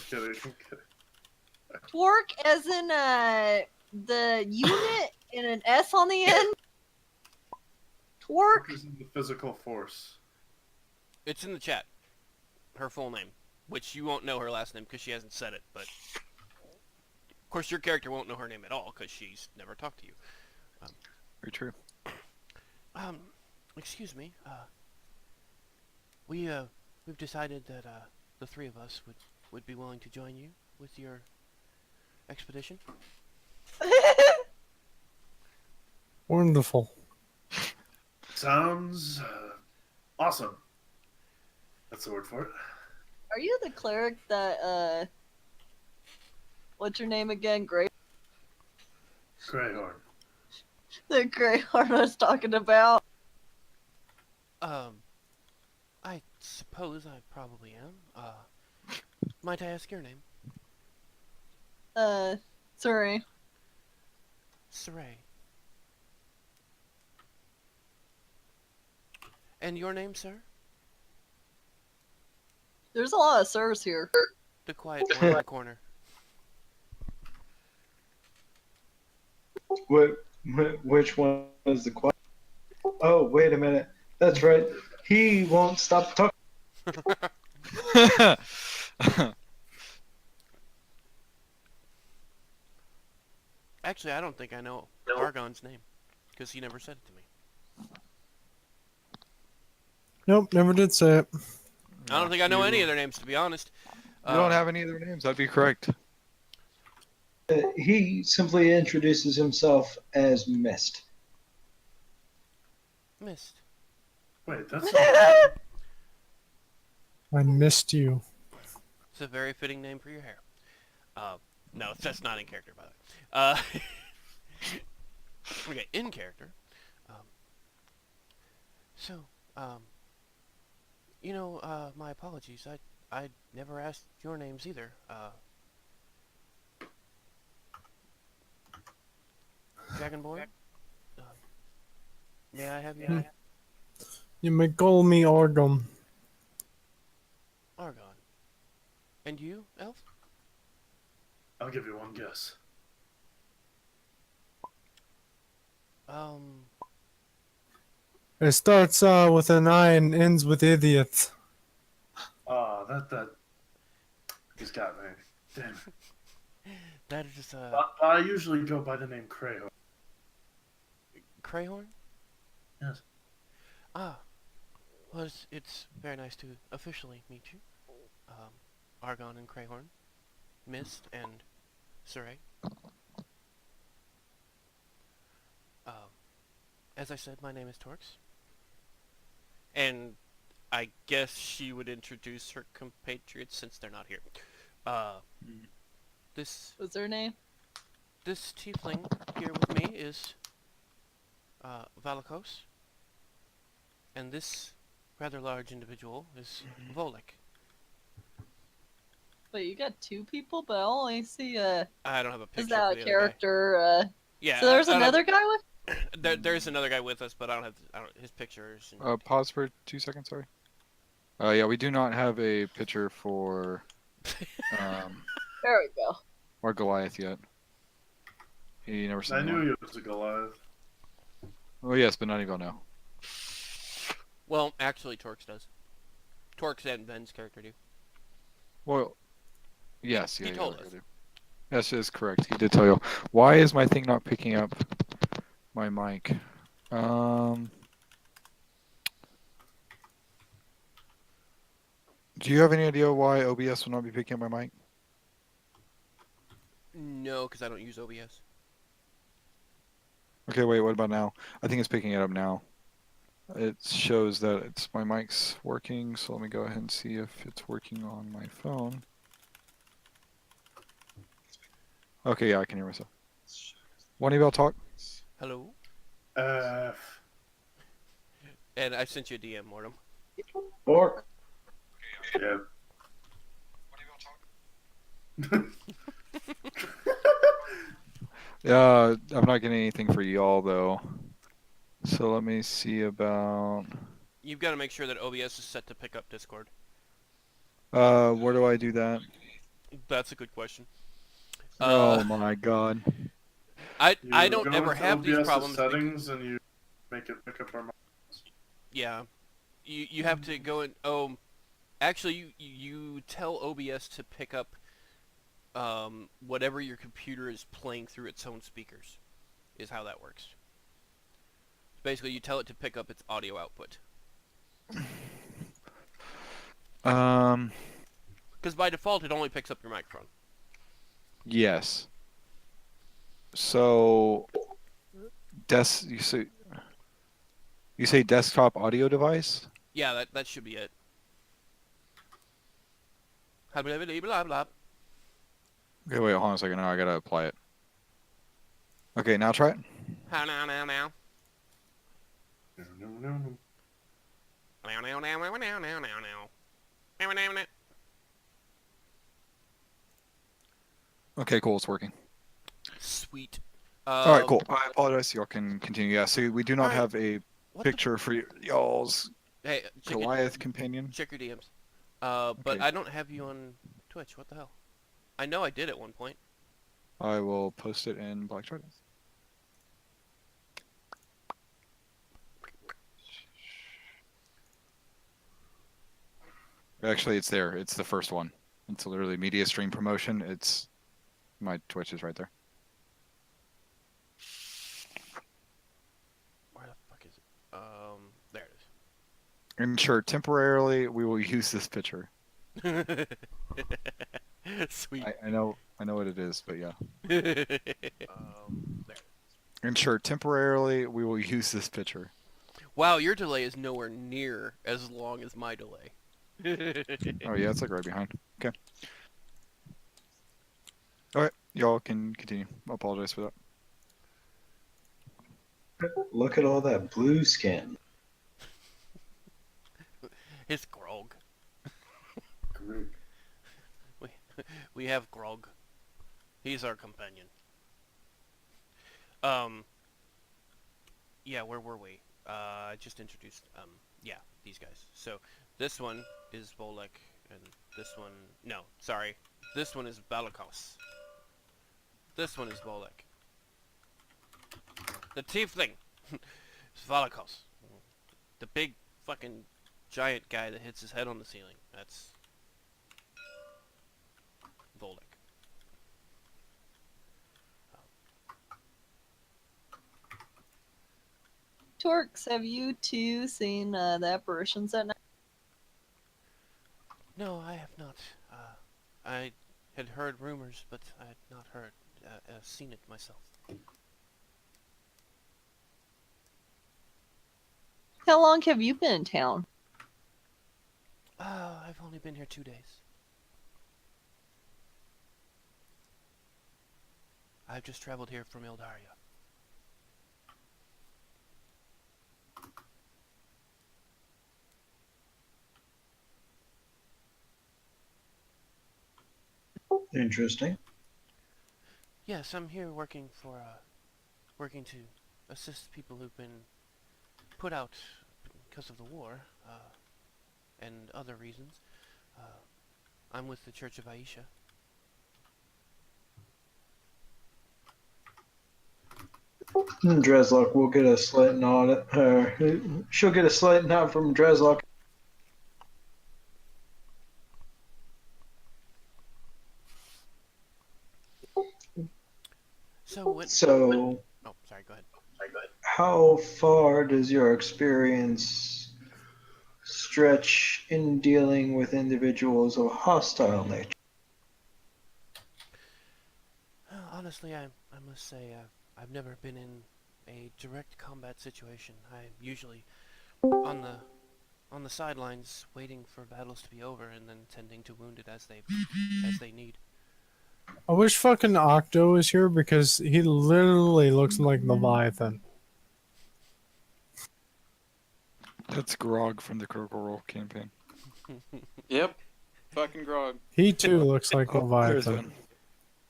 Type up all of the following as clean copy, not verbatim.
Just kidding. Twerk as in the unit and an S on the end. Twerk. Is in the physical force. It's in the chat. Her full name, which you won't know her last name because she hasn't said it. But of course, your character won't know her name at all because she's never talked to you. Very true. Excuse me. We've decided that the three of us would be willing to join you with your expedition. Wonderful. Sounds awesome. That's the word for it. Are you the cleric that what's your name again? Greyhorn. The Greyhorn I was talking about. I suppose I probably am. Might I ask your name? Sorry. Saray. And your name, sir? There's a lot of sirs here. The quiet one in the corner. Which one is the quiet? Oh, wait a minute. That's right. He won't stop talking. Actually, I don't think I know Argon's name, because he never said it to me. Nope, never did say it. I don't think I know any of their names, to be honest. You don't have any of their names. That'd be correct. He simply introduces himself as Mist. Mist. Wait, that's I missed you. It's a very fitting name for your hair. No, that's not in character, by the way. Okay, in character. My apologies. I never asked your names either. Dragonborn? May I have your name? You may call me Argon. Argon. And you, Elf? I'll give you one guess. It starts with an I and ends with idiot. That he's got me. Damn. That is, I usually go by the name Crayhorn. Crayhorn? Yes. Ah. Well, it's very nice to officially meet you. Argon and Crayhorn. Mist and Saray. As I said, my name is Torx. And I guess she would introduce her compatriots since they're not here. What's her name? This tiefling here with me is Valakos. And this rather large individual is Volek. Wait, you got two people, but I only see I don't have a picture. Is that for a the character? Yeah. So there's another guy with. There's another guy with us, but I don't have his pictures. Pause for 2 seconds, sorry. Yeah, we do not have a picture for There we go. our Goliath yet. He never seen I knew one. he was a Goliath. Oh yes, but not even now. Well, actually, Torx does. Torx and Ben's character do. Well, yes, He told us. Yes, is correct. He did tell you. Why is my thing not picking up my mic? Do you have any idea why OBS will not be picking up my mic? No, because I don't use OBS. Okay, wait, what about now? I think it's picking it up now. It shows that my mic's working, so let me go ahead and see if it's working on my phone. Okay, yeah, I can hear myself. Want anybody talk? Hello? Uh, And I sent you a DM, Mortem. Bork. yeah. Yeah, I'm not getting anything for y'all though. So let me see about. You've got to make sure that OBS is set to pick up Discord. Where do I do that? That's a good question. Oh my god. I You don't go ever into have these OBS problems. settings and you make it pick up our mics. Yeah, you have to go in. Oh, actually, you tell OBS to pick up whatever your computer is playing through its own speakers. Is how that works. Basically, you tell it to pick up its audio output. Because by default, it only picks up your microphone. Yes. So, you say desktop audio device? Yeah, that should be it. Blah, blah, blah, blah, blah. Okay, wait, hold on a second. Now I gotta apply it. Okay, now try it. How now. No. Okay, cool, it's working. Sweet. All right, cool. I apologize. Y'all can continue. Yeah, so we do not Alright. have a What the picture for y'all's Hey, check Goliath companion. your DMs. But Okay. I don't have you on Twitch. What the hell? I know I did at one point. I will post it in Black Fridays. Actually, it's there. It's the first one. It's literally media stream promotion. It's my Twitch is right there. Where the fuck is it? There it And sure, temporarily we will use this picture. is. Sweet. I know what it is, but yeah. There. And sure, temporarily we will use this picture. Wow, your delay is nowhere near as long as my delay. Oh yeah, it's like right behind. Okay. All right, y'all can continue. I apologize for that. Look at all that blue skin. It's Grog. Great. We have Grog. He's our companion. Yeah, where were we? I just introduced, yeah, these guys. So, this one is Volek, and this one, no, sorry. This one is Balakos. This one is Volek. The tiefling is Valakos. The big fucking giant guy that hits his head on the ceiling. That's Volek. Torx, have you two seen the apparitions at night? No, I have not. I had heard rumors, but I had not seen it myself. How long have you been in town? I've only been here 2 days. I've just traveled here from Eldaria. Interesting. Yes, I'm here working to assist people who've been put out because of the war, and other reasons. I'm with the Church of Aisha. Dreslock will get a slight nod. She'll get a slight nod from Dreslock. So when... So, Oh, sorry, go ahead. how far does your experience stretch in dealing with individuals of hostile nature? Honestly, I must say I've never been in a direct combat situation. I'm usually on the sidelines, waiting for battles to be over, and then tending to wounded as they need. I wish fucking Octo was here because he literally looks like Leviathan. That's Grog from the Critical Role campaign. Yep. Fucking grog. He too looks like Oh, there's Leviathan.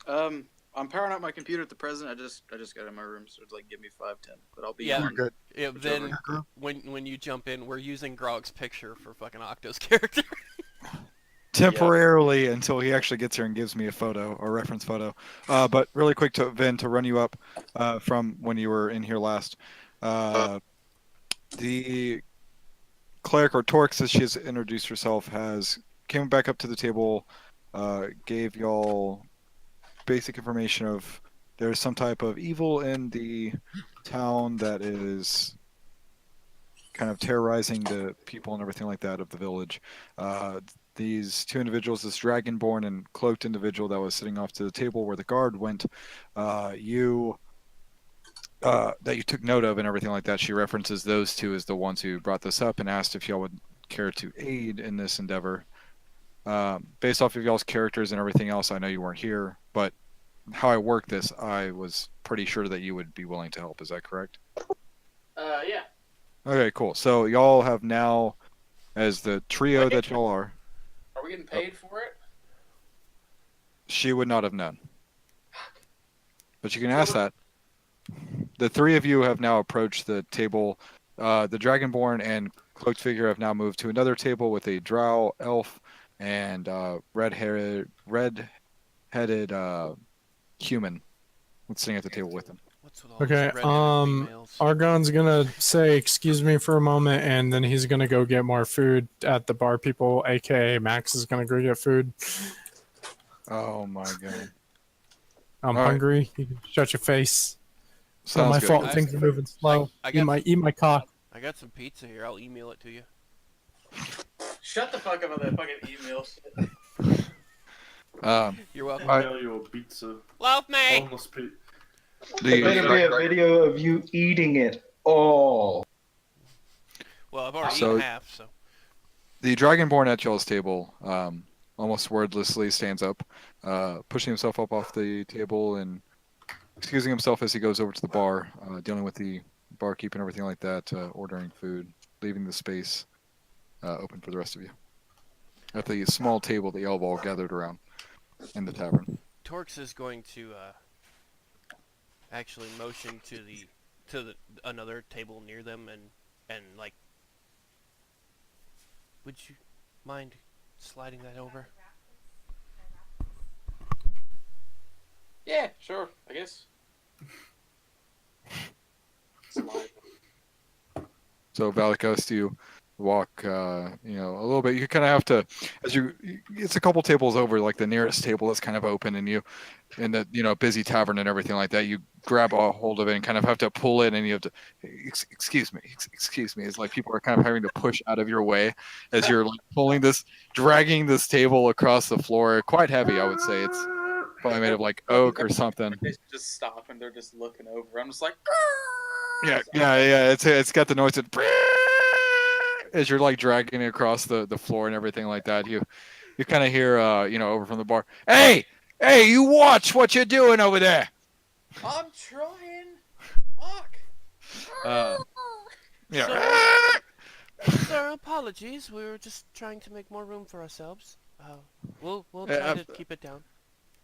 one. I'm powering up my computer at the present. I just got in my room, so it's like give me 5-10. But I'll be Yeah. on. You're good. Yeah, Whichever. then when you jump in, we're using Grog's picture for fucking Octo's character. temporarily until he actually gets here and gives me a photo or reference photo. But really quick to Vin, to run you up from when you were in here last. The Cleric, or Torx, as she has introduced herself, has came back up to the table, gave y'all basic information of there's some type of evil in the town that is kind of terrorizing the people and everything like that of the village. These two individuals, this dragonborn and cloaked individual that was sitting off to the table where the guard went, that you took note of and everything like that. She references those two as the ones who brought this up and asked if y'all would care to aid in this endeavor. Based off of y'all's characters and everything else, I know you weren't here, but how I work this, I was pretty sure that you would be willing to help. Is that correct? Yeah. Okay, cool. So y'all have now, as the trio Wait. that y'all are, Are we getting paid for it? she would not have known. But you can ask that. The three of you have now approached the table. The Dragonborn and cloaked figure have now moved to another table with a drow, elf, and red-headed human sitting at the table with them. What's with all Okay, these redheaded females? Argon's gonna say, excuse me for a moment, and then he's gonna go get more food at the bar people, aka Max is gonna go get food. Oh my god. I'm All right. hungry. You can shut your face. It's not Sounds my good. fault. Things are moving slow. I Eat my cock. I got some pizza here. I'll email it to you. Shut the fuck up on that fucking email shit. You're welcome. I- Mail you a pizza. Love me. Homeless pe- It better be a video of you eating it all. Well, I've already So- eaten half, so. The Dragonborn at y'all's table, almost wordlessly stands up, pushing himself up off the table and excusing himself as he goes over to the bar, dealing with the barkeep and everything like that, ordering food, leaving the space open for the rest of you at the small table that y'all have all gathered around in the tavern. Torx is going to actually motion to the another table near them and like, would you mind sliding that over? Yeah, sure, I guess. Slide. So Valikos, you walk, a little bit. You kind of have to, it's a couple tables over, like the nearest table is kind of open, and you, in the busy tavern and everything like that, you grab a hold of it and kind of have to pull it, and you have to, excuse me. It's like people are kind of having to push out of your way as you're like dragging this table across the floor. Quite heavy, I would say. It's probably made of like oak or something. They just stop and they're just looking over. I'm just like, Yeah. It's got the noise that as you're like dragging it across the floor and everything like that. You kind of hear over from the bar, hey, you watch what you're doing over there. I'm trying. Fuck. Yeah. Sir, apologies. We were just trying to make more room for ourselves. We'll try to keep it down.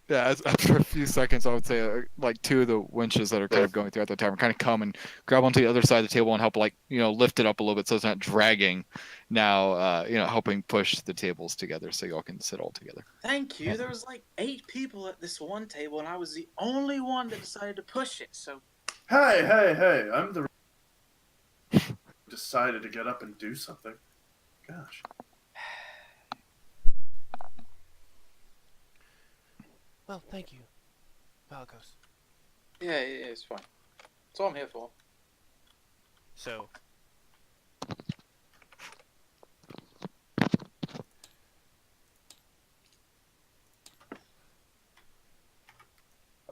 Yeah, after a few seconds, I would say like two of the winches that are kind of going throughout the tavern kind of come and grab onto the other side of the table and help lift it up a little bit so it's not dragging. Now, helping push the tables together so y'all can sit all together. Thank you. There was like 8 people at this one table, and I was the only one that decided to push it. So Hey! I'm the decided to get up and do something. Gosh. Well, thank you, Valikos. yeah, it's fine. That's all I'm here for. So,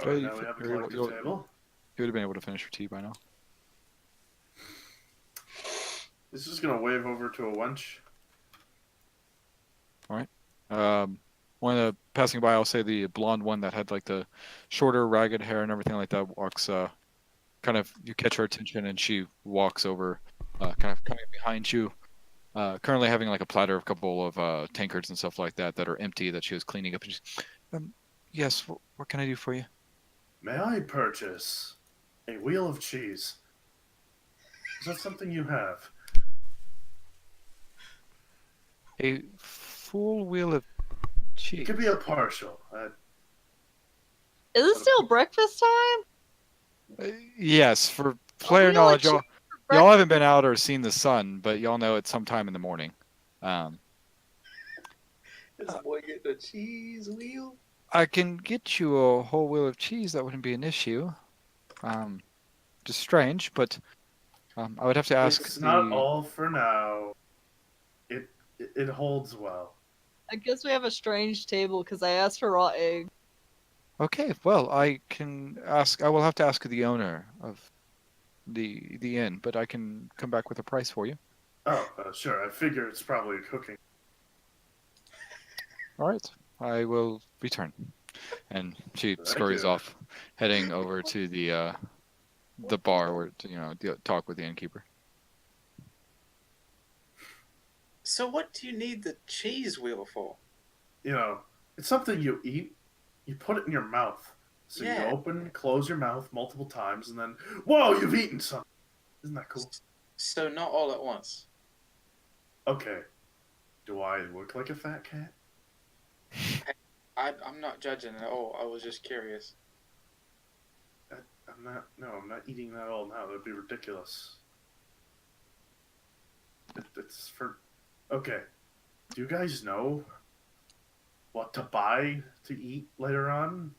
Alright, now we have a collective table. You would have been able to finish your tea by now. This is gonna wave over to a wench. One of the passing by, I'll say the blonde one that had like the shorter, ragged hair and everything like that walks. You catch her attention, and she walks over, kind of coming behind you. Currently having like a platter of a couple of tankards and stuff like that are empty that she was cleaning up. And she's, yes, what can I do for you? May I purchase a wheel of cheese? Is that something you have? A full wheel of It could be a partial. Is it still breakfast time? Yes, for A player wheel of knowledge, cheese y'all for haven't breakfast? been out or seen the sun, but y'all know it's sometime in the morning. This boy getting a cheese wheel. I can get you a whole wheel of cheese. That wouldn't be an issue. Just strange, but I would have to ask It's the. not all for now. It holds well. I guess we have a strange table because I asked for raw egg. Okay, well, I can ask. I will have to ask the owner of the inn, but I can come back with a price for you. Oh, sure. I figure it's probably cooking. All right, I will return. And she Thank scurries you. off, heading over to the bar where to talk with the innkeeper. So what do you need the cheese wheel for? It's something you eat. You put it in your mouth. So Yeah. you open, close your mouth multiple times, and then, whoa, you've eaten something. Isn't that cool? So not all at once. Okay. Do I look like a fat cat? I'm not judging at all. I was just curious. I'm not eating that all now. That'd be ridiculous. It's for... Okay. Do you guys know what to buy to eat later on?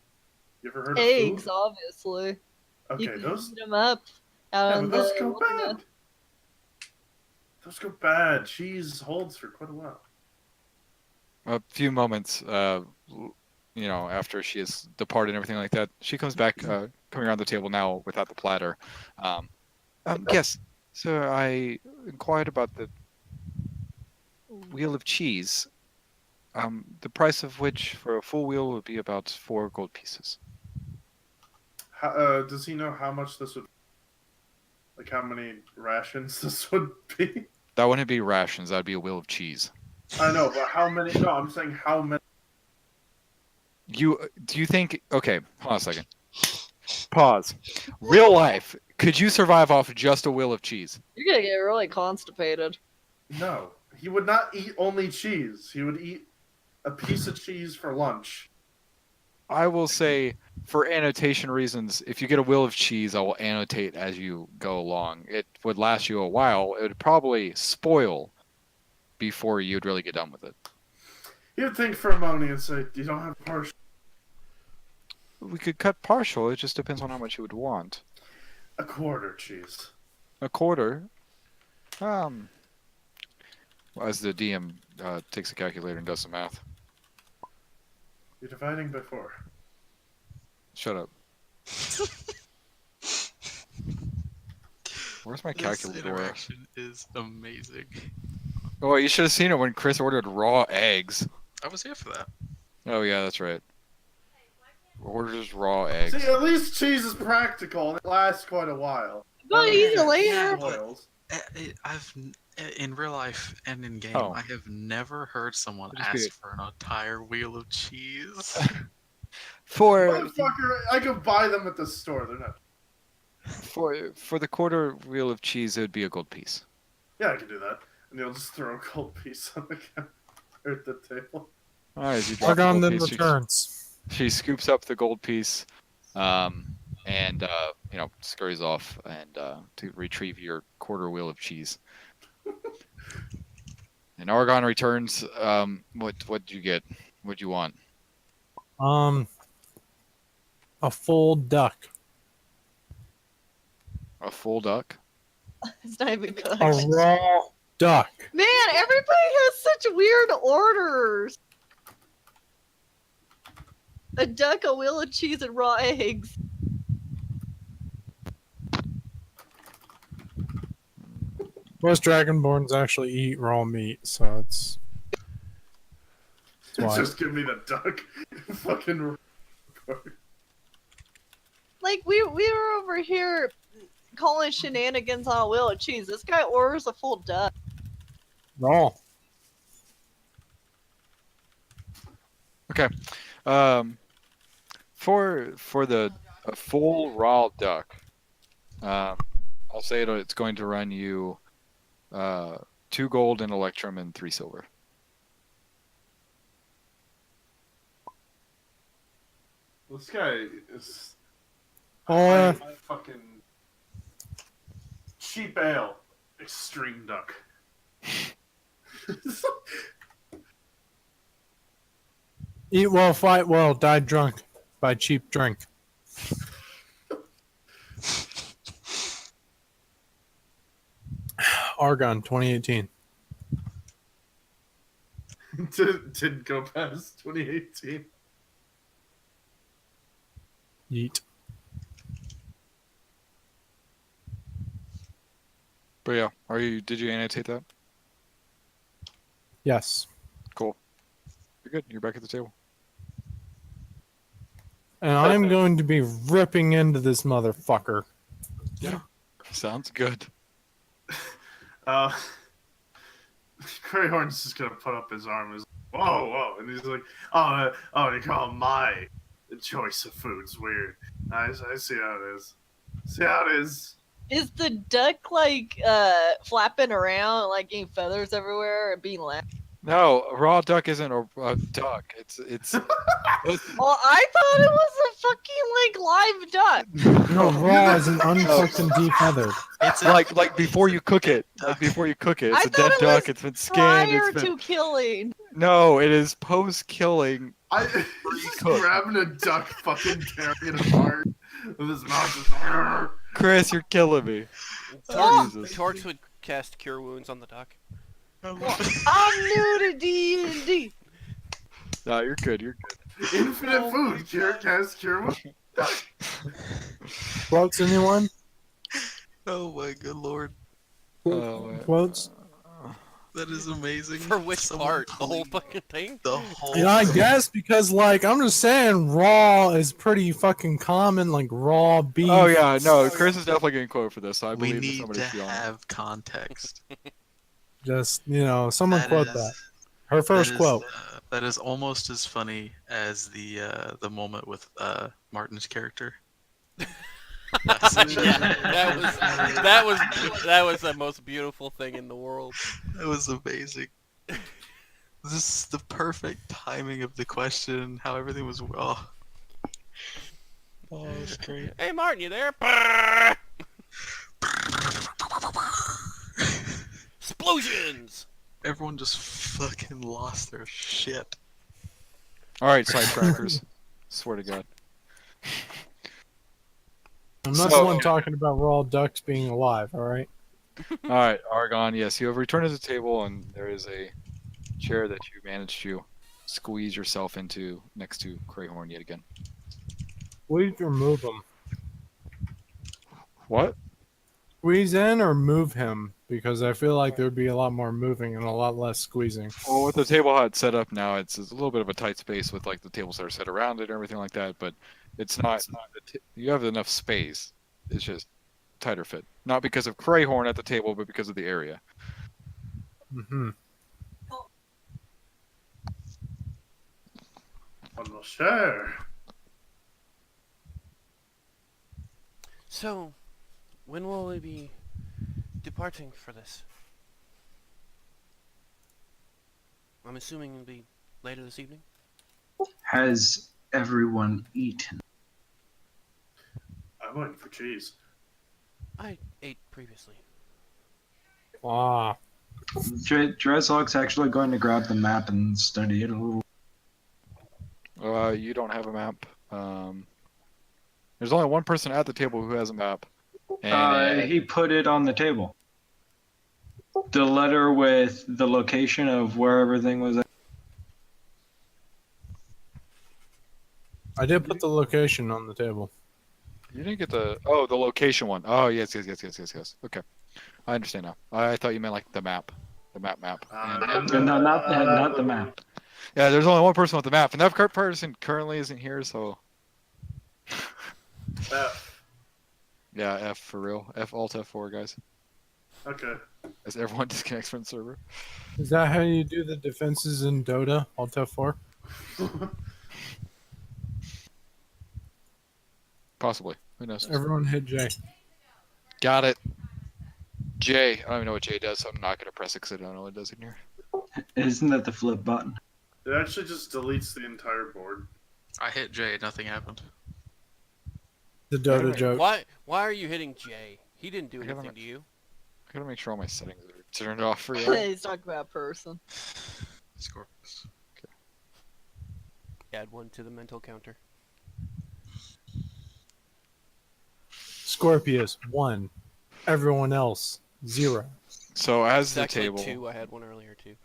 You ever heard of Eggs, food? obviously. You Okay, can those... heat them up out Yeah, in but those the go wilderness. bad. Those go bad. Cheese holds for quite a while. A few moments, after she has departed and everything like that, she comes back, coming around the table now without the platter. Yes, sir, I inquired about the wheel of cheese. The price of which for a full wheel would be about 4 gold pieces. Does he know how much this would... Like, how many rations this would be? That wouldn't be rations. That'd be a wheel of cheese. I know, but how many... No, I'm saying how many... Do you think? Okay, hold on a second. Pause. Real life. Could you survive off just a wheel of cheese? You're gonna get really constipated. No. He would not eat only cheese. He would eat a piece of cheese for lunch. I will say, for annotation reasons, if you get a wheel of cheese, I will annotate as you go along. It would last you a while. It would probably spoil before you'd really get done with it. He would think for a moment and say, you don't have partial... We could cut partial. It just depends on how much you would want. A quarter cheese. A quarter. As the DM takes a calculator and does some math. You're dividing by 4. Shut up. Where's my This calculator? interaction is amazing. Oh, you should have seen it when Chris ordered raw eggs. I was here for that. Oh yeah, that's right. Orders raw eggs. See, at least cheese is practical and it lasts quite a while. Go eat it later. Yeah, but- Oils. I've in real life and in game, Oh. I have never heard someone Just be- ask for an entire wheel of cheese. For Motherfucker, I could buy them at the store. They're not... for the quarter wheel of cheese, it would be a gold piece. Yeah, I can do that. And you'll just throw a gold piece on the counter at the table. All right, as you drop Log the on gold then piece, returns. she scoops up the gold piece, and scurries off and to retrieve your quarter wheel of cheese. And Argon returns. What'd you get? What'd you want? A full duck. A full duck? It's not even cooked. A raw duck. Man, everybody has such weird orders. A duck, a wheel of cheese, and raw eggs. Most Dragonborns actually eat raw meat, so it's why. Just give me the duck. Fucking... Like, we were over here calling shenanigans on a wheel of cheese. This guy orders a full duck. raw. Okay. For a full raw duck, I'll say it's going to run you 2 gold, an electrum, and 3 silver. This guy is Uh, high fucking cheap ale, extreme duck. eat well, fight well, die drunk by cheap drink. Argon 2018. Didn't go past 2018. Yeet. But yeah, did you annotate that? Yes. Cool. You're good. You're back at the table. And I'm going to be ripping into this motherfucker. Sounds good. Greyhorn's just gonna put up his arm and he's like, whoa, and he's like, oh, you call my choice of food's weird. I see how it is. See how it is. Is the duck like flapping around, like getting feathers everywhere and being loud? No, raw duck isn't a duck. It's Well, I thought it was a fucking like live duck. No, raw is an uncooked and defeathered. It's like before you cook it. Like before you cook it. It's I a dead thought it duck. was It's been skinned. Prior It's been... to killing. No, it is post killing. He's just Cook. grabbing a duck, fucking tearing it apart with his mouth just. Chris, you're killing me. Oh! Jesus. Torx would cast Cure Wounds on the duck. I'm new to D&D. No, you're good. You're good. Infinite food. Cure. Quotes, anyone? Oh my good lord. Quotes? That is amazing. For which Someone part? The whole pulling fucking thing? The whole Yeah, I thing. guess because, like, I'm just saying raw is pretty fucking common, like raw beef. Oh yeah, no, Chris is definitely getting quoted for this. So I We believe that need somebody to should be on it. have context. Just, someone That quote is- that. Her first that is, quote. That is almost as funny as the moment with Martin's character. That was the most beautiful thing in the world. That was amazing. This is the perfect timing of the question, how everything was. Oh, it was great. Hey Martin, you there? Explosions! Everyone just fucking lost their shit. All right, sidetrackers. Swear to God. I'm not So- the one talking about raw ducks being alive, alright? All right, Argon. Yes, you have returned to the table, and there is a chair that you managed to squeeze yourself into next to Greyhorn yet again. Squeeze or move him? What? Squeeze in or move him? Because I feel like there would be a lot more moving and a lot less squeezing. Well, with the table how it's set up now, it's a little bit of a tight space with like the tables that are set around it and everything like that. But it's not. You have enough space. It's just tighter fit. Not because of Greyhorn at the table, but because of the area. Mm-hmm. On the share. So, when will we be departing for this? I'm assuming it'll be later this evening? Has everyone eaten? I'm waiting for cheese. I ate previously. Ah. Dreslog's actually going to grab the map and study it a little. You don't have a map. There's only one person at the table who has a map. And He put it on the table. The letter with the location of where everything was at. I did put the location on the table. you didn't get the location one. Oh yes. Okay, I understand now. I thought you meant like the map, the map. No, not the map. Yeah, there's only one person with the map, and that person currently isn't here, so. F. Yeah, F for real. Alt F4, guys. Okay. As everyone disconnects from the server. Is that how you do the defenses in Dota? Alt F4? Possibly. Who knows? Everyone hit J. Got it. J. I don't even know what J does, so I'm not going to press it because I don't know what it does in here. Isn't that the flip button? It actually just deletes the entire board. I hit J, nothing happened. The Dota Alright. joke. Why are you hitting Jay? He didn't do I gotta anything to you. I gotta make sure all my settings are turned off for you. He's talking about a person. Scorpious. Add one to the mental counter. Scorpious 1. Everyone else 0. So as It's the actually table 2. I had one earlier too.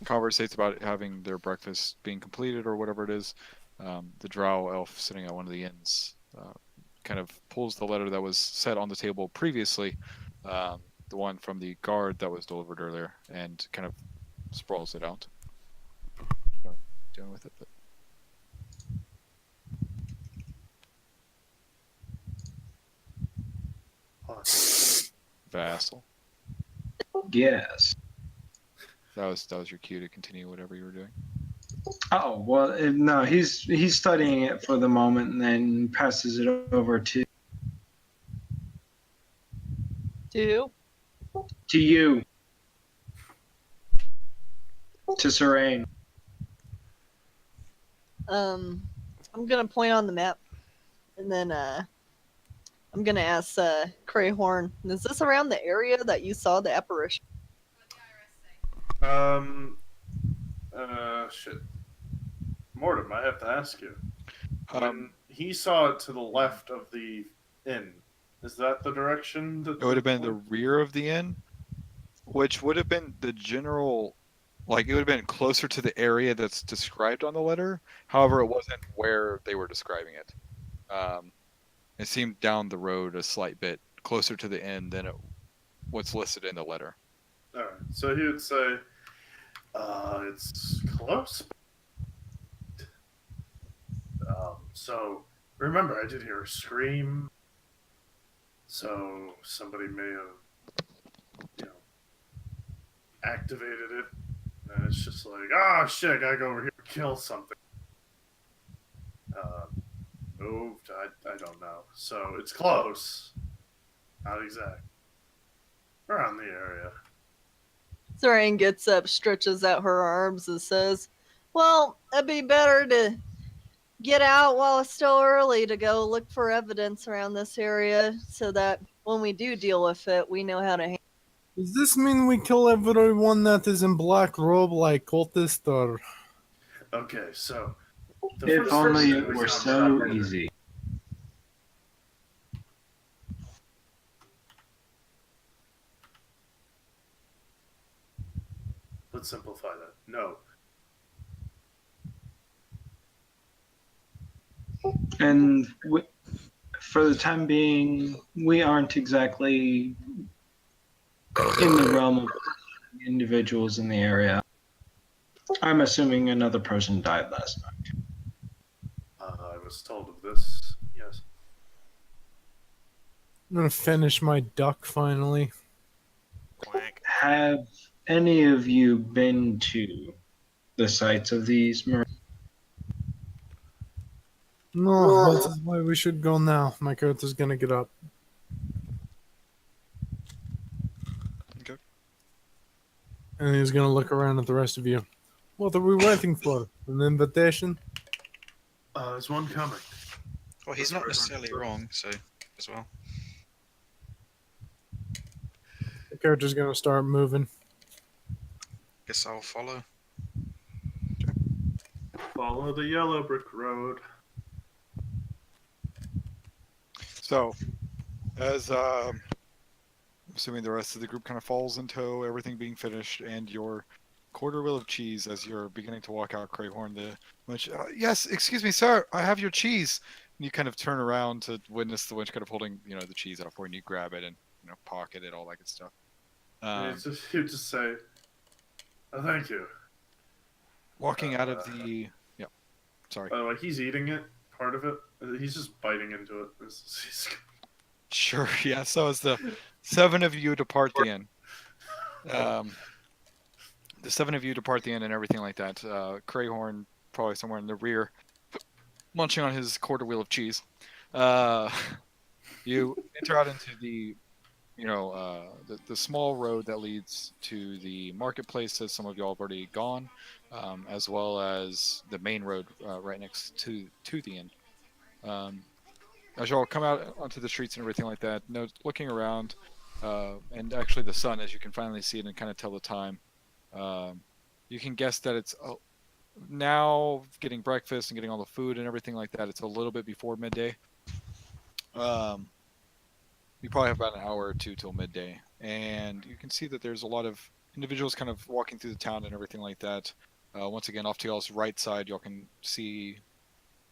conversates about having their breakfast being completed or whatever it is, the drow elf sitting at one of the inns kind of pulls the letter that was set on the table previously, the one from the guard that was delivered earlier, and kind of sprawls it out. Not doing with it, but vassal. Yes. That was your cue to continue whatever you were doing. Oh well, no, he's studying it for the moment and then passes it over to Two. you, to Serene. I'm gonna point on the map, and then I'm gonna ask Crayhorn, is this around the area that you saw the apparition? Shit. Mortem, I have to ask you. When Um, he saw it to the left of the inn, is that the direction that it would have been the rear of the inn, which would have been the general, like it would have been closer to the area that's described on the letter. However, it wasn't where they were describing it. It seemed down the road a slight bit closer to the inn than what's listed in the letter. Alright, so he would say, it's close. So, remember, I did hear a scream. So, somebody may have, activated it. And it's just like, oh shit, I gotta go over here and kill something. Moved, I don't know. So, it's close. Not exact. Around the area. Serene gets up, stretches out her arms, and says, well, it'd be better to get out while it's still early to go look for evidence around this area so that when we do deal with it, we know how to handle it. Does this mean we kill everyone that is in black robe like cultist or? Okay, so. If only it were so easy. Let's simplify that. No. And for the time being, we aren't exactly in the realm of individuals in the area. I'm assuming another person died last night. I was told of this. Yes. I'm gonna finish my duck finally. Quack. Have any of you been to the sites of these marines? No, that's why we should go now. My character's gonna get up. Okay. And he's gonna look around at the rest of you. What are we waiting for? An invitation? There's one coming. Well, he's not necessarily wrong, so as well. The character's gonna start moving. Guess I'll follow. Follow the yellow brick road. So, as assuming the rest of the group kind of falls in tow, everything being finished, and your quarter wheel of cheese as you're beginning to walk out, Crayhorn, yes, excuse me, sir, I have your cheese. And you kind of turn around to witness the winch kind of holding, the cheese out for you, and you grab it and, pocket it, all that good stuff. He'd just say, oh, thank you. Walking out of the, sorry. By the way, he's eating it, part of it. He's just biting into it. Sure, yeah, so as the 7 of you depart the inn, the 7 of you depart the inn and everything like that, Crayhorn probably somewhere in the rear, munching on his quarter wheel of cheese, you enter out into the, the small road that leads to the marketplace that some of y'all have already gone, as well as the main road right next to the inn. As y'all come out onto the streets and everything like that, looking around, and actually the sun, as you can finally see it and kind of tell the time, you can guess that it's now getting breakfast and getting all the food and everything like that. It's a little bit before midday. You probably have about an hour or two till midday, and you can see that there's a lot of individuals kind of walking through the town and everything like that. Once again, off to y'all's right side, y'all can see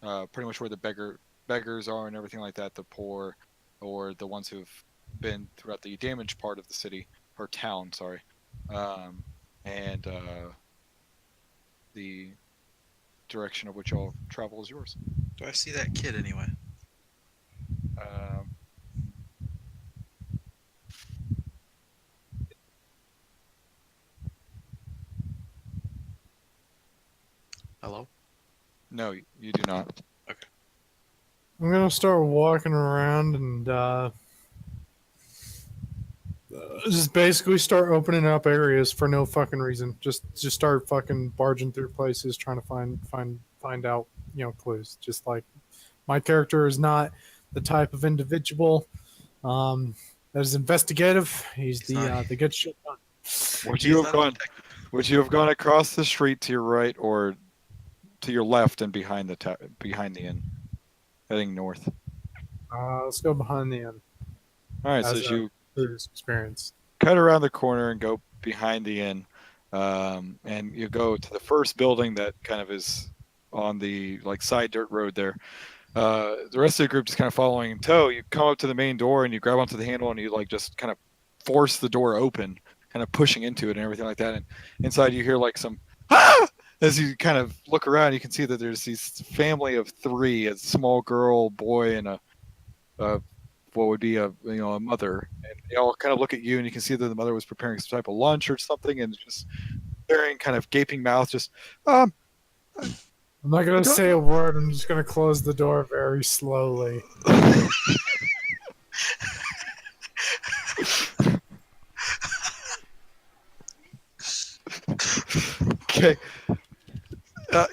pretty much where the beggars are and everything like that, the poor, or the ones who've been throughout the damaged part of the city, or town, sorry. And the direction of which y'all travel is yours. Do I see that kid anyway? Hello? No, you do not. Okay. I'm gonna start walking around and just basically start opening up areas for no fucking reason. Just start fucking barging through places, trying to find out, clues. Just like my character is not the type of individual that is investigative. He's the good shit done. Would you have gone across the street to your right or to your left and behind the inn, heading north? Let's go behind the inn. All right, so as you experience, cut around the corner and go behind the inn, and you go to the first building that kind of is on the side dirt road there. The rest of the group is kind of following in tow. You come up to the main door and you grab onto the handle and you just kind of force the door open, kind of pushing into it and everything like that. And inside you hear some as you kind of look around, you can see that there's this family of three: a small girl, boy, and a what would be a mother. And they all kind of look at you, and you can see that the mother was preparing some type of lunch or something, and just staring, kind of gaping mouth, just I'm not gonna say a word. I'm just gonna close the door very slowly. Okay.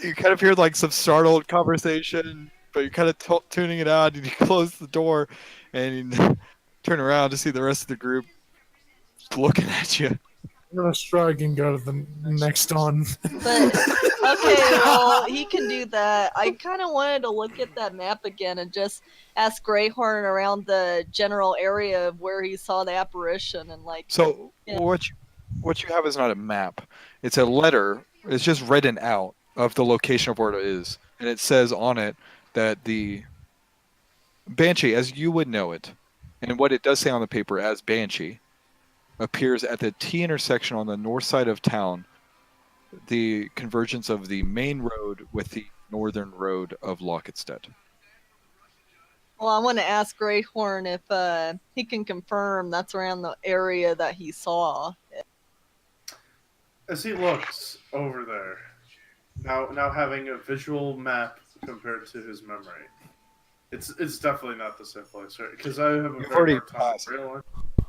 You kind of hear some startled conversation, but you're kind of tuning it out, and you close the door, and you turn around to see the rest of the group looking at you. I'm gonna shrug and go to the next one. But okay, well, he can do that. I kind of wanted to look at that map again and just ask Greyhorn around the general area of where he saw the apparition and So what you have is not a map. It's a letter. It's just written out of the location of where it is, and it says on it that the Banshee, as you would know it, and what it does say on the paper as Banshee, appears at the T intersection on the north side of town, the convergence of the main road with the northern road of Locketstead. Well, I want to ask Greyhorn if he can confirm that's around the area that he saw. As he looks over there, now having a visual map compared to his memory, it's definitely not the same place, right? Because I have a very hard time realizing.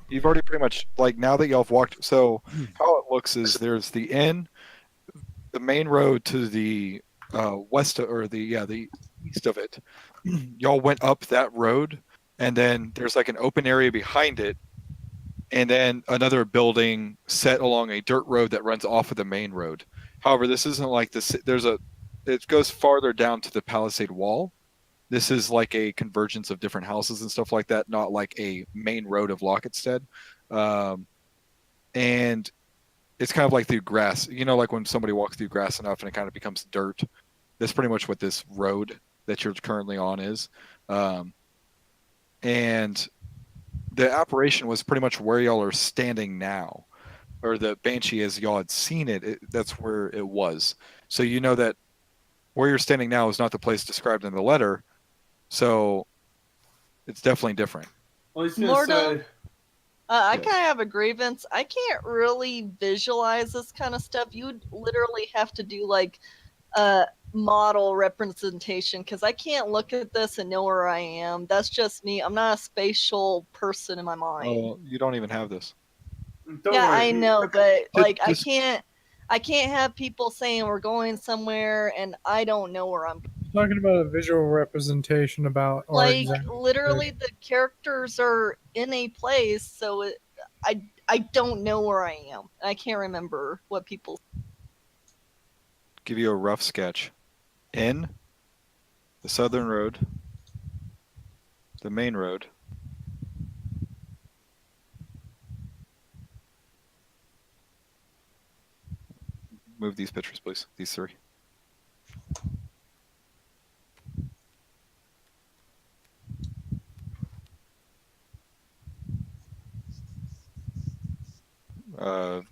You've already pretty much, now that y'all have walked, so how it looks is there's the inn, the main road to the west, or the east of it. Y'all went up that road, and then there's an open area behind it, and then another building set along a dirt road that runs off of the main road. However, this isn't like this. It goes farther down to the palisade wall. This is a convergence of different houses and stuff like that, not like a main road of Locketstead. And it's kind of like through grass. Like when somebody walks through grass enough and it kind of becomes dirt. That's pretty much what this road that you're currently on is. And the apparition was pretty much where y'all are standing now. Or the Banshee, as y'all had seen it, that's where it was. So you know that where you're standing now is not the place described in the letter. So it's definitely different. Well, he's gonna say, I kind of have a grievance. I can't really visualize this kind of stuff. You would literally have to do model representation because I can't look at this and know where I am. That's just me. I'm not a spatial person in my mind. Oh, you don't even have this. Don't yeah, worry. I know, but like Just- I can't have people saying we're going somewhere and I don't know where I'm. Talking about a visual representation about our Like exact literally, the characters are in a place, so I don't know where I am. I can't remember what people. Give you a rough sketch. In the southern road, the main road, move these pictures, please. These three.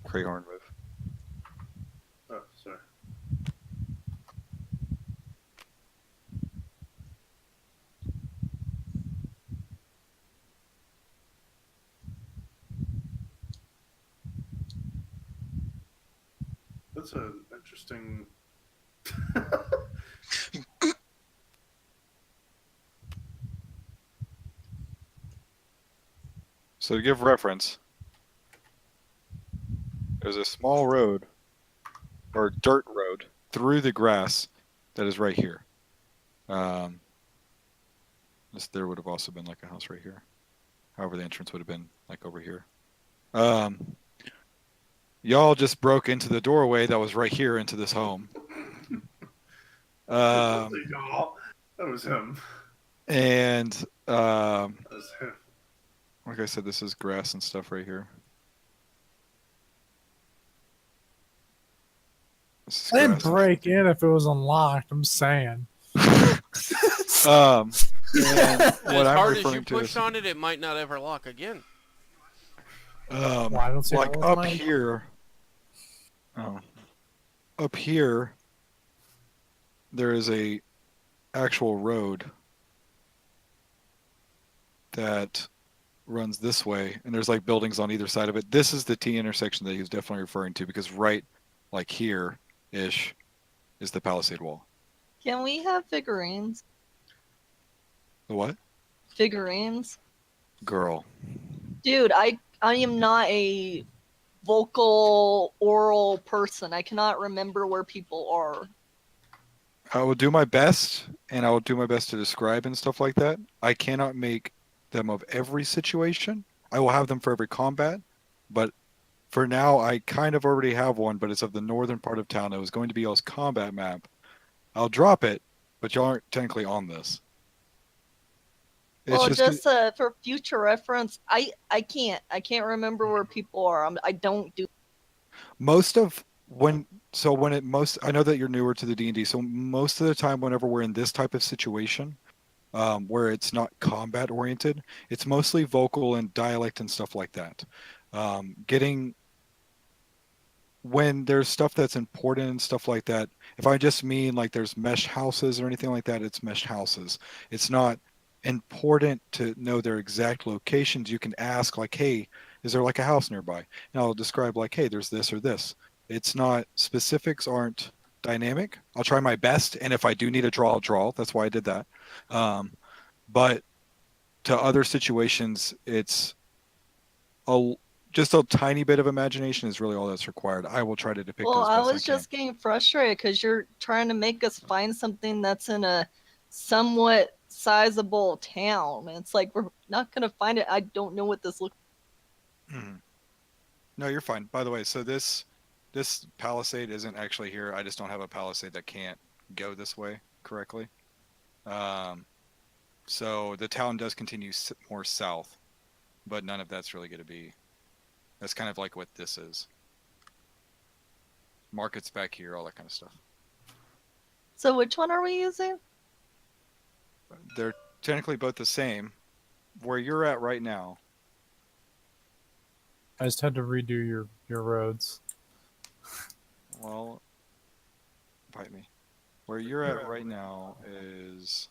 Crayhorn move. Oh, sorry. That's an interesting. So to give reference, there's a small road or dirt road through the grass that is right here. There would have also been like a house right here. However, the entrance would have been like over here. Y'all just broke into the doorway that was right here into this home. Y'all. That was him. And That was him. like I said, this is grass and stuff right here. This is I didn't grass. break in if it was unlocked. I'm saying. And As what I'm hard as you referring to push is, on it, it might not ever lock again. Well, I don't see like how it's up mine. here. Oh, up here, there is a actual road that runs this way, and there's like buildings on either side of it. This is the T intersection that he was definitely referring to, because right, like here, ish, is the Palisade Wall. Can we have figurines? The what? Figurines, Girl. dude. I am not a vocal oral person. I cannot remember where people are. I will do my best, and I will do my best to describe and stuff like that. I cannot make them of every situation. I will have them for every combat, but for now, I kind of already have one, but it's of the northern part of town. It was going to be y'all's combat map. I'll drop it, but y'all aren't technically on this. It's Well, just just for future reference, I can't remember where people are. I don't do. most of when it most, I know that you're newer to the D&D, so most of the time whenever we're in this type of situation, where it's not combat oriented, it's mostly vocal and dialect and stuff like that. When there's stuff that's important and stuff like that, if I just mean like there's mesh houses or anything like that, it's mesh houses. It's not important to know their exact locations. You can ask like, hey, is there like a house nearby? And I'll describe like, hey, there's this or this. It's not, specifics aren't dynamic. I'll try my best, and if I do need a draw, I'll draw. That's why I did that. But to other situations, it's just a tiny bit of imagination is really all that's required. I will try to depict Well, it as I best was I can. just getting frustrated because you're trying to make us find something that's in a somewhat sizable town. And it's like we're not gonna find it. I don't know what this looks. No, you're fine. By the way, so this palisade isn't actually here. I just don't have a palisade that can't go this way correctly. So the town does continue more south, but none of that's really going to be. That's kind of like what this is. Markets back here, all that kind of stuff. So which one are we using? They're technically both the same. Where you're at right now. I just had to redo your roads. Well, bite me. Where you're at right now is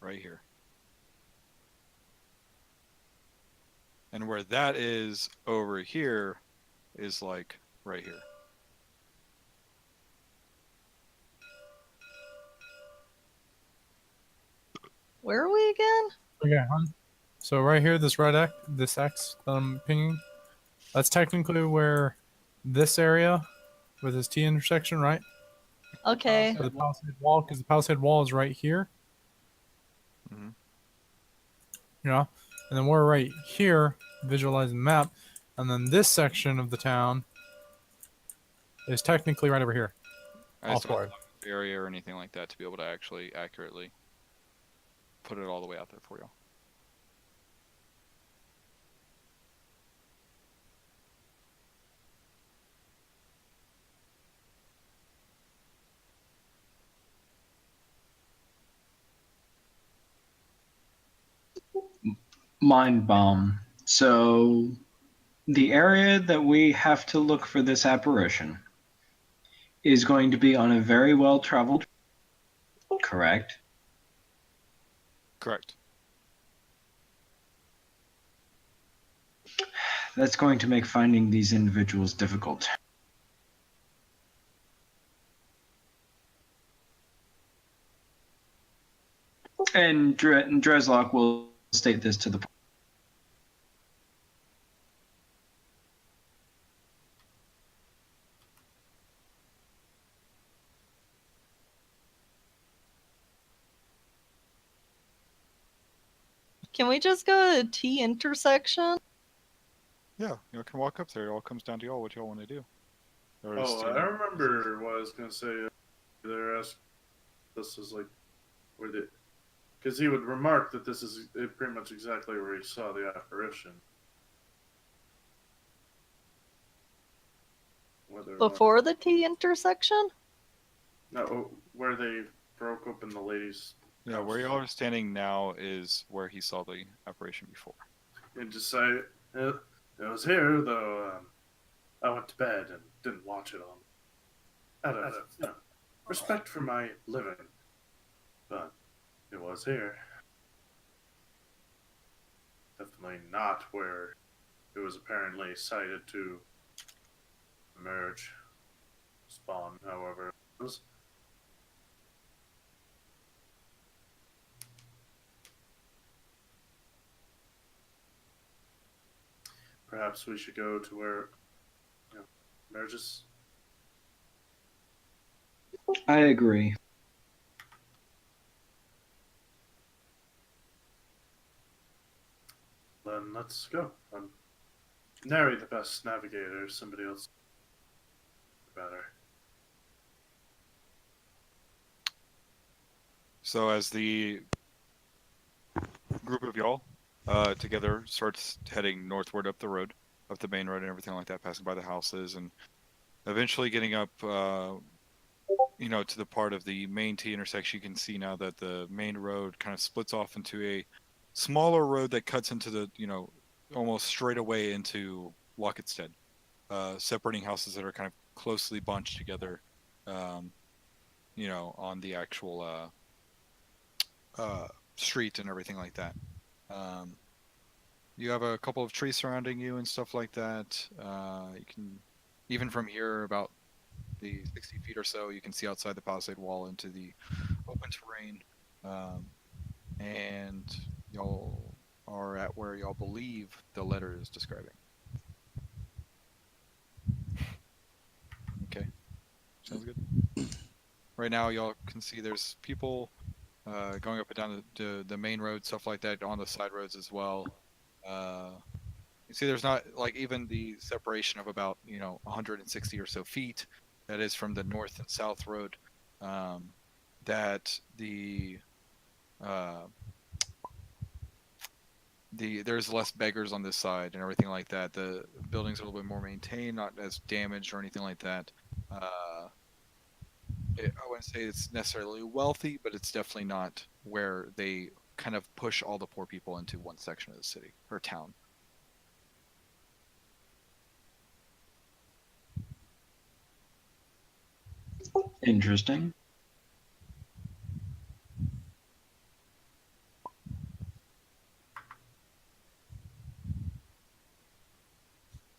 right here. And where that is over here is like right here. Where are we again? Okay, so right here, this red X, this X that I'm pinging, that's technically where this area with this T intersection, right? Okay. For the palisade wall, because the palisade wall is right here. Mhm. Yeah, and then we're right here, visualizing the map, and then this section of the town is technically right over here. I just don't have the area or anything like that to be able to actually accurately put it all the way out there for you. Mind bomb. So the area that we have to look for this apparition is going to be on a very well traveled, correct? Correct. That's going to make finding these individuals difficult. And Dreslock will state this to the Can we just go to T intersection? Yeah, you can walk up there. It all comes down to y'all what y'all want to do. Oh, I remember what I was gonna say. They're asking this is like where the, because he would remark that this is pretty much exactly where he saw the apparition. Before the T intersection? No, where they broke open the lady's. Yeah, where y'all are standing now is where he saw the apparition before. And just say it was here, though. I went to bed and didn't watch it on out of respect for my living, but it was here. Definitely not where it was apparently sighted to emerge, spawn, however it was. Perhaps we should go to where emerges. I agree. Then let's go. I'm nary the best navigator. Somebody else better. So as the group of y'all together starts heading northward up the road, up the main road and everything like that, passing by the houses and eventually getting up, to the part of the main T intersection, you can see now that the main road kind of splits off into a smaller road that cuts into the, almost straight away into Locketstead, separating houses that are kind of closely bunched together, on the actual street and everything like that. You have a couple of trees surrounding you and stuff like that. You can, even from here, about the 60 feet or so, you can see outside the palisade wall into the open terrain. And y'all are at where y'all believe the letter is describing. Okay, sounds good. Right now, y'all can see there's people going up and down the main road, stuff like that, on the side roads as well. You see there's not, like, even the separation of about, 160 or so feet that is from the north and south road, that there's less beggars on this side and everything like that. The building's a little bit more maintained, not as damaged or anything like that. I wouldn't say it's necessarily wealthy, but it's definitely not where they kind of push all the poor people into one section of the city or town. Interesting.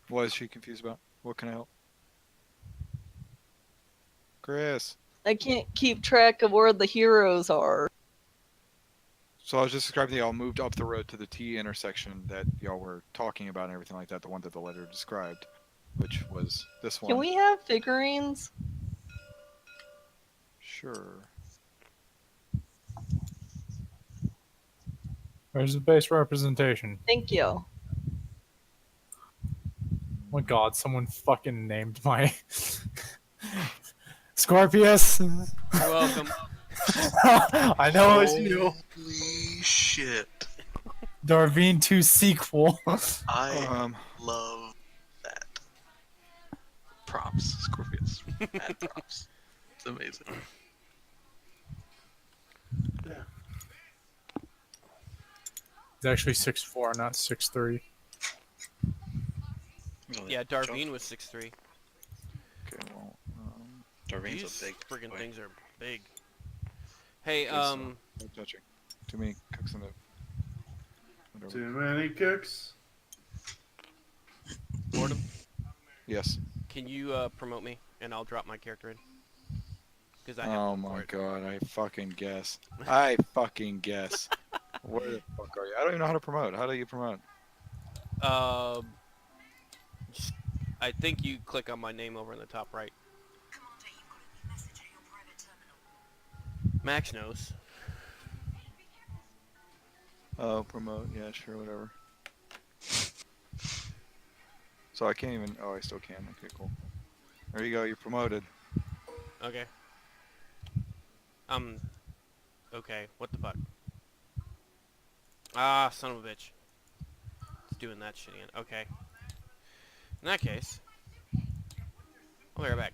What is she confused about? What can I help? Chris. I can't keep track of where the heroes are. So I was just describing y'all moved up the road to the T intersection that y'all were talking about and everything like that, the one that the letter described, which was this one. Can we have figurines? Sure. Where's the base representation? Thank you. Oh my god, someone fucking named my Scorpious. You're welcome. I know it's you. Holy shit. Darvine 2 sequel. I love that. Props, Scorpious. Mad props. It's amazing. It's actually 6'4", not 6'3". Yeah, Darvine was 6'3". Okay, well, Darvine's These a big friggin' boy. things are big. Hey, no touching. Too many cooks in the. Whatever. Too many cooks. Boredom, Yes. can you promote me and I'll drop my character in? Because I have Oh room for my it. god, I fucking guess. I fucking guess. Where the fuck are you? I don't even know how to promote. How do you promote? Just, I think you click on my name over in the top right. Max knows. Oh, promote. Yeah, sure, whatever. So I can't even. Oh, I still can. Okay, cool. There you go. You're promoted. Okay. Okay, what the fuck? Ah, son of a bitch. It's doing that shit again. Okay. In that case, I'll be right back.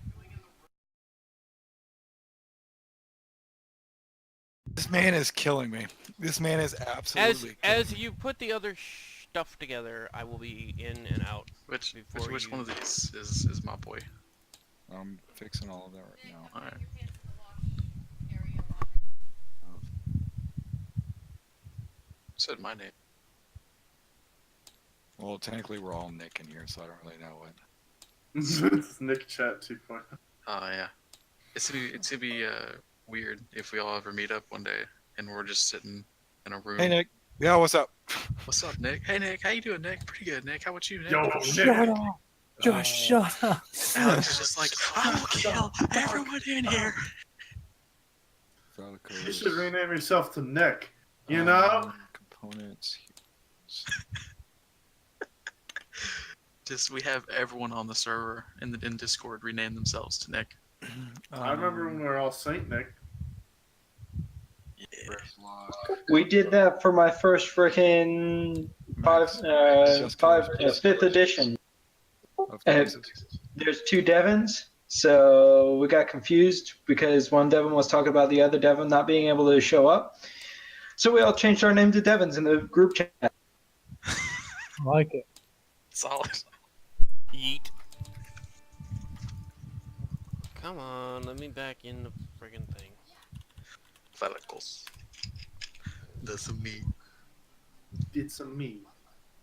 This man is killing me. This man is absolutely. As you put the other stuff together, I will be in and out. Which Before which you- one of these is my boy? I'm fixing all of that right now. Alright. Said my name. Well, technically we're all Nick in here, so I don't really know what. It's Nick Chat 2.0. Oh yeah. It's gonna be weird if we all ever meet up one day and we're just sitting in a room. Hey Nick. Yeah, what's up? What's up, Nick? Hey Nick, how you doing, Nick? Pretty good, Nick. How about you, Nick? Yo, Shut Nick. up. Just shut up. Alex is just like, I will kill everyone in here. You should rename yourself to Nick. You know? Components. Just we have everyone on the server in Discord rename themselves to Nick. I remember when we were all Saint Nick. Yeah. We did that for my first frickin' fifth edition. There's two Devons, so we got confused because one Devon was talking about the other Devon not being able to show up. So we all changed our name to Devons in the group chat. I like it. Solid. Yeet. Come on, let me back in the friggin' thing. Follicles. That's me. It's a me,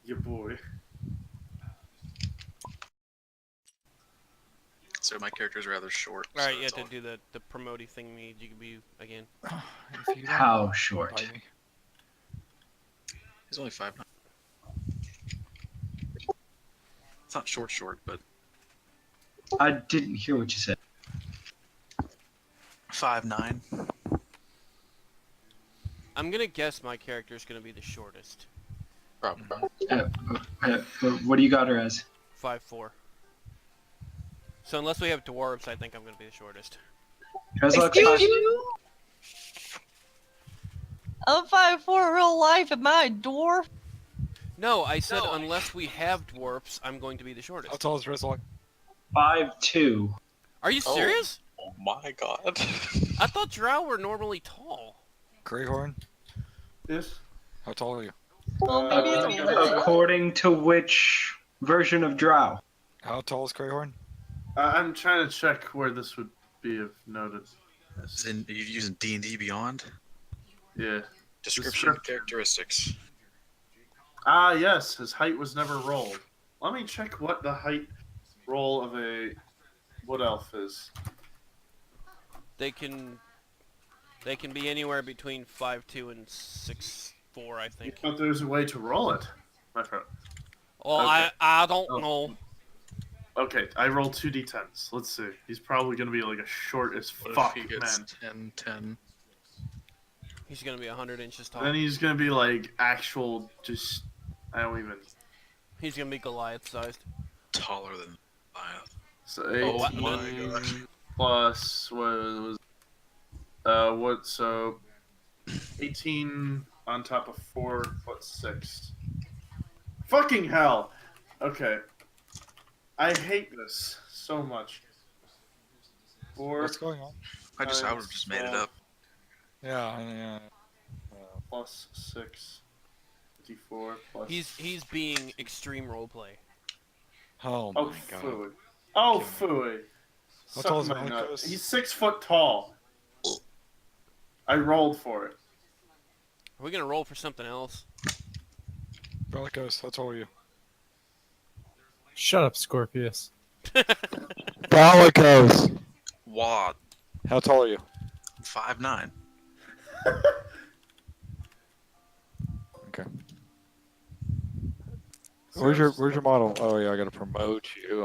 your boy. So my character's rather short. Alright, so you have it's to do the promoty thing me GB again. If you don't How short? bite me. He's only 5'9". It's not short, but I didn't hear what you said. 5'9". I'm gonna guess my character's gonna be the shortest. Probably. What do you got her as? 5'4". So unless we have dwarves, I think I'm gonna be the shortest. Hers looks Excuse like- you? I'm 5'4" real life. Am I a dwarf? No, I said unless we have dwarfs, I'm going to be the How shortest. tall is Rizal? 5'2". Are you serious? Oh my god. I thought drow were normally tall. Greyhorn? Yes. How tall are you? Well, maybe it's me. According to which version of Drow? How tall is Greyhorn? I'm trying to check where this would be of notice. Are you using D&D Beyond? Yeah. Description characteristics. Ah, yes. His height was never rolled. Let me check what the height roll of a wood elf is. They can They can be anywhere between 5'2" and 6'4", I think. But there's a way to roll it, my friend. Well, Okay. I don't Oh. know. Okay, I rolled 2d10s. Let's see. He's probably gonna be like a short as What fuck if he gets man. 10, 10? He's gonna be 100 inches tall. Then he's gonna be like actual, just I don't even. He's gonna be Goliath sized. Taller than Goliath. So Oh 18 my gosh. plus what was so 18 on top of 4'6". Fucking hell. Okay. I hate this so much. What's going on? I would have just made it up. Yeah. Plus 6. 54 plus. He's being extreme roleplay. Oh Oh, my god. phooey. Oh, phooey. How Suck tall is my Valikos? nut. He's 6 foot tall. I rolled for it. Are we gonna roll for something else? Valikos, how tall are you? Shut up, Scorpious. Valikos! Wad. How tall are you? 5'9". Okay. Where's your model? Oh yeah, I gotta promote you.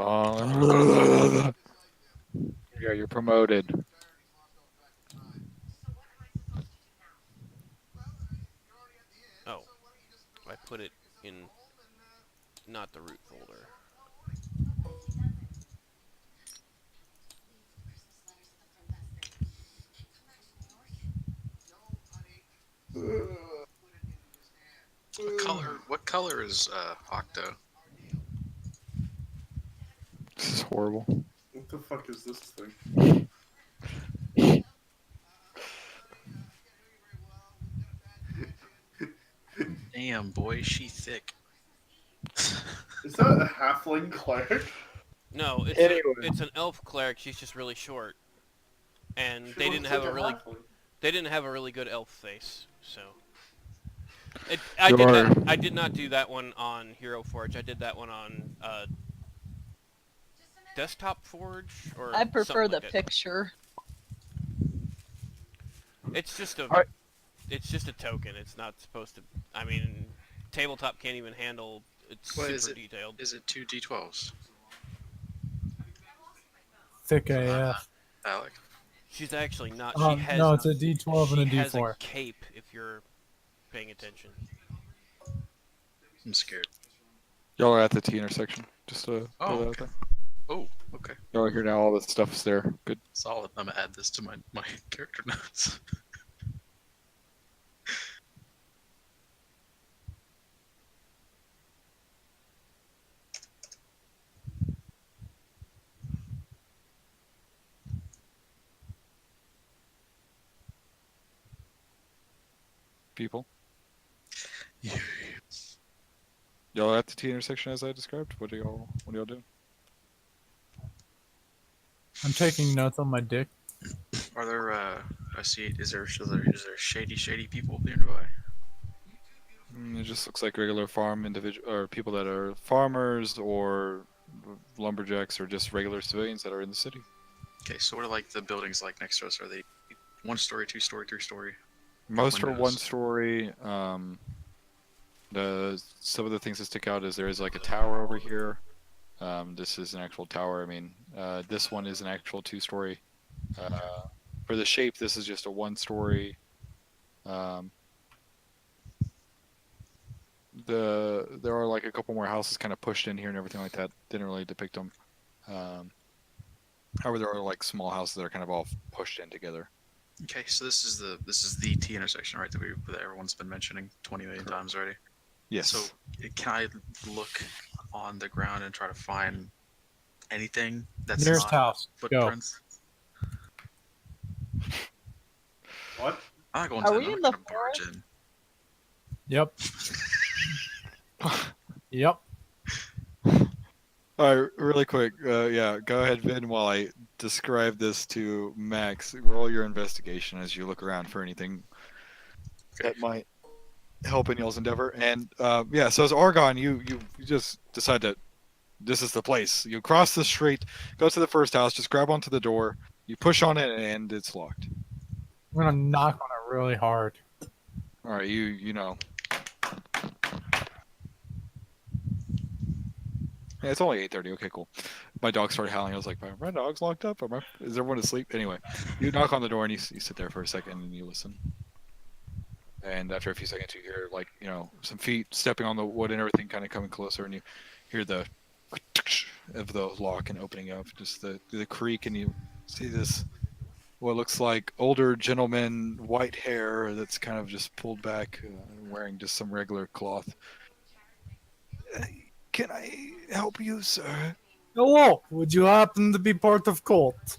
Yeah, you're promoted. Oh, I put it in not the root folder. What color is Octo? This is horrible. What the fuck is this thing? Damn, boy, she thick. Is that a halfling cleric? No, Anyway. it's an elf cleric. She's just really short, and She they looks didn't have like a really halfling. they didn't have a really good elf face. So Sure. I did not do that one on Hero Forge. I did that one on Desktop Forge or I prefer something the like that. picture. It's just a Alright. it's just a token. It's not supposed to. I mean, tabletop can't even handle. It's What super is it? detailed. Is it 2 D12s? Thick AF. Alec. She's actually not. No, She has it's a D12 and a she has D4. a cape if you're paying attention. I'm scared. Y'all are at the T intersection. Just to Oh, throw that out okay. there. Oh, okay. Y'all are here now. All the stuff's there. Good. Solid. I'm gonna add this to my character notes. People. Y'all are at the T intersection as I described. What are y'all doing? I'm taking notes on my dick. Are there I see is there shady people nearby? It just looks like regular farm individual or people that are farmers or lumberjacks or just regular civilians that are in the city. Okay, so what are like the buildings like next to us? Are they 1 story, 2 story, 3 story? Most are Windows. 1 story. Some of the things that stick out is there is like a tower over here. This is an actual tower. I mean, this one is an actual 2 story. For the shape, this is just a 1 story. There are like a couple more houses kind of pushed in here and everything like that. Didn't really depict them. However, there are like small houses that are kind of all pushed in together. Okay, so this is the T intersection, right? That everyone's been mentioning 20 million times already. Yes. So can I look on the ground and try to find anything that's Nearest not house. Go. footprints? What? I'm not going Are to. we I'm in not the gonna barge in. Yep. Yep. All right, really quick. Yeah, go ahead, Vin, while I describe this to Max. Roll your investigation as you look around for anything that might help in y'all's endeavor. And yeah, so as Argon, you just decide that this is the place. You cross the street, go to the first house, just grab onto the door, you push on it, and it's locked. I'm gonna knock on it really hard. All right, you know. Yeah, it's only 8:30. Okay, cool. My dog started howling. I was like, my dog's locked up. Is everyone asleep? Anyway, you knock on the door and you sit there for a second and you listen. And after a few seconds, you hear like some feet stepping on the wood and everything, kind of coming closer, and you hear the of the lock and opening up, just the creak, and you see this what looks like older gentleman, white hair that's kind of just pulled back, wearing just some regular cloth. Can I help you, sir? Hello, would you happen to be part of cult?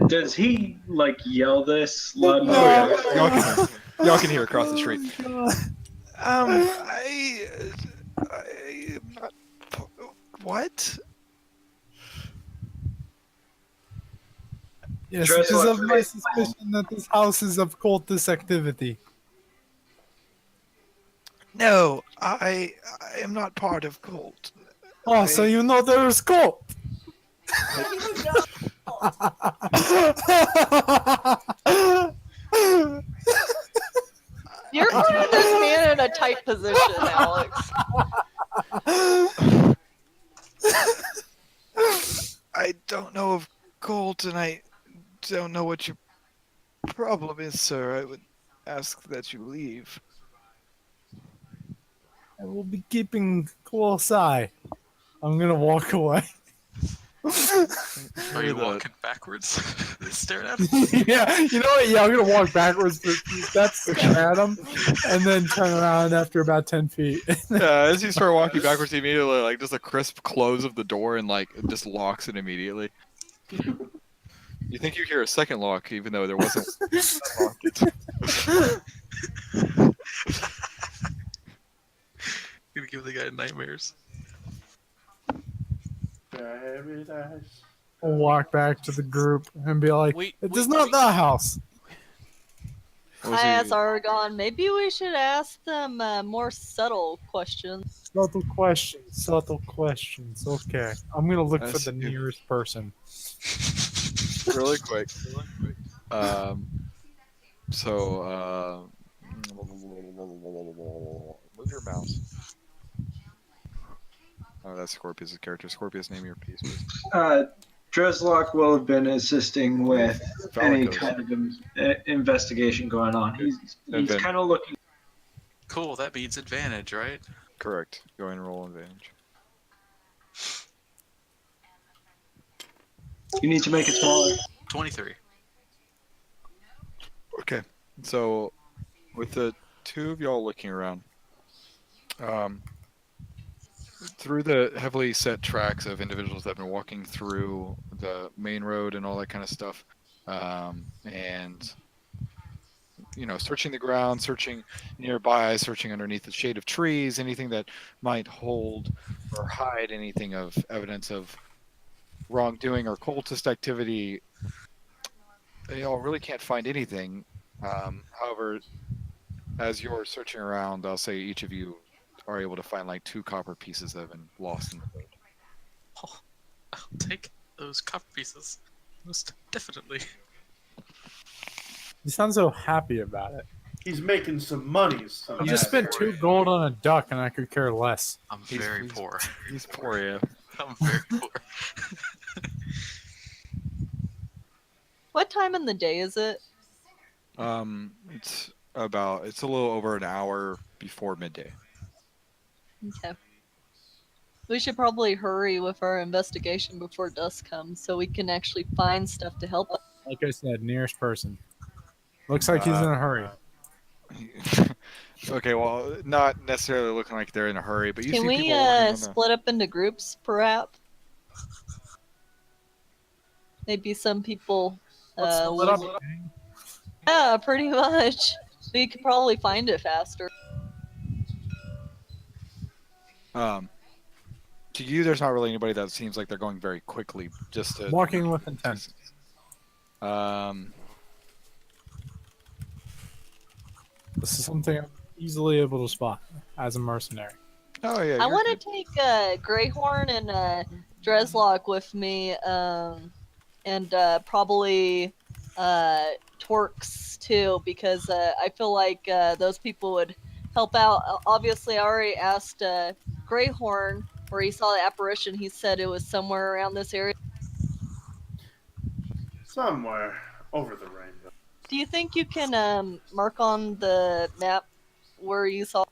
Does he like yell this loud Oh yeah, enough? y'all can hear across the street. Oh, I am not. What? yes, Dress because like of my suspicion that this house is of cultist activity. No, I am not part of cult. Oh, so you know there's cult. You're putting this man in a tight position, Alex. I don't know of cult, and I don't know what your problem is, sir. I would ask that you leave. I will be keeping close eye. I'm gonna walk away. Are you walking backwards? Staring at him? Yeah, you know what? Yeah, I'm gonna walk backwards for a few steps, stare at him, and then turn around after about 10 feet. As you start walking backwards, immediately, like just a crisp close of the door, and like it just locks it immediately. You think you hear a second lock, even though there wasn't. Gonna give the guy nightmares. Paradise. I'll walk back to the group and be like, "It is not the house." I asked Argon, maybe we should ask them more subtle questions. Subtle questions. Subtle questions. Okay, I'm gonna look for That's- the nearest person. Really quick. So, move your mouse. Oh, that's Scorpius' character. Scorpius, name your piece, please. Dreslock will have been assisting with any Valicos. kind of investigation going on. He's Advantage. kind of looking. Cool, that means advantage, right? Correct. Go ahead and roll advantage. You need to make it smaller. 23. Okay. So, with the two of y'all looking around, through the heavily set tracks of individuals that have been walking through the main road and all that kind of stuff, and searching the ground, searching nearby, searching underneath the shade of trees, anything that might hold or hide anything of evidence of wrongdoing or cultist activity, y'all really can't find anything. However, as you're searching around, I'll say each of you are able to find like 2 copper pieces that have been lost in the road. Oh, I'll take those copper pieces. Most definitely. You sound so happy about it. He's making some money. You just spent 2 gold on a duck, and I could care less. I'm very poor. He's poor, yeah. I'm very poor. What time in the day is it? It's a little over an hour before midday. Okay. We should probably hurry with our investigation before dusk comes so we can actually find stuff to help us. Like I said, nearest person. Looks like he's in a hurry. Okay, well, not necessarily looking like they're in a hurry, but you Can see we people walking on the... split up into groups, perhaps? Maybe some people. Split up. Yeah, pretty much. We could probably find it faster. To you, there's not really anybody that seems like they're going very quickly. Just to, Walking with intent. This is something I'm easily able to spot as a mercenary. Oh yeah. I want to take Greyhorn and Dreslock with me, and probably Torx too, because I feel like those people would help out. Obviously, I already asked Greyhorn where he saw the apparition. He said it was somewhere around this area. Somewhere over the rainbow. Do you think you can mark on the map where you saw?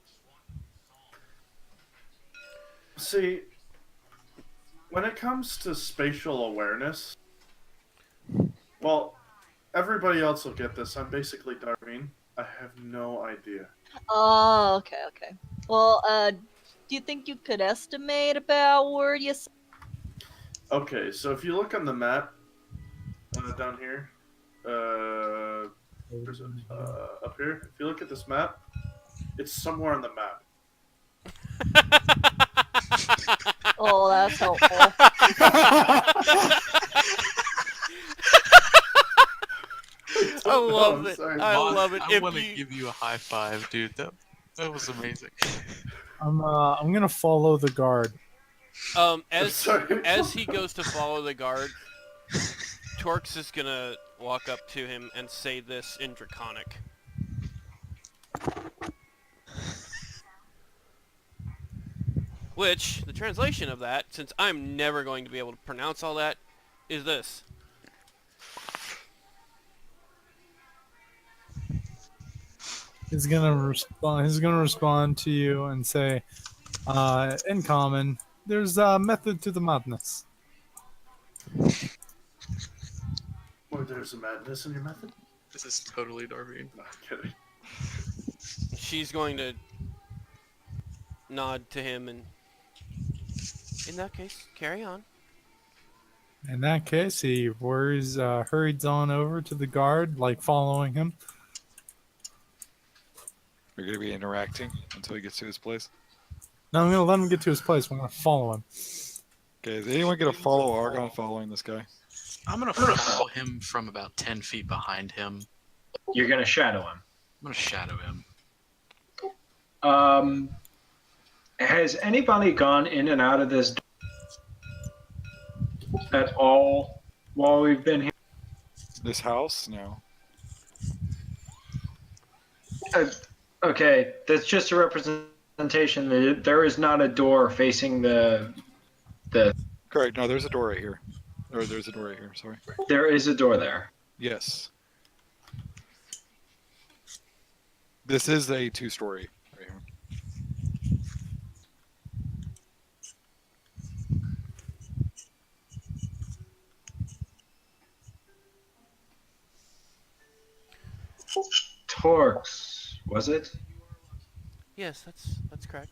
See, when it comes to spatial awareness, well, everybody else will get this. I'm basically Darwin. I have no idea. Oh, okay, okay. Well, do you think you could estimate about where you? Okay, so if you look on the map down here, where's it? Up here. If you look at this map, it's somewhere on the map. Oh, that's helpful. I love it. Sorry. I love it. I want to give you a high five, dude. That was amazing. I'm gonna follow the guard. As Sorry. as he goes to follow the guard, Torx is gonna walk up to him and say this in Draconic. Which, the translation of that, since I'm never going to be able to pronounce all that, is this. He's gonna respond. He's gonna respond to you and say, in common, there's a method to the madness. Or there's a madness in your method? This is totally Darwin. No, I'm kidding. She's going to nod to him and, in that case, carry on. In that case, he hurries on over to the guard, like following him. You're gonna be interacting until he gets to his place. No, I'm gonna let him get to his place. I'm gonna follow him. Okay, is anyone gonna follow Argon following this guy? I'm gonna follow him from about 10 feet behind him. You're gonna shadow him. I'm gonna shadow him. Has anybody gone in and out of this at all while we've been here? This house? No. Okay, that's just a representation. There is not a door facing the. Correct. No, there's a door right here. Or there's a door right here. Sorry. There is a door there. Yes. This is a 2-story right here. Torx, was it? Yes, that's correct.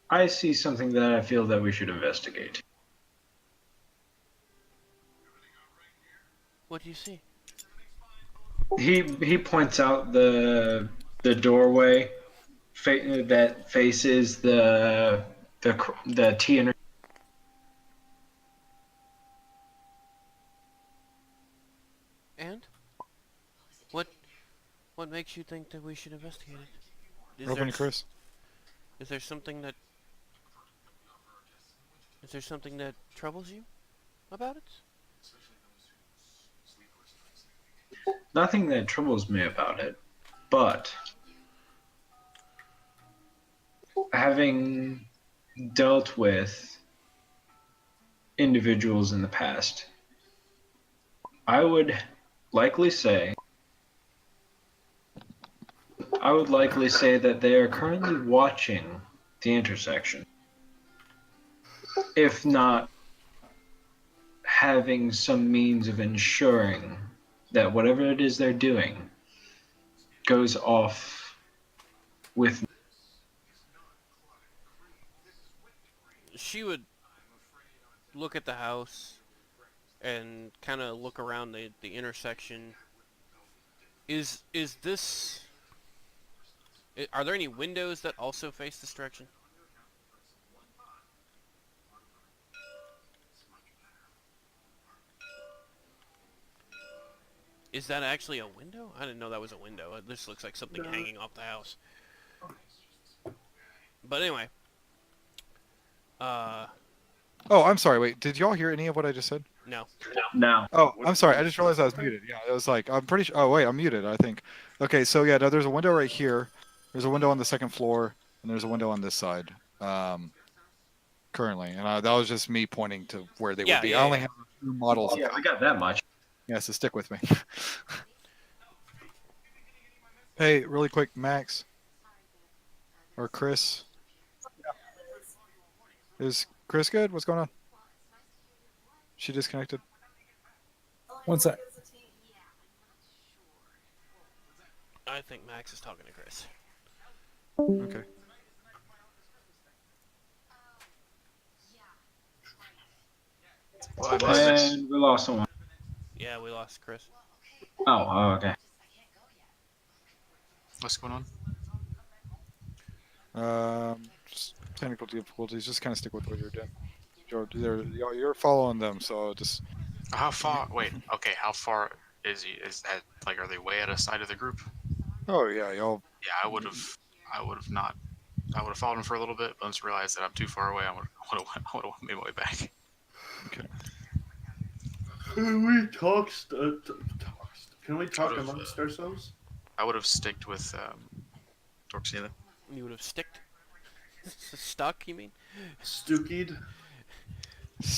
I see something that I feel that we should investigate. What do you see? He points out the doorway that faces the T intersection. And? What makes you think that we should investigate it? Open it, Chris. Is there something that troubles you about it? Nothing that troubles me about it, but having dealt with individuals in the past, I would likely say that they are currently watching the intersection, if not having some means of ensuring that whatever it is they're doing goes off with. She would look at the house and kind of look around the intersection. Is this... Are there any windows that also face this direction? Is that actually a window? I didn't know that was a window. This looks like something hanging off the house. But anyway. Oh, I'm sorry. Wait, did y'all hear any of what I just said? No. No. Oh, I'm sorry. I just realized I was muted. Yeah, it was like I'm pretty sure. Oh wait, I'm muted. I think. Okay, so yeah, no, there's a window right here. There's a window on the second floor, and there's a window on this side. Currently, and that was just me pointing to where they would be. I only have two models. Yeah, we got that much. Yeah, so stick with me. Hey, really quick, Max or Chris. Is Chris good? What's going on? She disconnected. One sec. I think Max is talking to Chris. Okay. Well, I missed it. And we lost someone. Yeah, we lost Chris. Oh, okay. What's going on? Just technical difficulties. Just kind of stick with what you're doing. You're following them, so just. How far? Wait. Okay. How far is he? Is that like? Are they way out of sight of the group? Oh yeah, y'all. Yeah, I would have not. I would have followed him for a little bit, but once realized that I'm too far away, I would have made my way back. Okay. Can we talk? Can we talk Sort of, amongst ourselves? I would have sticked with Torxina. You would have sticked? Stuck, you mean? Stookied.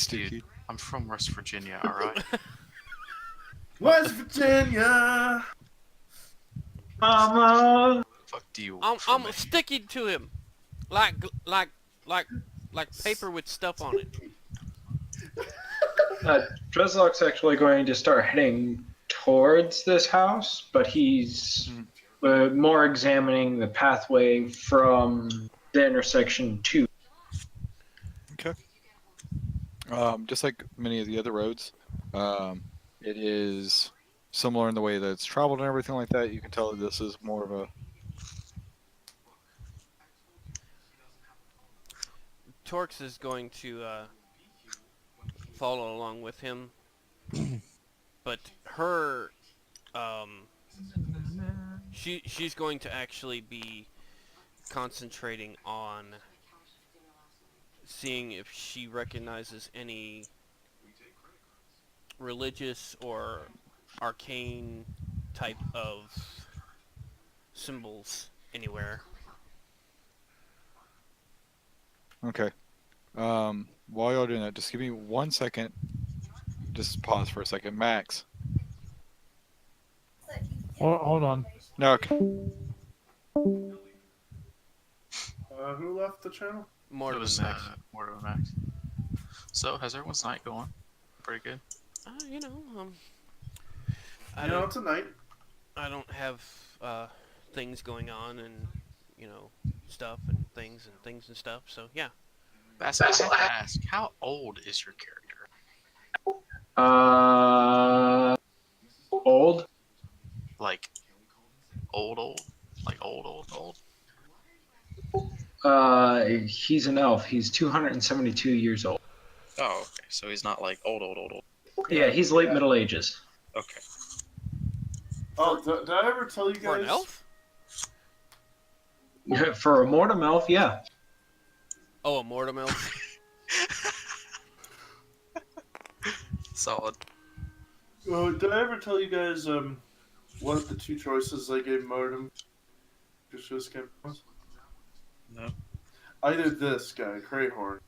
Dude, I'm from West Virginia, alright? West Virginia. Mama. Fuck do you I'm from me? sticking to him, like paper with stuff on it. Dreslock's actually going to start heading towards this house, but he's more examining the pathway from the intersection to. Okay. Just like many of the other roads, it is similar in the way that it's traveled and everything like that. You can tell that this is more of a. Torx is going to follow along with him, but her, she's going to actually be concentrating on seeing if she recognizes any religious or arcane type of symbols anywhere. Okay. While y'all doing that, just give me 1 second. Just pause for a second. Max. Hold on. No. Okay. Who left the channel? More It than was Max. more than Max. So, how's everyone's night going? Pretty good. You know, You know, it's a night. I don't have things going on and stuff and things and stuff. So yeah. Bass, I have to ask, how old is your character? Old. Like old? Like old? He's an elf. He's 272 years old. Oh, okay. So he's not like old. Yeah, he's late Middle Ages. Okay. Oh, did I ever tell you guys? For an elf? For a mortem elf, yeah. Oh, a mortem elf. Solid. Did I ever tell you guys what the two choices I gave Mortem just came was? No. Either this guy, Crayhorn,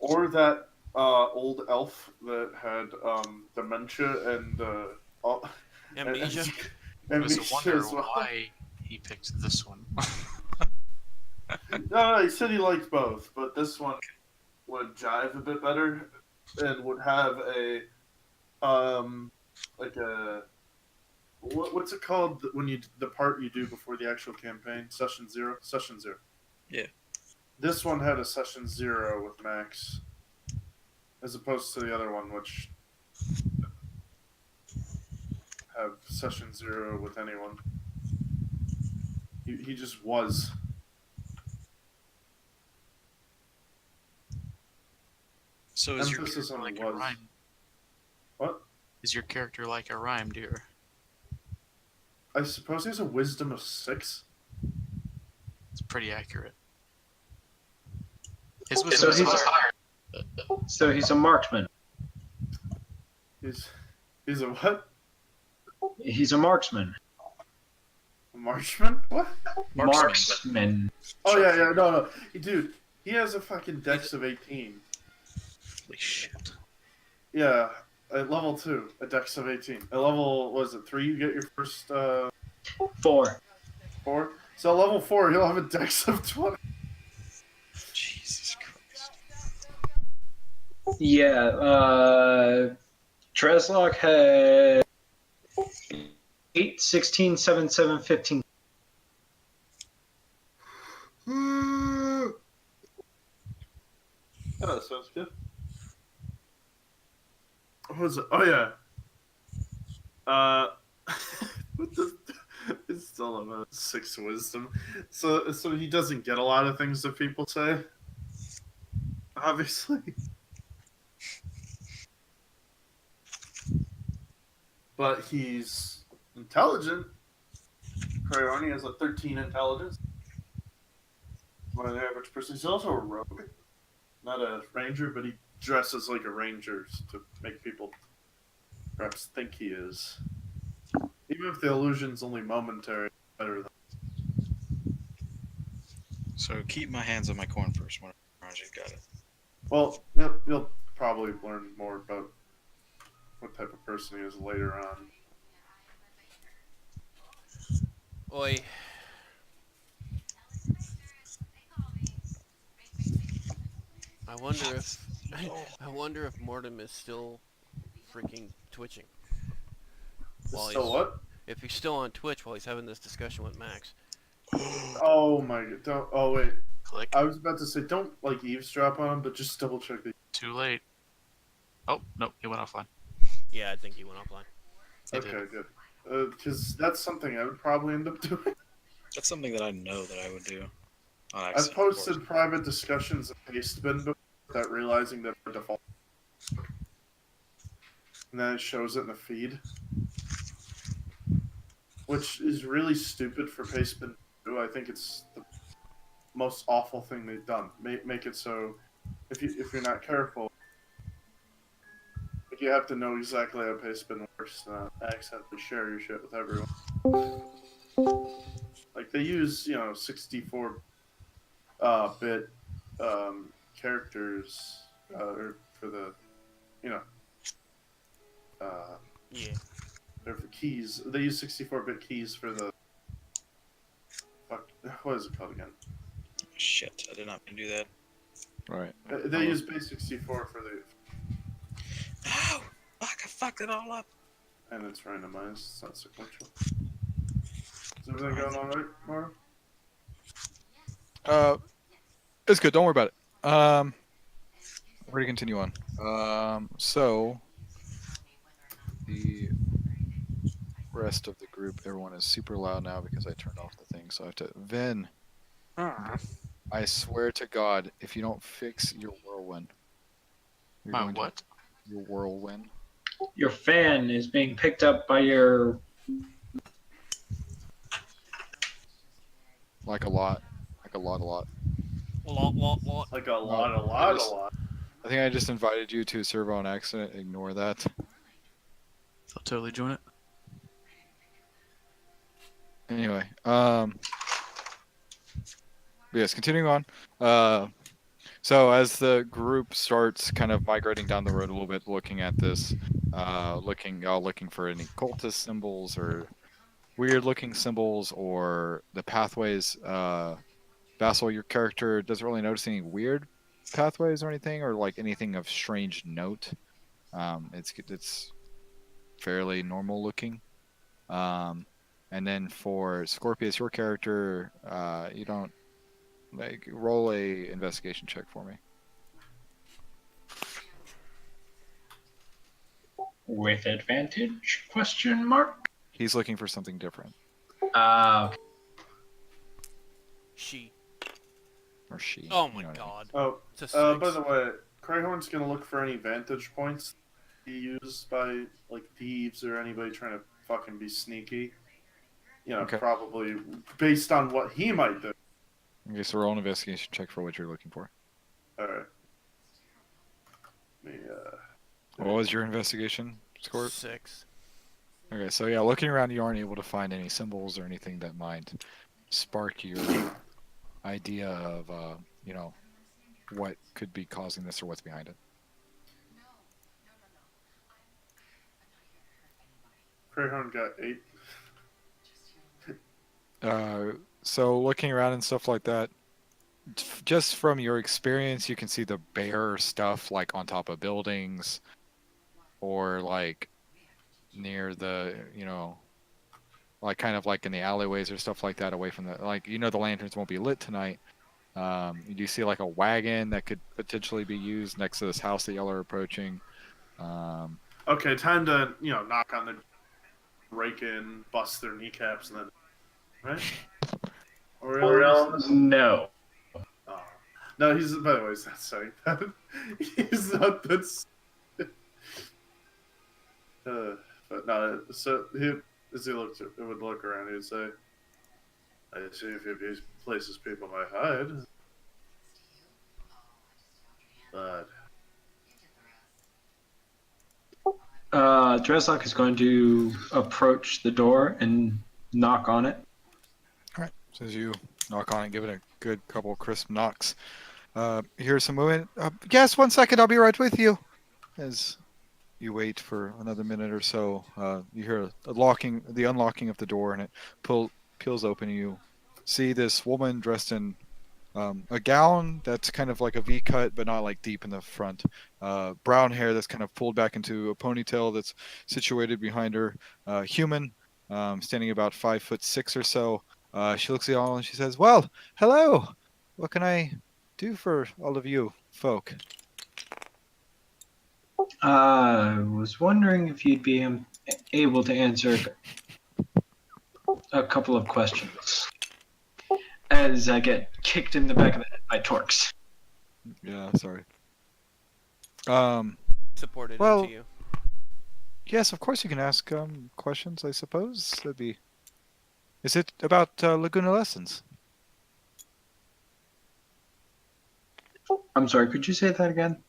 or old elf that had dementia and Amnesia. I was amnesia wondering as well. why he picked this one. No, he said he liked both, but this one would jive a bit better and would have a like a what's it called when the part you do before the actual campaign? Session zero. Yeah. This one had a session 0 with Max, as opposed to the other one, which have session 0 with anyone. He just was. So is your Emphasis character on like a was. rhyme? What? Is your character like a rhyme deer? I suppose he has a wisdom of 6. It's pretty accurate. His wisdom So is he's higher. so he's a marksman. He's a what? He's a marksman. A marksman? What? Marksman. Oh yeah, yeah, no, dude, he has a fucking dex of 18. Holy shit. Yeah, at level 2, a dex of 18. At level, what is it, 3, you get your first, 4. 4? So at level 4, he'll have a dex of 20. Jesus Christ. Yeah, Treslock had 8, 16, 7, 7, 15. Oh, that sounds good. What was it? Oh, yeah. What the... It's still about 6 wisdom. So he doesn't get a lot of things that people say. Obviously. But he's intelligent. Cryoni has a 13 intelligence. More than the average person. He's also a rogue. Not a ranger, but he dresses like a ranger to make people perhaps think he is. Even if the illusion's only momentary, better than. So keep my hands on my corn first when you got it. Well, you'll probably learn more about what type of person he is later on. Oi. I wonder if Mortem is still freaking twitching. So what? If he's still on Twitch while he's having this discussion with Max. Oh my god! Don't. Oh wait. Click. I was about to say don't like eavesdrop on him, but just double check the. Too late. Oh, no, he went offline. Yeah, I think he went offline. Okay, good. Because that's something I would probably end up doing. That's something that I know that I would do. I've posted private discussions in Pastebin before without realizing that by default. And then it shows it in the feed. Which is really stupid for Pastebin to do. I think it's the most awful thing they've done. Make it so if you're not careful, like you have to know exactly how Pastebin works to not accidentally share your shit with everyone. Like they use, 64 bit characters for the, yeah. they're for keys. They use 64-bit keys for the. Fuck, what is it called again? Shit, I did not mean to do that. Right. They use base 64 for the. No! Fuck, I fucked it all up. And it's randomized. It's not sequential. Is everything going all right, Mara? It's good. Don't worry about it. We're gonna continue on. So the rest of the group, everyone is super loud now because I turned off the thing. So I have to. Vin, I swear to God, if you don't fix your whirlwind, My what? Your whirlwind. Your fan is being picked up by your. Like a lot. Like a lot. Lot. Like a lot. I think I just invited you to a server on accident. Ignore that. I'll totally join it. Anyway, yes, continuing on. So as the group starts kind of migrating down the road a little bit, looking at this, looking for any cultist symbols or weird-looking symbols or the pathways. Vassal, your character doesn't really notice any weird pathways or anything, or like anything of strange note. It's fairly normal looking. And then for Scorpious, your character, you don't roll a investigation check for me. With advantage? Question mark. He's looking for something different. She. Or she. Oh my god. Oh, It's a by 6. the way, Cryhorn's gonna look for any vantage points used by like thieves or anybody trying to fucking be sneaky. Okay. Probably based on what he might do. Okay, so roll an investigation check for what you're looking for. All right. Let me, What was your investigation score? 6. Okay, so yeah, looking around, you aren't able to find any symbols or anything that might spark your idea of, you know, what could be causing this or what's behind it. Crayhorn got 8. So looking around and stuff like that, just from your experience, you can see the bear stuff like on top of buildings or like near the, you know, like kind of like in the alleyways or stuff like that away from the, like, you know, the lanterns won't be lit tonight. You do see like a wagon that could potentially be used next to this house that y'all are approaching. Okay, time to, knock on the break in, bust their kneecaps, and then, right? Or no. Oh. No, he's, by the way, he's not saying that. He's not, that's... but no, so as he looked, it would look around, he would say, I see a few places people might hide. But... Dreslock is going to approach the door and knock on it. All right. So as you knock on it, give it a good couple crisp knocks. Here's some movement. Yes, 1 second. I'll be right with you. As you wait for another minute or so, you hear the unlocking of the door, and it peels open. And you see this woman dressed in a gown that's kind of like a V cut, but not like deep in the front. Brown hair that's kind of pulled back into a ponytail that's situated behind her. Human, standing about 5'6" or so. She looks at you all and she says, "Well, hello. What can I do for all of you folk?" I was wondering if you'd be able to answer a couple of questions. As I get kicked in the back of the head by Torx. Yeah, sorry. Supported well, into you. Yes, of course you can ask questions, I suppose. Is it about Laguna Lessons? I'm sorry, could you say that again?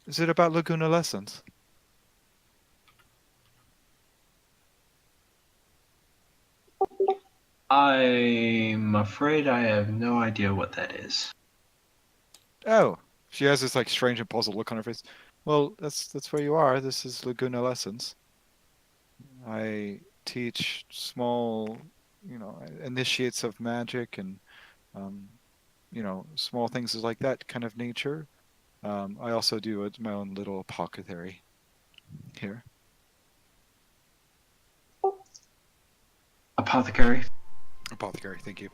Is it about Laguna Lessons? I'm afraid I have no idea what that is. Oh, she has this like strange and puzzled look on her face. Well, that's where you are. This is Laguna Lessons. I teach small, initiates of magic and, small things like that kind of nature. I also do my own little apothecary here. Apothecary? Apothecary, thank you.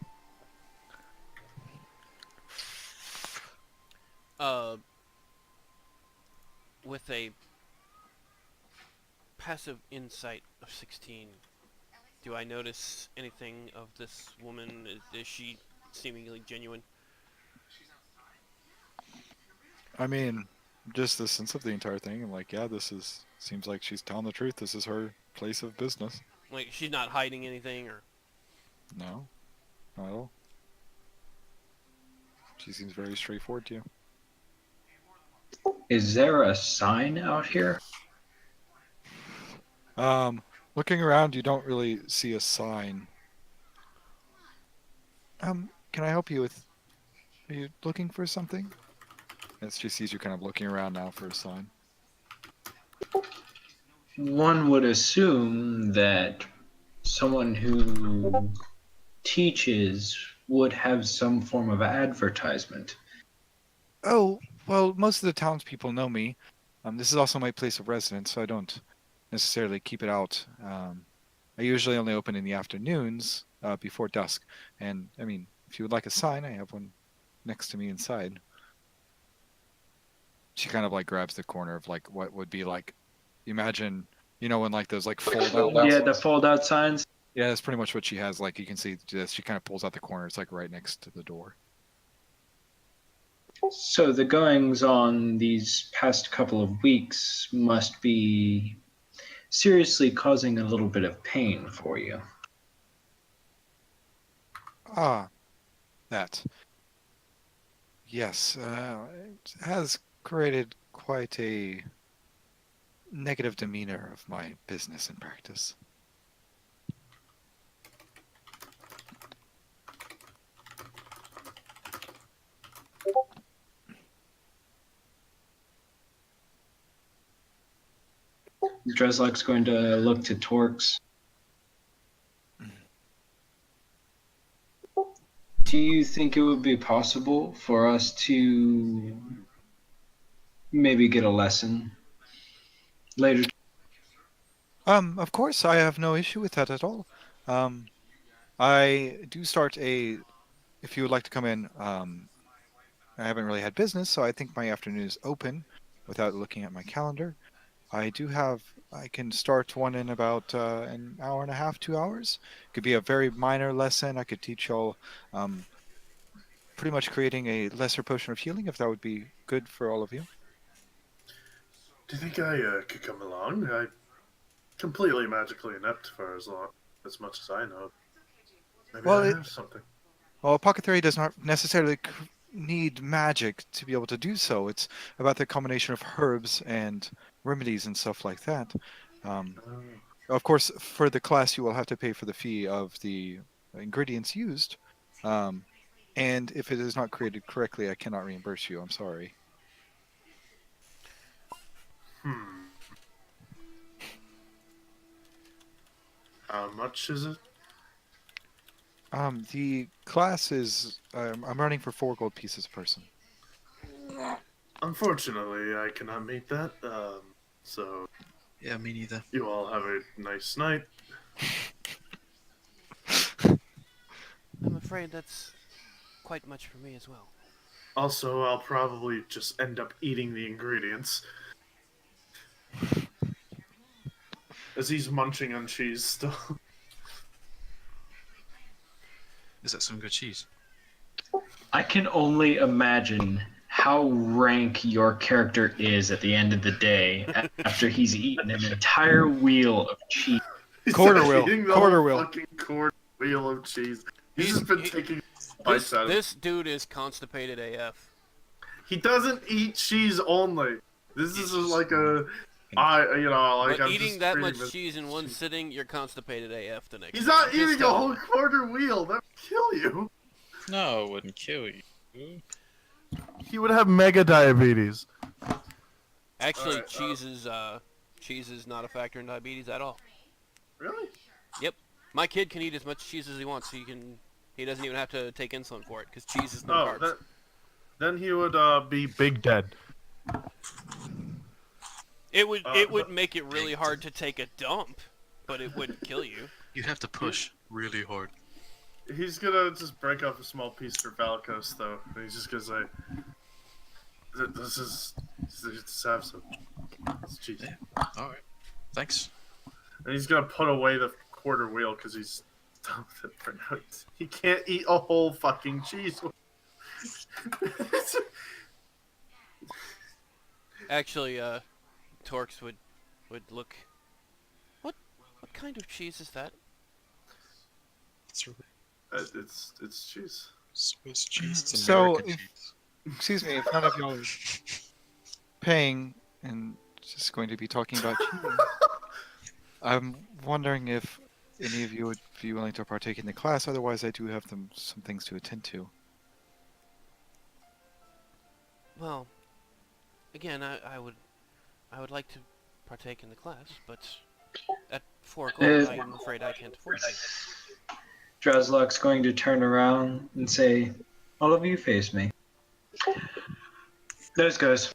With a passive insight of 16, do I notice anything of this woman? Is she seemingly genuine? I mean, just the sense of the entire thing, I'm like, yeah, seems like she's telling the truth. This is her place of business. Like, she's not hiding anything, or? No, not at all. She seems very straightforward to you. Is there a sign out here? Looking around, you don't really see a sign. Can I help you with... Are you looking for something? As she sees you kind of looking around now for a sign. One would assume that someone who teaches would have some form of advertisement. Oh, well, most of the townspeople know me. This is also my place of residence, so I don't necessarily keep it out. I usually only open in the afternoons, before dusk. And, I mean, if you would like a sign, I have one next to me inside. She kind of, like, grabs the corner of, like, what would be, like, imagine, when, like, those, like, fold-out... Yeah, the fold-out signs? Yeah, that's pretty much what she has. Like, you can see this. She kind of pulls out the corner. It's, like, right next to the door. So the goings on these past couple of weeks must be seriously causing a little bit of pain for you. Ah, that. Yes, it has created quite a negative demeanor of my business and practice. Dreslok's going to look to Torx. Do you think it would be possible for us to maybe get a lesson later? Of course, I have no issue with that at all. I do start if you would like to come in, I haven't really had business, so I think my afternoon is open without looking at my calendar. I can start one in about an hour and a half, 2 hours. Could be a very minor lesson. I could teach y'all pretty much creating a lesser potion of healing, if that would be good for all of you. Do you think I could come along? I'm completely magically inept for as much as I know. Maybe Well, I it- have something. Well, apothecary does not necessarily need magic to be able to do so. It's about the combination of herbs and remedies and stuff like that. Of course, for the class, you will have to pay for the fee of the ingredients used. And if it is not created correctly, I cannot reimburse you. I'm sorry. How much is it? The class is I'm running for 4 gold pieces a person. Unfortunately, I cannot meet that. So Yeah, me neither. you all have a nice night. I'm afraid that's quite much for me as well. Also, I'll probably just end up eating the ingredients. As he's munching on cheese still. Is that some good cheese? I can only imagine how rank your character is at the end of the day after he's eaten an entire wheel of cheese. He's Quarter wheel. eating the Quarter whole wheel. fucking quarter wheel of cheese. He's just been taking bites This, out of it. this dude is constipated AF. He doesn't eat cheese only. This is like a, like But I'm eating just that treating much this- cheese in one sitting, you're constipated AF the next He's day. not I'm just eating a telling whole you. quarter wheel. That would kill you. No, it wouldn't kill you. He would have mega diabetes. Actually, Alright, cheese is not a factor in diabetes at all. Really? Yep. My kid can eat as much cheese as he wants. He doesn't even have to take insulin for it because cheese is no Oh, carbs. Then he would be big dead. It would but- make it really hard to take a dump, but it wouldn't kill you. You'd have to push really hard. He's gonna just break off a small piece for Valkos, though. And he's just gonna say, just have some. It's cheese. Yeah. Alright. Thanks. And he's gonna put away the quarter wheel because he's done with it for now. He can't eat a whole fucking cheese. Actually, Torx would look. What kind of cheese is that? It's cheese. Swiss cheese. It's So, American if- cheese. Excuse me, if none of y'all are paying and just going to be talking about cheating, I'm wondering if any of you would be willing to partake in the class. Otherwise, I do have some things to attend to. Well, again, I would like to partake in the class, but at 4 gold, I'm afraid I can't afford it. Dreslok's going to turn around and say, all of you face me. Those goes.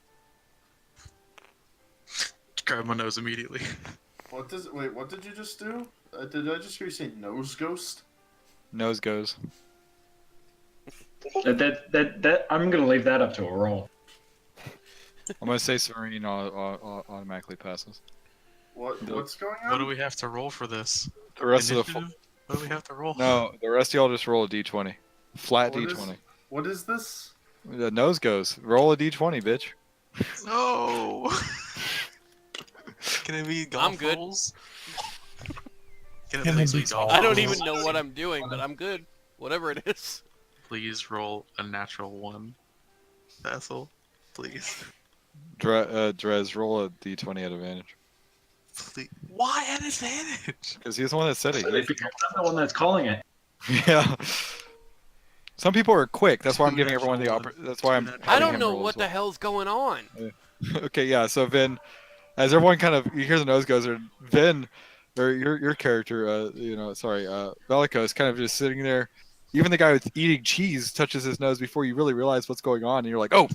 Grab my nose immediately. What did you just do? Did I just hear you say nose ghost? Nose goes. That I'm gonna leave that up to a roll. I'm gonna say Serene automatically passes. What's going on? What do we have to roll for this? The rest of Initiative? What do we have to roll? No, the rest of y'all just roll a d20. Flat What d20. What is this? The nose goes. Roll a d20, bitch. No. Can it be golf I'm good. rolls? Can Can it it be be golf I don't rolls? even know what I'm doing, but I'm good. Whatever it is. Please roll a natural 1. Vassal, please. Drez, roll a d20 at advantage. Please. Why at advantage? Because he's the one that said it. Because I'm the one that's calling it. Yeah. Some people are quick. That's why I'm Two giving everyone the natural That's why I'm. ones. I having don't him know roll what as the well. hell's going on. Okay, yeah. So Vin, as everyone kind of you hear the nose goes, or Vin, or your character, Velico is kind of just sitting there. Even the guy with eating cheese touches his nose before you really realize what's going on, and you're like, oh,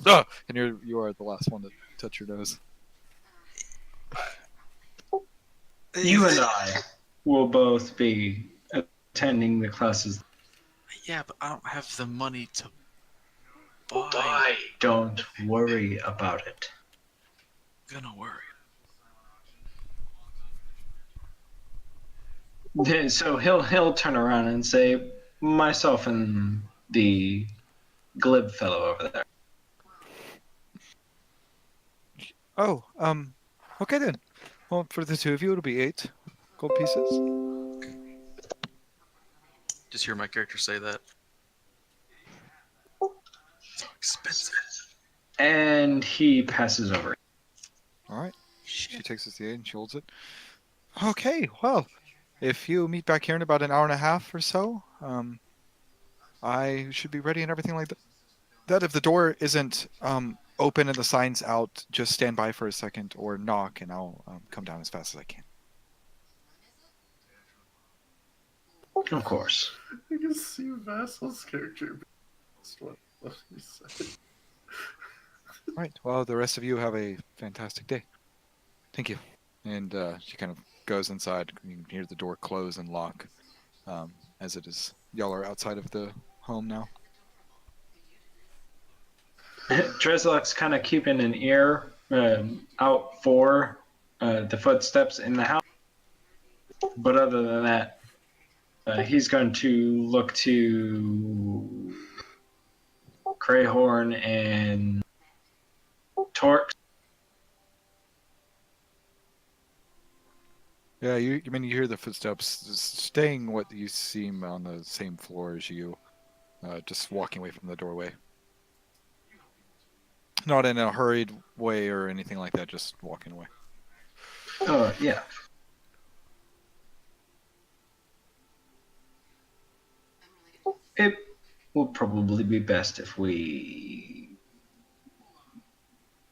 and you are the last one to touch your nose. You and I will both be attending the classes. Yeah, but I don't have the money to buy. Don't worry about it. Gonna worry. So he'll turn around and say, myself and the glib fellow over there. Oh, okay then. Well, for the two of you, it'll be 8 gold pieces. Just hear my character say that. So expensive. And he passes over. All right. She takes us the 8 and she holds it. Okay, well, if you meet back here in about an hour and a half or so, I should be ready and everything like that. If the door isn't open and the sign's out, just stand by for a second or knock, and I'll come down as fast as I can. Of course. I can see Vassal's character. What he said. All right. Well, the rest of you have a fantastic day. Thank you. And she kind of goes inside. You can hear the door close and lock as it is. Y'all are outside of the home now. Dreslock's kind of keeping an ear out for the footsteps in the house. But other than that, he's going to look to Crayhorn and Torx. Yeah, you hear the footsteps, just staying what you seem on the same floor as you, just walking away from the doorway. Not in a hurried way or anything like that, just walking away. Oh, yeah. It will probably be best if we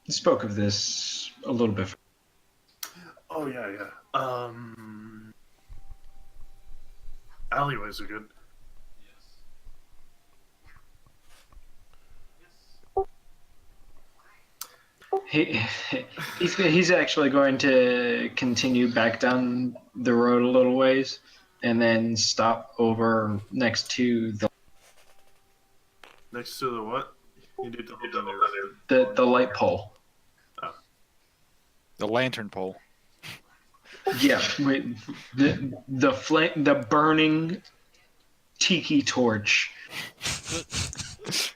spoke of this a little bit. Oh yeah. Alleyways are good. He's actually going to continue back down the road a little ways and then stop over next to the Next to the what? You need to hold down the light pole. Oh. The lantern pole. Yeah, the flame, the burning tiki torch. The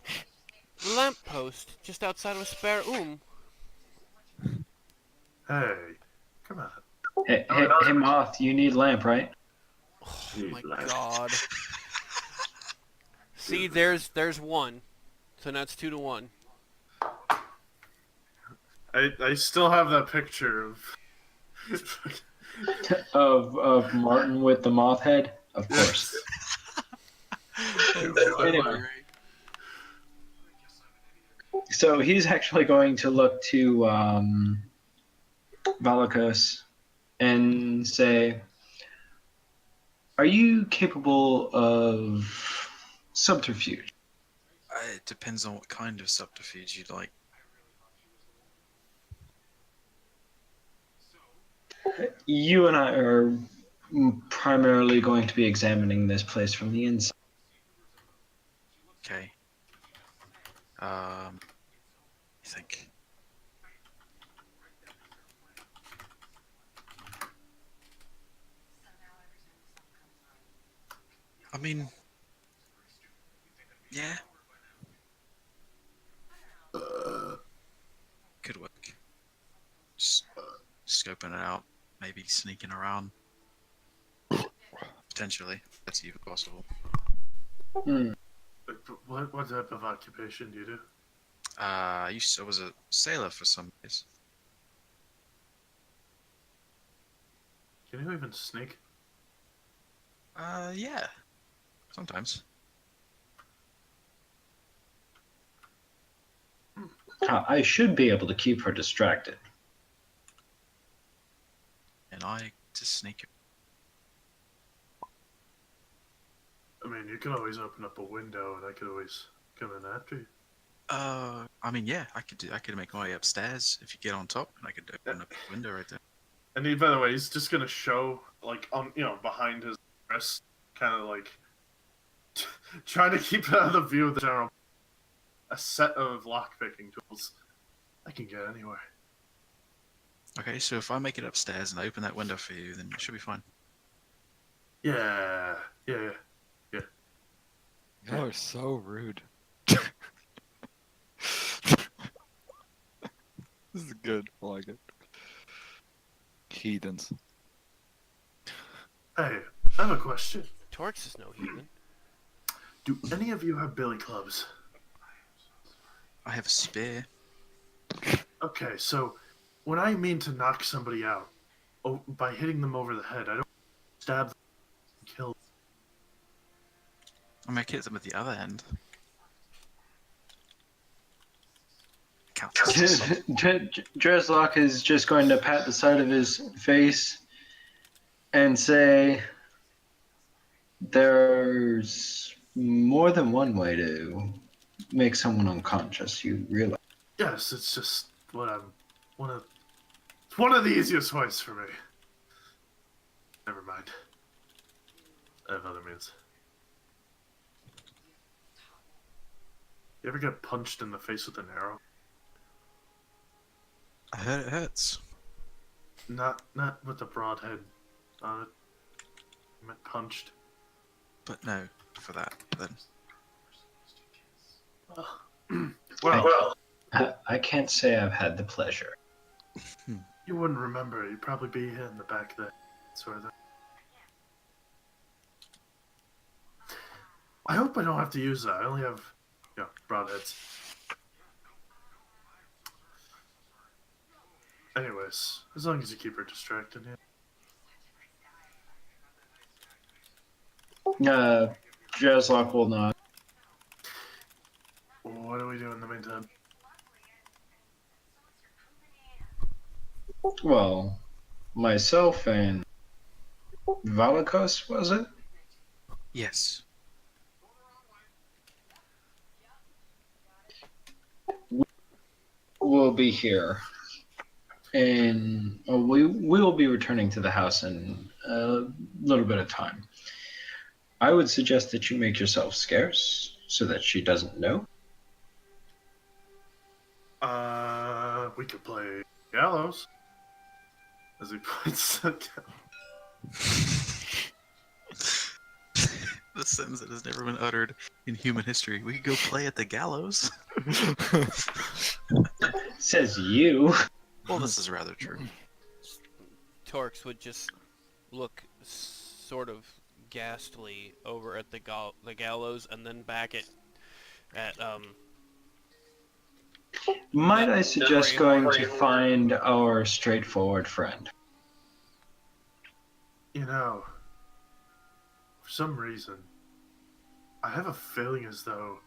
lamppost just outside of a spare room. Hey, come on. Hey, Moth, you need lamp, right? Oh my god. See, there's one. So now it's 2-1. I still have that picture of Martin with the moth head, of course. Anyway. So he's actually going to look to Valakos and say, are you capable of subterfuge? It depends on what kind of subterfuge you'd like. You and I are primarily going to be examining this place from the inside. Okay. You think? I mean, yeah. Could work. Just scoping it out, maybe sneaking around. Potentially, that's even possible. Hmm. What type of occupation do you do? I was a sailor for some years. Can you even sneak? Yeah. Sometimes. I should be able to keep her distracted. And I just sneak it. I mean, you could always open up a window, and I could always come in after you. I mean, yeah, I could make my way upstairs if you get on top, and I could open up the window right there. And he, by the way, he's just gonna show, like, on, behind his wrist, kind of like trying to keep it out of the view of the general. A set of lockpicking tools. I can get anywhere. Okay, so if I make it upstairs and I open that window for you, then it should be fine. Yeah. Y'all are so rude. This is good. I like it. Heathens. Hey, I have a question. Torx is no heathen. Do any of you have billy clubs? I have a spear. Okay, so when I mean to knock somebody out, by hitting them over the head, I don't stab them and kill them. I mean, I hit them at the other end. Dreslock is just going to pat the side of his face and say, "There's more than one way to make someone unconscious. You realize?" Yes, it's just it's one of the easiest ways for me. Never mind. I have other means. You ever get punched in the face with an arrow? I heard it hurts. Not with a broadhead on it. I meant punched. But no, for that, then. Well, I can't say I've had the pleasure. you wouldn't remember. You'd probably be in the back there. Sort of. I hope I don't have to use that. I only have, broadheads. Anyways, as long as you keep her distracted, yeah. Dreslock will not. What do we do in the meantime? Well, myself and Valikos, was it? Yes. We'll be here. And we will be returning to the house in a little bit of time. I would suggest that you make yourself scarce so that she doesn't know. We could play Gallows. As he points at The sentence that has never been uttered in human history. We could go play at the gallows. Says you. Well, this is rather true. Torx would just look sort of ghastly over at the gallows and then back at Might I suggest going to find our straightforward friend? for some reason, I have a feeling as though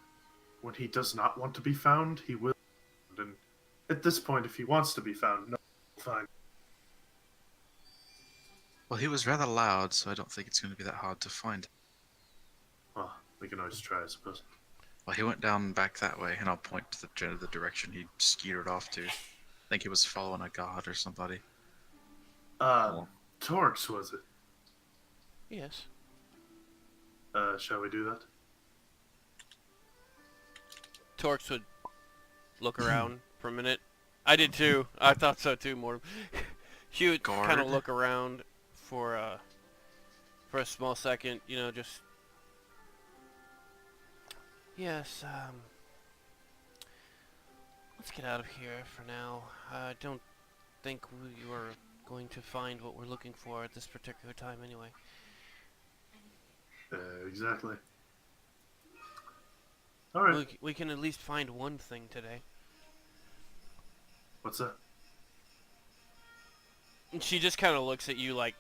when he does not want to be found, he will. And at this point, if he wants to be found, no, fine. Well, he was rather loud, so I don't think it's going to be that hard to find. Well, we can always try, I suppose. Well, he went down back that way, and I'll point to the direction he skeered off to. I think he was following a god or somebody. Torx, was it? Yes. Shall we do that? Torx would look around for a minute. I did too. I thought so too, Mortem. She would kind of look around for a small second, just... Yes, let's get out of here for now. I don't think we were going to find what we're looking for at this particular time anyway. Exactly. Alright. We can at least find one thing today. What's that? And she just kind of looks at you like,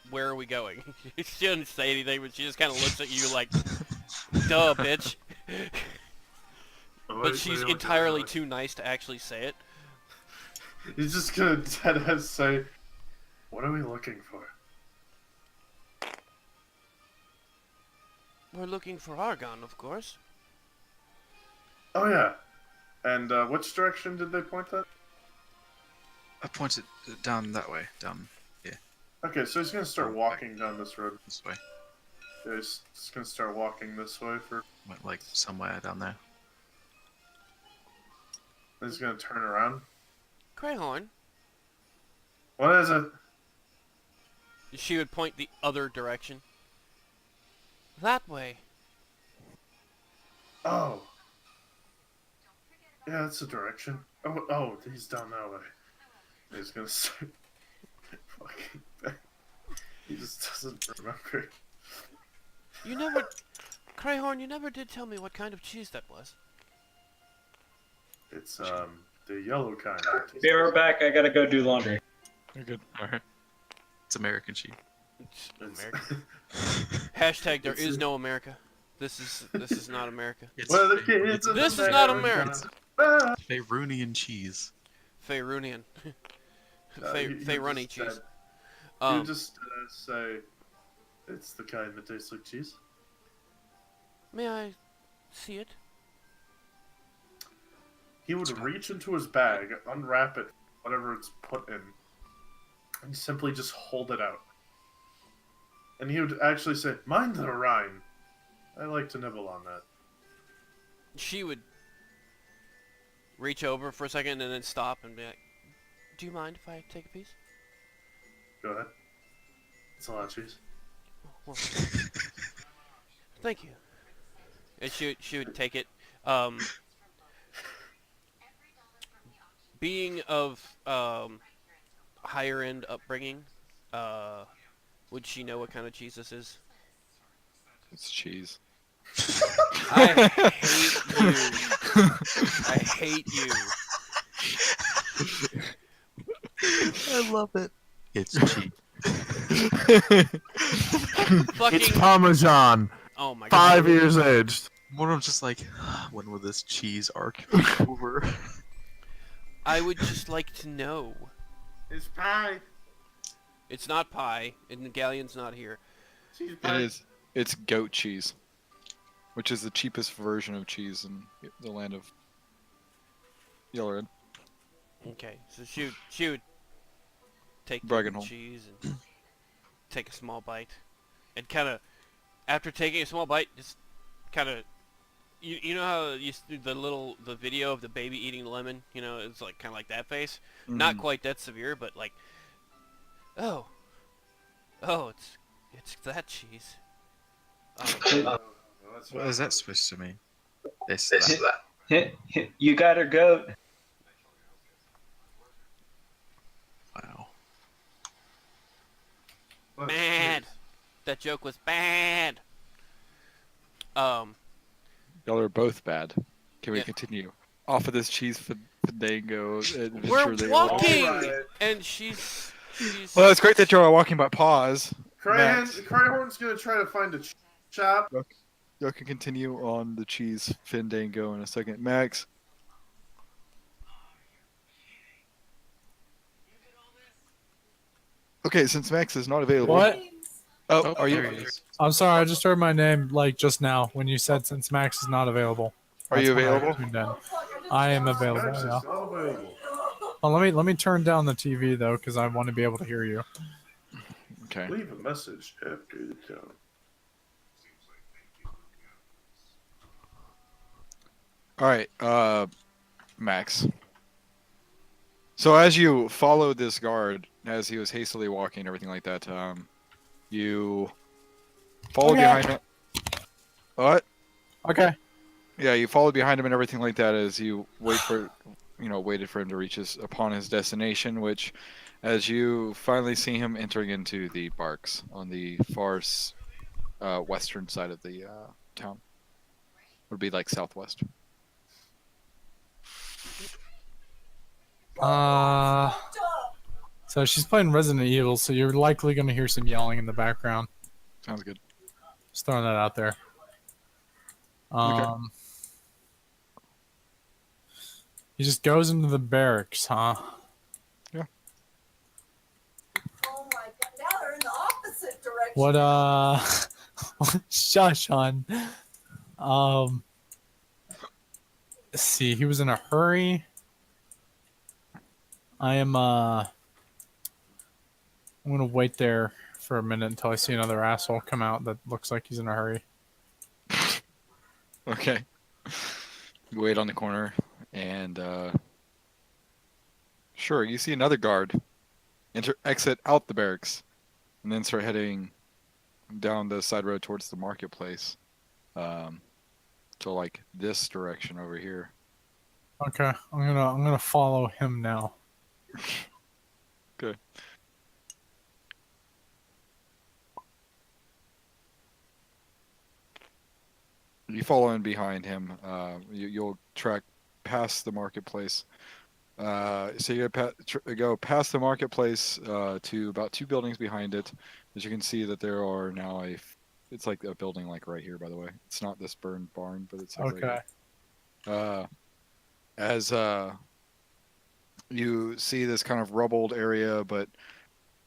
where are we going? She doesn't say anything, but she just kind of looks at you like, duh, bitch. Oh, But wait, she's wait, entirely wait. too nice to actually say it. He's just gonna deadass say, "What are we looking for?" We're looking for Argon, of course. Oh yeah. And which direction did they point that? I pointed down that way. Down here. Okay, so he's gonna start walking down this road. This way. Yeah, he's just gonna start walking this way for. Went like somewhere down there. Then he's gonna turn around. Greyhorn. What is it? She would point the other direction. That way. Oh. Yeah, that's the direction. Oh, he's down that way. He's gonna start fucking. He just doesn't remember. You never... Greyhorn, you never did tell me what kind of cheese that was. It's the yellow kind. Be right back. I gotta go do laundry. You're good. Alright. It's American cheese. It's American. Hashtag there is no America. This is not America. It's Well, the kids in This is not America. America. Faerunian cheese. Faerunian. You Faerunny just cheese. said- You just say it's the kind that tastes like cheese. May I see it? He would reach into his bag, unwrap it, whatever it's put in, and simply just hold it out. And he would actually say, "Mind the rind. I like to nibble on that." She would reach over for a second and then stop and be like, "Do you mind if I take a piece?" Go ahead. It's a lot of cheese. Well, thank you. And she would take it. Being of higher end upbringing, would she know what kind of cheese this is? It's cheese. I hate you. I hate you. I love it. It's cheap. Fucking It's Parmesan. Oh my god. 5 years aged. One of them's just like, when will this cheese arc be over? I would just like to know. It's pie. It's not pie, and the galleon's not here. Cheese It pie. is. It's goat cheese, which is the cheapest version of cheese in the land of Yellowred. Okay, so she would take the Bragging hole. cheese and take a small bite, and kind of after taking a small bite, just kind of you know how you do the video of the baby eating lemon, you know, it's like kind of like that face, not quite that severe, but like, oh, it's that cheese. What is that supposed to mean? This. You got her, goat. Wow. Bad. That joke was bad. Y'all are both bad. Can we Yeah. continue? Off of this cheese fandango adventure We're they walking, Alright. and she's. Well, it's great that y'all are walking, but pause. Max, Cryhorn's gonna try to find a shop. y'all can continue on the cheese fandango in a second. Max. Okay, since Max is not available. What? Oh, are there you? he is. I'm sorry, I just heard my name like just now when you said since Max is not available. Are you That's when I available? tuned in. I am available. Max is Yeah. not available. Well, let me turn down the TV though, because I want to be able to hear you. Okay. Leave a message after the tone. All right, Max. So as you followed this guard, as he was hastily walking and everything like that, you followed behind him. What? Okay. Yeah, you followed behind him and everything like that as you waited for him to reach upon his destination, which, as you finally see him entering into the barks on the far western side of the town, would be like southwest. So she's playing Resident Evil, so you're likely going to hear some yelling in the background. Sounds good. Just throwing that out there. Okay. He just goes into the barracks, huh? Yeah. Oh my god, now they're in the opposite direction. What, shush on. Let's see, he was in a hurry. I'm gonna wait there for a minute until I see another asshole come out that looks like he's in a hurry. Okay. You wait on the corner, and sure, you see another guard exit out the barracks, and then start heading down the side road towards the marketplace, to like this direction over here. Okay, I'm gonna follow him now. Okay. You follow in behind him. You'll track past the marketplace. So you go past the marketplace to about 2 buildings behind it. As you can see that there are now it's like a building like right here, by the way. It's not this burned barn, but it's like Okay. right here. As you see this kind of rubbled area, but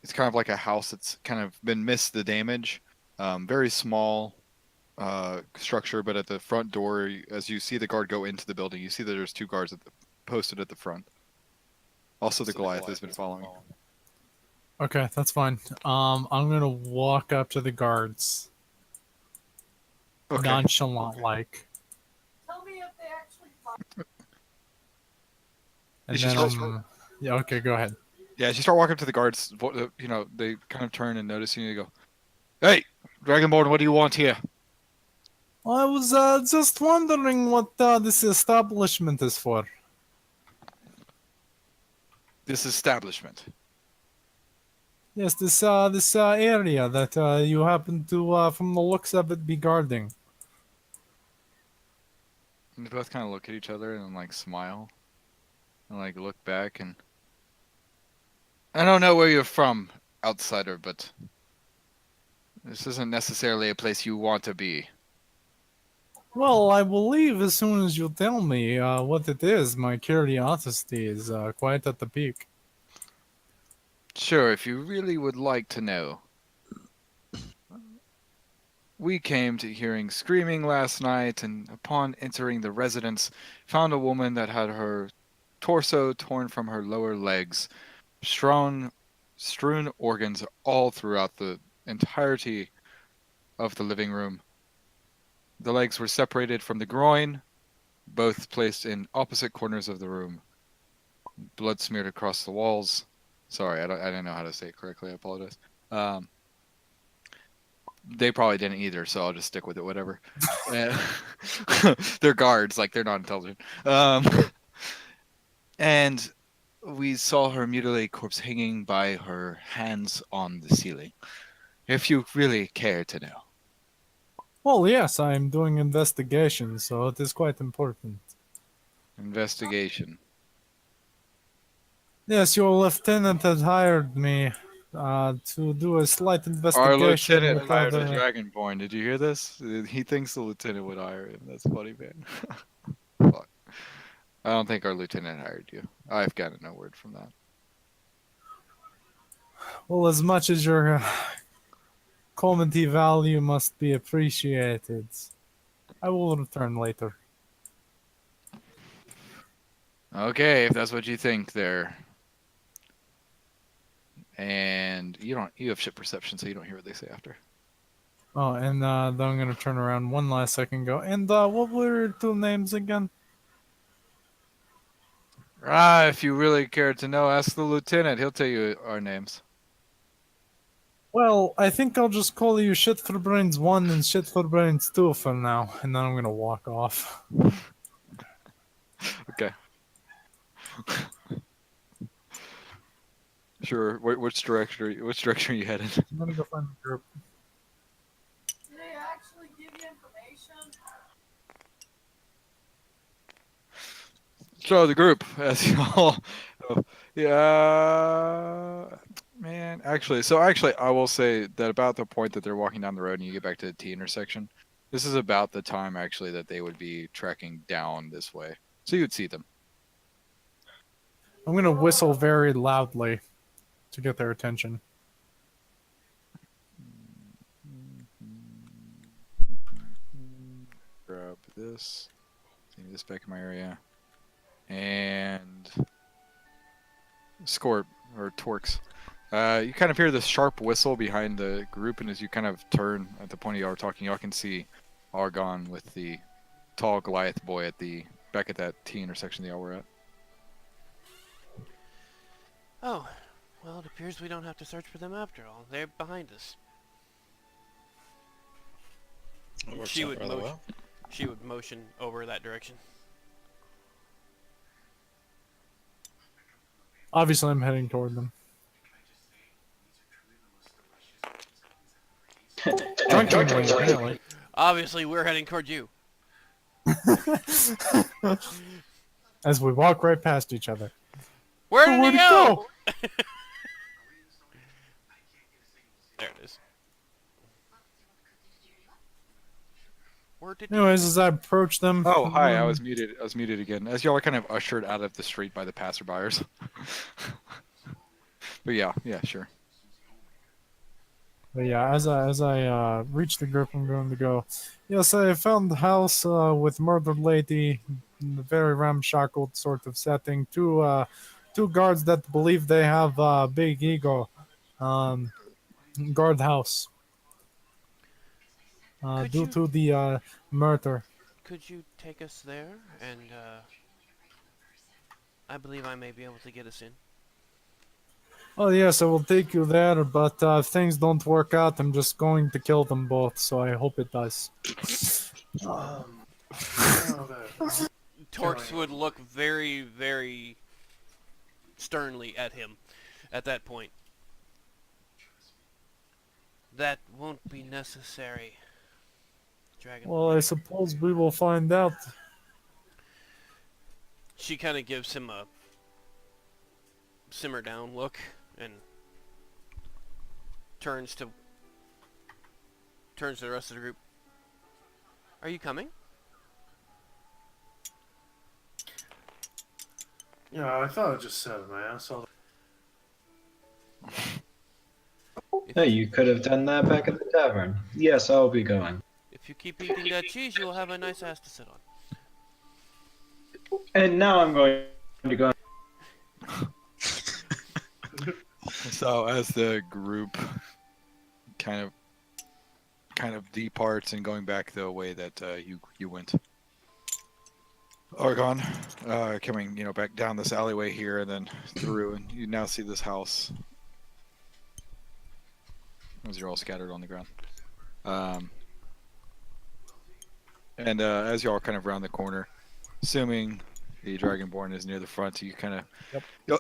it's kind of like a house that's kind of been missed the damage. Very small structure, but at the front door, as you see the guard go into the building, you see that there's 2 guards posted at the front. Also, the Goliath has been following. Okay, that's fine. I'm gonna walk up to the guards. Okay. Nonchalant like. Tell me if they actually And You then start- yeah, okay, go ahead. Yeah, as you start walking up to the guards, you know, they kind of turn and notice you and they go, "Hey, Dragonborn, what do you want here?" I was just wondering what this establishment is for. This establishment. Yes, this area that you happen to, from the looks of it, be guarding. And they both kind of look at each other and like smile, and like look back and. I don't know where you're from, outsider, but this isn't necessarily a place you want to be. Well, I will leave as soon as you tell me what it is. My curiosity is quite at the peak. Sure, if you really would like to know. We came to hearing screaming last night, and upon entering the residence, found a woman that had her torso torn from her lower legs, strewn organs all throughout the entirety of the living room. The legs were separated from the groin, both placed in opposite corners of the room. Blood smeared across the walls. Sorry, I didn't know how to say it correctly. I apologize. They probably didn't either, so I'll just stick with it. Whatever. They're guards, like they're not intelligent. And we saw her mutilated corpse hanging by her hands on the ceiling. If you really care to know. Well, yes, I am doing investigation, so it is quite important. Investigation. Yes, your lieutenant has hired me to do a slight investigation. Our lieutenant without hired a a- Dragonborn. Did you hear this? He thinks the lieutenant would hire him. That's funny, man. Fuck. I don't think our lieutenant hired you. I've gotten no word from that. Well, as much as your comedy value must be appreciated, I will return later. Okay, if that's what you think there. And you have ship perception, so you don't hear what they say after. Oh, and then I'm going to turn around one last second and go, and what were your 2 names again? If you really care to know, ask the lieutenant. He'll tell you our names. Well, I think I'll just call you Shit for Brains 1 and Shit for Brains 2 for now, and then I'm going to walk off. Okay. Sure. Which direction are you headed? I'm going to go find the group. Did they actually give you information? So the group, as you all Yeah, man. Actually, I will say that about the point that they're walking down the road and you get back to the T intersection, this is about the time actually that they would be trekking down this way. So you would see them. I'm gonna whistle very loudly to get their attention. Grab this. See this back in my area. And Scorp or Torx. You kind of hear this sharp whistle behind the group, and as you kind of turn at the point y'all are talking, y'all can see Argon with the tall Goliath boy at the back at that T intersection that y'all were at. Oh, well, it appears we don't have to search for them after all. They're behind us. It works She out would rather motion. well. She would motion over that direction. Obviously, I'm heading toward them. Drunkenly, apparently. Obviously, we're heading toward you. As we walk right past each other. Where did Where'd he he go? There it is. Where did Anyways, as I approach them. Oh, hi! I was muted. I was muted again. As y'all are kind of ushered out of the street by the passerbyers. But yeah, sure. But yeah, as I reach the group, I'm going to go. Yes, I found the house with murdered lady, in a very ramshackle sort of setting. Two guards that believe they have big ego. Guard house. Due to the murder. Could you take us there? And I believe I may be able to get us in. Oh yes, I will take you there, but if things don't work out, I'm just going to kill them both, so I hope it does. Torx would look very, very sternly at him at that point. That won't be necessary. Dragon. Well, I suppose we will find out. She kind of gives him a simmer down look and turns to the rest of the group. Are you coming? Yeah, I thought I just said it, man. I saw Hey, you could have done that back at the tavern. Yes, I'll be going. If you keep eating that cheese, you will have a nice ass to sit on. And now I'm going to go. So as the group kind of departs and going back the way that you went, Argon, coming back down this alleyway here and then through, and you now see this house as you're all scattered on the ground. And as you all kind of round the corner, assuming the Dragonborn is near the front, you kind of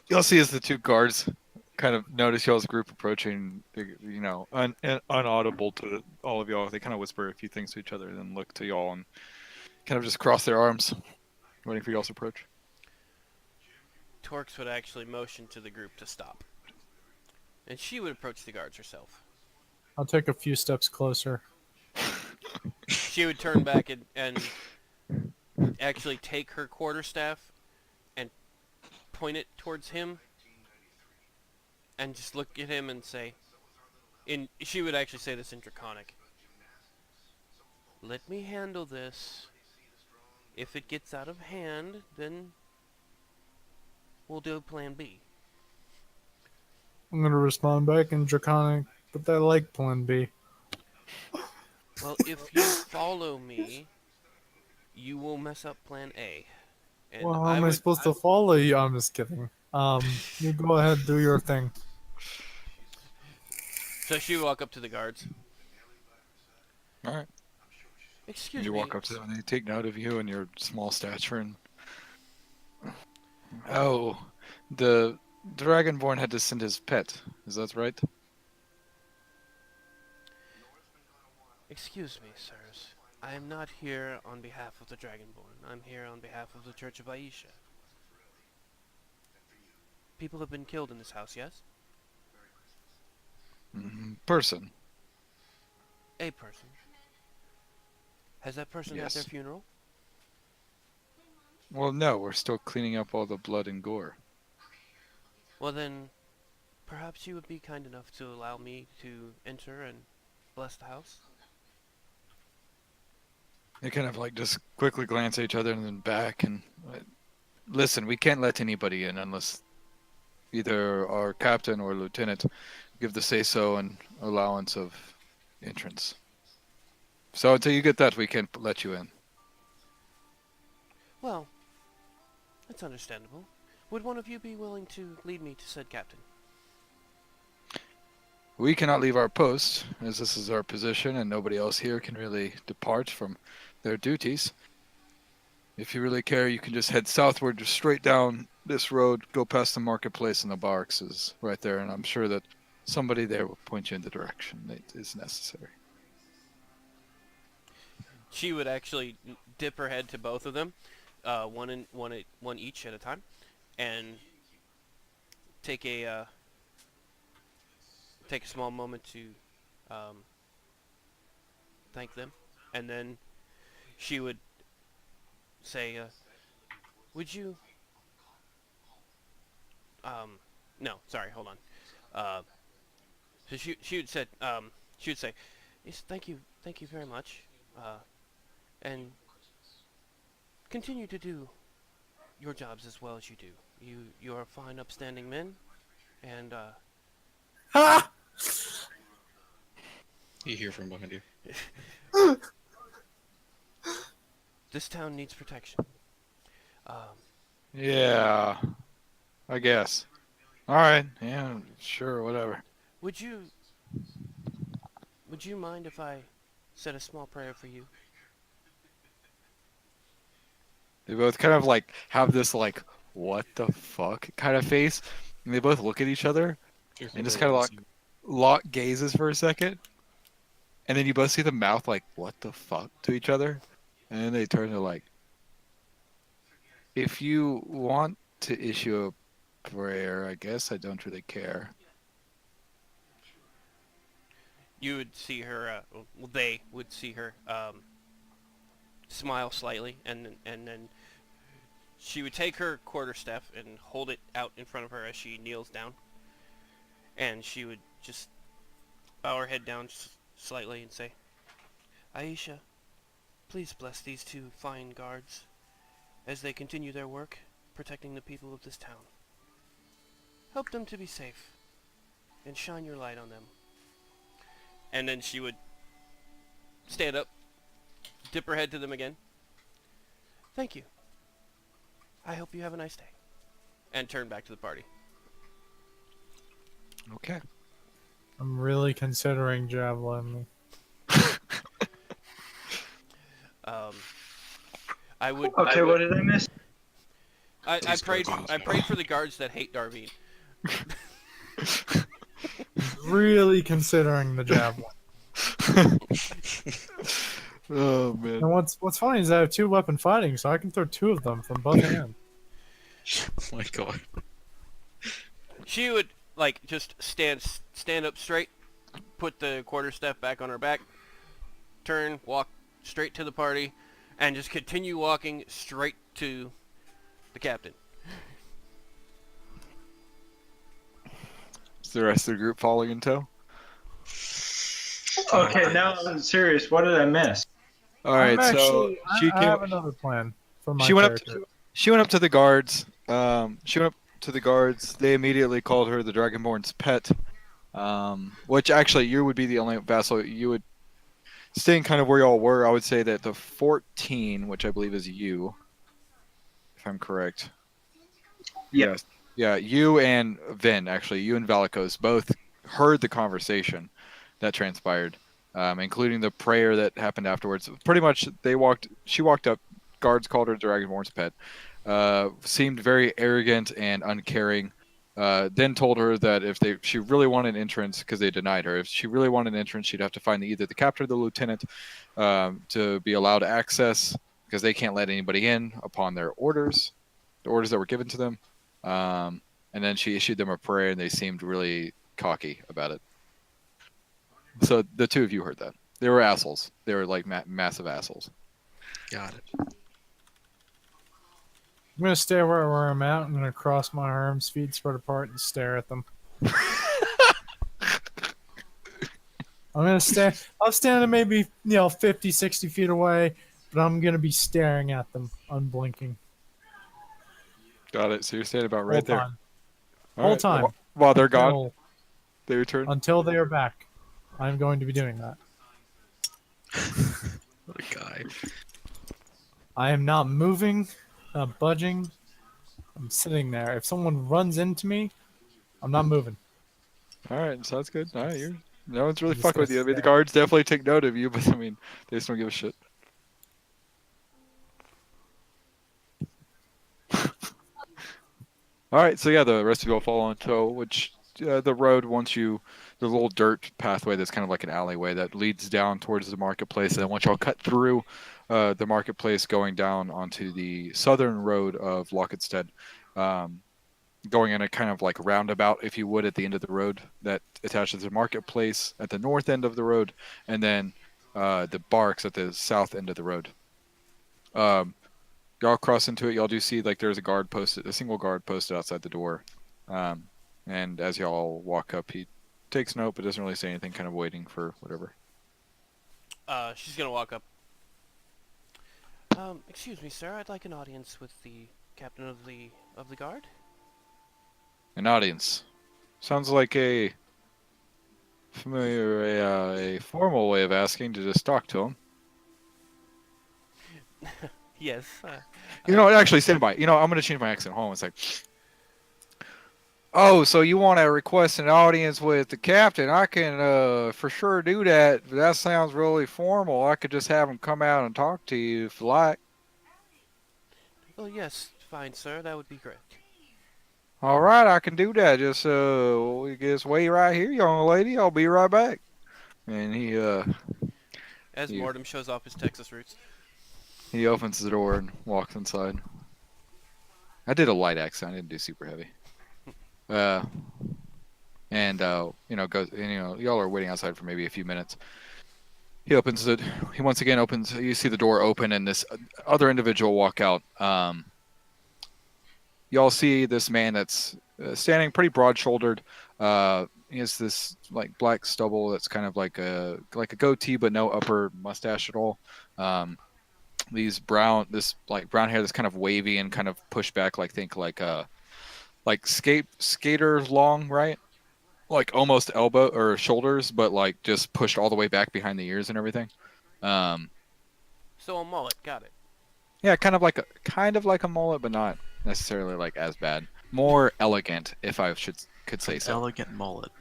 you'll see as the two guards kind of notice y'all's group approaching, unaudible to all of y'all. They kind of whisper a few things to each other and then look to y'all and kind of just cross their arms, waiting for y'all's approach. Torx would actually motion to the group to stop. And she would approach the guards herself. I'll take a few steps closer. She would turn back and actually take her quarterstaff and point it towards him and just look at him and say, she would actually say this in Draconic, "Let me handle this. If it gets out of hand, then we'll do plan B." I'm going to respond back in Draconic, but I like plan B. Well, if you follow me, you will mess up plan A. And Well, how am I supposed to follow you? I'm just kidding. You go ahead, do your thing. So she would walk up to the guards. All right. Excuse you me. walk up to them and they take note of you and your small stature and... Oh, the Dragonborn had to send his pet. Is that right? Excuse me, sirs. I am not here on behalf of the Dragonborn. I'm here on behalf of the Church of Aisha. people have been killed in this house, yes? Person. A person. Has that person had their Yes. funeral? Well, no, we're still cleaning up all the blood and gore. Well then, perhaps you would be kind enough to allow me to enter and bless the house? They kind of like just quickly glance at each other and then back and listen. We can't let anybody in unless either our captain or lieutenant give the say-so and allowance of entrance. So until you get that, we can't let you in. Well, that's understandable. Would one of you be willing to lead me to said captain? We cannot leave our post, as this is our position, and nobody else here can really depart from their duties. If you really care, you can just head southward, just straight down this road, go past the marketplace, and the barracks is right there, and I'm sure that somebody there will point you in the direction that is necessary. She would actually dip her head to both of them, one each at a time, and take a small moment to thank them, and then she would say, "Would you?" No, sorry, hold on. So she would say, "Yes, thank you very much, and continue to do your jobs as well as you do. You are fine, upstanding men, and You hear from behind you. this town needs protection." Yeah, I guess. All right, yeah, sure, whatever. Would you mind if I said a small prayer for you? They both kind of like have this like, what the fuck kind of face, and they both look at each other and just kind of like lock gazes for a second, and then you both see the mouth like, what the fuck to each other, and then they turn to like, if you want to issue a prayer, I guess I don't really care. You would see her, well, they would see her smile slightly, and then she would take her quarterstaff and hold it out in front of her as she kneels down, and she would just bow her head down slightly and say, "Aisha, please bless these two fine guards as they continue their work protecting the people of this town. Help them to be safe, and shine your light on them." And then she would stand up, dip her head to them again. "Thank you. I hope you have a nice day." And turn back to the party. Okay. I'm really considering javelin. I would. Okay, what did I miss? I prayed for the guards that hate Darvine. Really considering the javelin. Oh man. And what's funny is I have 2-weapon fighting, so I can throw 2 of them from both hands. Oh my god. She would like just stand up straight, put the quarterstaff back on her back, turn, walk straight to the party, and just continue walking straight to the captain. Is the rest of the group following in tow? Okay, now I'm serious. What did I miss? All right, Actually, she I have another plan for my she went character. she went up to the guards. They immediately called her the Dragonborn's pet, which actually you would be the only vassal. You would, staying kind of where y'all were, I would say that the 14, which I believe is you, if I'm correct. Yes. Yeah, you and Vin, actually, you and Valikos both heard the conversation that transpired, including the prayer that happened afterwards. Pretty much, she walked up, guards called her Dragonborn's pet, seemed very arrogant and uncaring, then told her that if she really wanted entrance, because they denied her, if she really wanted entrance, she'd have to find either the captain or the lieutenant to be allowed access, because they can't let anybody in upon their orders, the orders that were given to them. and then she issued them a prayer, and they seemed really cocky about it. So the two of you heard that. They were assholes. They were like massive assholes. Got it. I'm gonna stay where I'm at. I'm gonna cross my arms, feet spread apart, and stare at them. I'm gonna stand. I'll stand at maybe 50, 60 feet away, but I'm gonna be staring at them, unblinking. Got it. So you're standing about right there. Time. All Whole right. time. While they're gone, Until- they return. Until they are back, I'm going to be doing that. What a guy. I am not moving, not budging. I'm sitting there. If someone runs into me, I'm not moving. All right, sounds good. All right, no one's really I'm just fucking with gonna you. I mean, the stare. guards definitely take note of you, but I mean, they just don't give a shit. All right, so yeah, the rest of you all fall on tow, which the road, the little dirt pathway that's kind of like an alleyway that leads down towards the marketplace, and then once y'all cut through the marketplace, going down onto the southern road of Locketstead, going in a kind of like roundabout, if you would, at the end of the road that attaches the marketplace at the north end of the road, and then the barracks at the south end of the road. Y'all cross into it. Y'all do see like there's a single guard posted outside the door, and as y'all walk up, he takes note but doesn't really say anything, kind of waiting for whatever. She's gonna walk up. Excuse me, sir. I'd like an audience with the captain of the guard. An audience. Sounds like a formal way of asking to just talk to him. Yes. You know, actually, stand by. You know, I'm going to change my accent. Hold on one sec. Oh, so you want to request an audience with the captain? I can for sure do that. That sounds really formal. I could just have him come out and talk to you if you like. Oh, yes. Fine, sir. That would be great. All right, I can do that. Just wait right here, young lady. I'll be right back. And he As Mortem shows off his Texas roots. He opens the door and walks inside. I did a light accent. I didn't do super heavy. Goes. Y'all are waiting outside for maybe a few minutes. He opens it. He once again opens. You see the door open, and this other individual walk out. Y'all see this man that's standing pretty broad-shouldered. He has this like black stubble that's kind of like a goatee, but no upper mustache at all. This brown hair that's kind of wavy and kind of pushed back, like skater long, right? Like almost elbow or shoulders, but like just pushed all the way back behind the ears and everything. So a mullet, got it. Yeah, kind of like a mullet, but not necessarily like as bad. More elegant, if I could say so. Elegant mullet.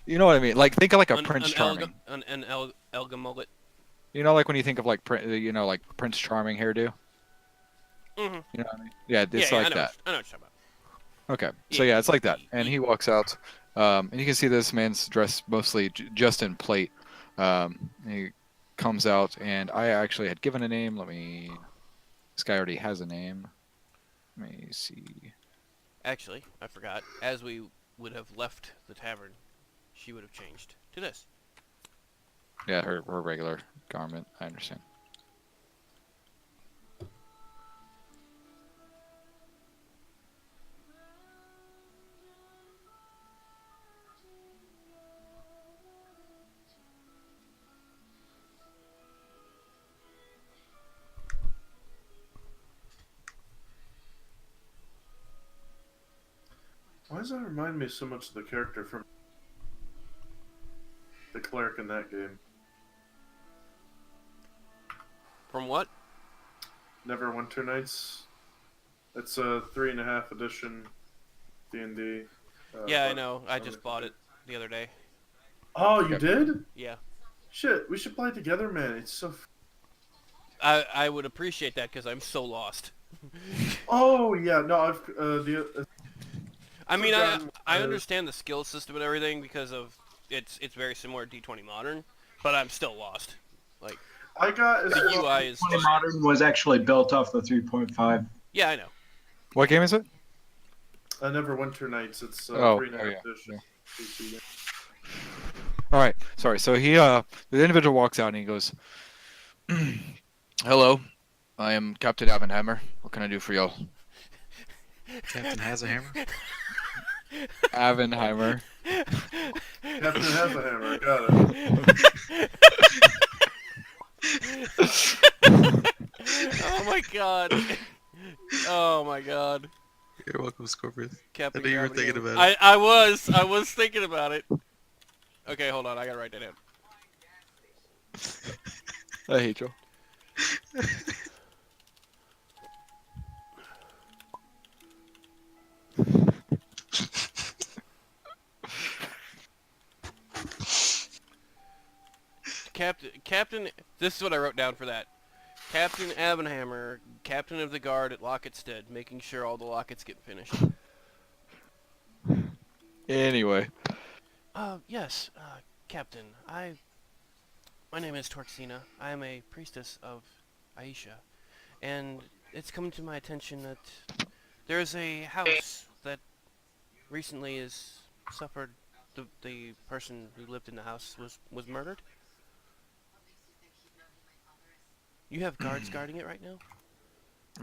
You know what I mean? Like think of like a Prince Charming. An Elga mullet. You know, like when you think of like like Prince Charming hairdo. Mm-hmm. You know what I mean? Yeah, it's like that. I know what you're talking about. Okay, so yeah, it's like that, and he walks out, and you can see this man's dressed mostly just in plate. He comes out, and I actually had given a name. This guy already has a name. Let me see. Actually, I forgot. As we would have left the tavern, she would have changed to this. Yeah, her regular garment. I understand. Why does that remind me so much of the character from the Cleric in that game? From what? Neverwinter Nights. It's a 3.5 edition D&D. Yeah, I know. I just bought it the other day. Oh, you did? Yeah. Shit, we should play together, man. It's so... I would appreciate that because I'm so lost. Oh, yeah. No, I mean, I understand the skill system and everything because of it's very similar to D20 Modern, but I'm still lost. Like, I got the UI is. D20 Modern was actually built off the 3.5. Yeah, I know. What game is it? never winter nights. It's Oh, 3.5 yeah, dish. All right, sorry. So the individual walks out and he goes, "Hello, I am Captain Abenhammer. What can I do for y'all?" Captain has a hammer? Abenheimer. Captain has a hammer. Got it. Oh my god. Oh my god. You're welcome, Scorpious. Captain I knew you were Gravity thinking Hammer. about it. I was thinking about it. Okay, hold on, I gotta write that down. I hate you. Captain, this is what I wrote down for that. Captain Abenhammer, Captain of the Guard at Locketstead, making sure all the lockets get finished. Anyway. Yes, Captain, my name is Torxina. I am a priestess of Aisha, and it's come to my attention that there is a house that recently has suffered. The person who lived in the house was murdered. You have guards guarding it right now?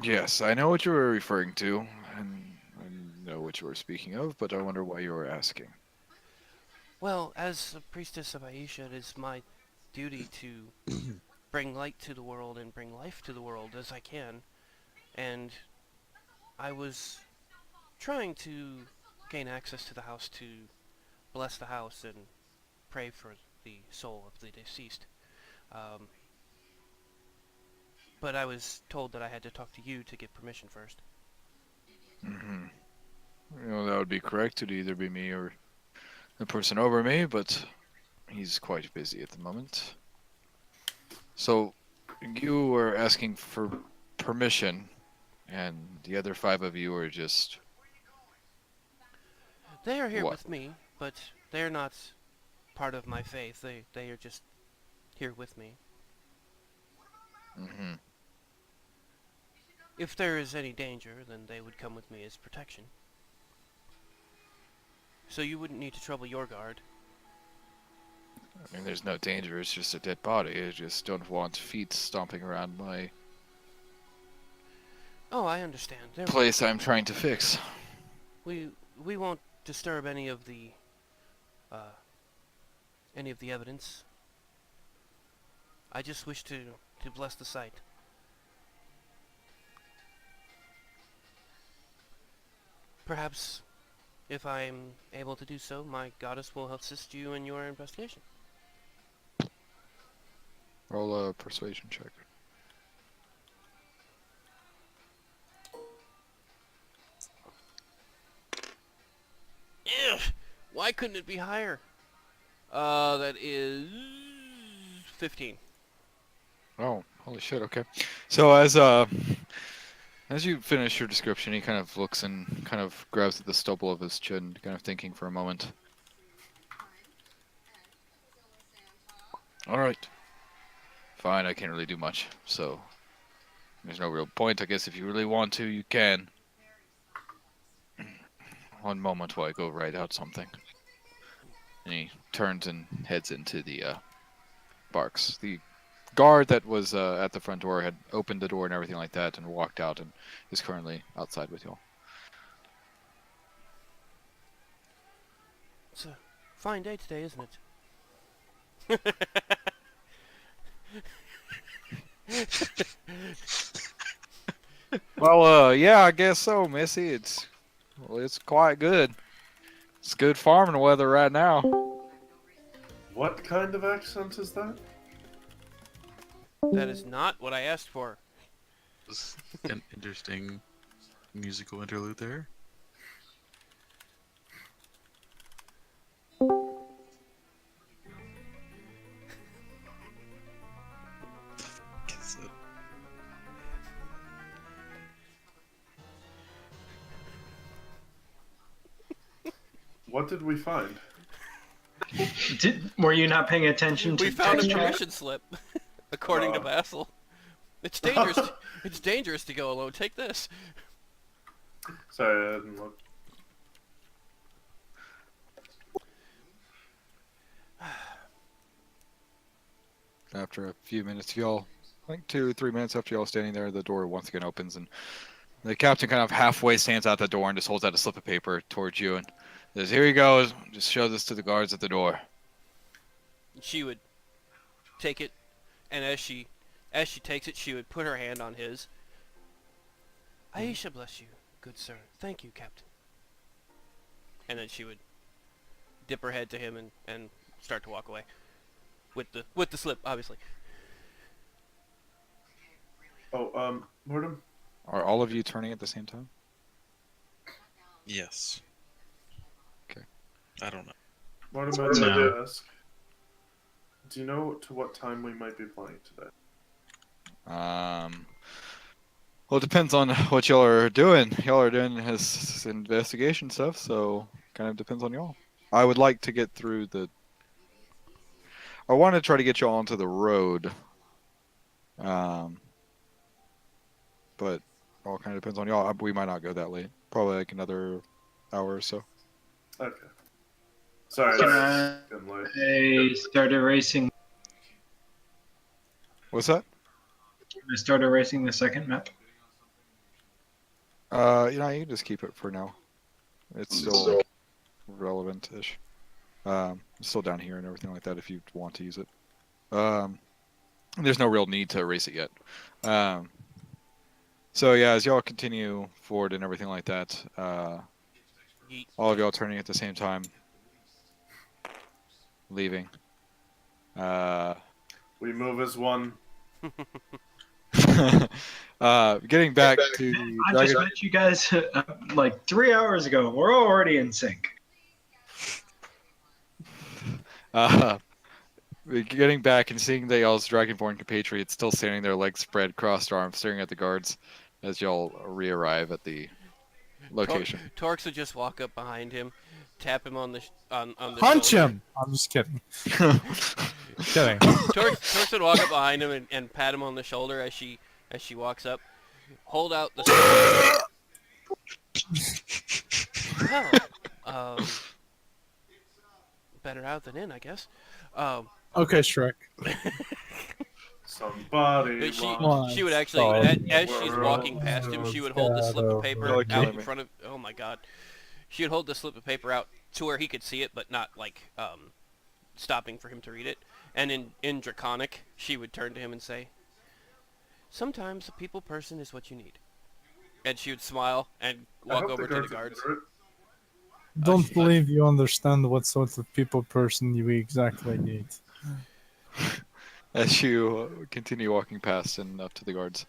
Yes, I know what you were referring to, and I know what you were speaking of, but I wonder why you were asking. Well, as a priestess of Aisha, it is my duty to bring light to the world and bring life to the world as I can. And I was trying to gain access to the house to bless the house and pray for the soul of the deceased. But I was told that I had to talk to you to get permission first. Mm-hmm. You know, that would be correct. It'd either be me or the person over me, but he's quite busy at the moment. So, you were asking for permission, and the other 5 of you are just... They are here What? with me, but they're not part of my faith. They are just here with me. Mm-hmm. If there is any danger, then they would come with me as protection. So you wouldn't need to trouble your guard. I mean, there's no danger, it's just a dead body. I just don't want feet stomping around my Oh, I understand. place I'm trying to fix. We won't disturb any of the evidence. I just wish to bless the site. Perhaps, if I'm able to do so, my goddess will assist you in your investigation. Roll a persuasion check. Ugh! Why couldn't it be higher? That is 15. Oh, holy shit, okay. So as you finish your description, he kind of looks and kind of grabs at the stubble of his chin, kind of thinking for a moment. Alright. Fine, I can't really do much, so there's no real point. I guess if you really want to, you can. One moment while I go write out something. And he turns and heads into the barks. The guard that was at the front door had opened the door and everything like that and walked out and is currently outside with y'all. It's a fine day today, isn't it? Well, yeah, I guess so, Missy. It's quite good. It's good farming weather right now. What kind of accent is that? That is not what I asked for. Was an interesting musical interlude there. Guess it. What did we find? Were you not paying attention to We found a text chat? permission slip, according to Basil. It's dangerous. It's dangerous to go alone. Take this. Sorry, I didn't look. after a few minutes, y'all, I think 2-3 minutes after y'all standing there, the door once again opens, and the captain kind of halfway stands out the door and just holds out a slip of paper towards you and says, "Here you go. Just show this to the guards at the door." She would take it, and as she takes it, she would put her hand on his. "Aisha bless you, good sir. Thank you, Captain." And then she would dip her head to him and start to walk away with the slip, obviously. Oh, Mortem? Are all of you turning at the same time? Yes. Okay. I don't know. Mortem, I'd like to ask, do you know to what time we might be playing today? Well, it depends on what y'all are doing. Y'all are doing his investigation stuff, so kind of depends on y'all. I would like to get through the. I want to try to get y'all onto the road. But all kind of depends on y'all. We might not go that late. Probably like another hour or so. Okay. Sorry, Can it's getting late. I start erasing. What's that? I start erasing the second map. You know, you can just keep it for now. It's still relevant-ish. It's still down here and everything like that if you want to use it. There's no real need to erase it yet. So yeah, as y'all continue forward and everything like that, all of y'all turning at the same time, leaving. We move as one. Getting back to the I just met you guys like 3 hours ago. We're already in sync. Getting back and seeing that y'all's Dragonborn compatriots still standing there, legs spread, crossed arms, staring at the guards as y'all re-arrive at the location. Torx would just walk up behind him, tap him on the Punch shoulder. him! I'm just kidding. Kidding. Torx would walk up behind him and pat him on the shoulder as she walks up. Hold out the. Well, better out than in, I guess. Okay, Shrek. Somebody. She would actually, as she's walking past him, she would hold the slip of paper out in front of. Oh my God, she would hold the slip of paper out to where he could see it, but not like stopping for him to read it. And in Draconic, she would turn to him and say, "Sometimes a people person is what you need." And she would smile and walk over to the guards. Don't believe you understand what sort of people person you exactly need. As you continue walking past and up to the guards,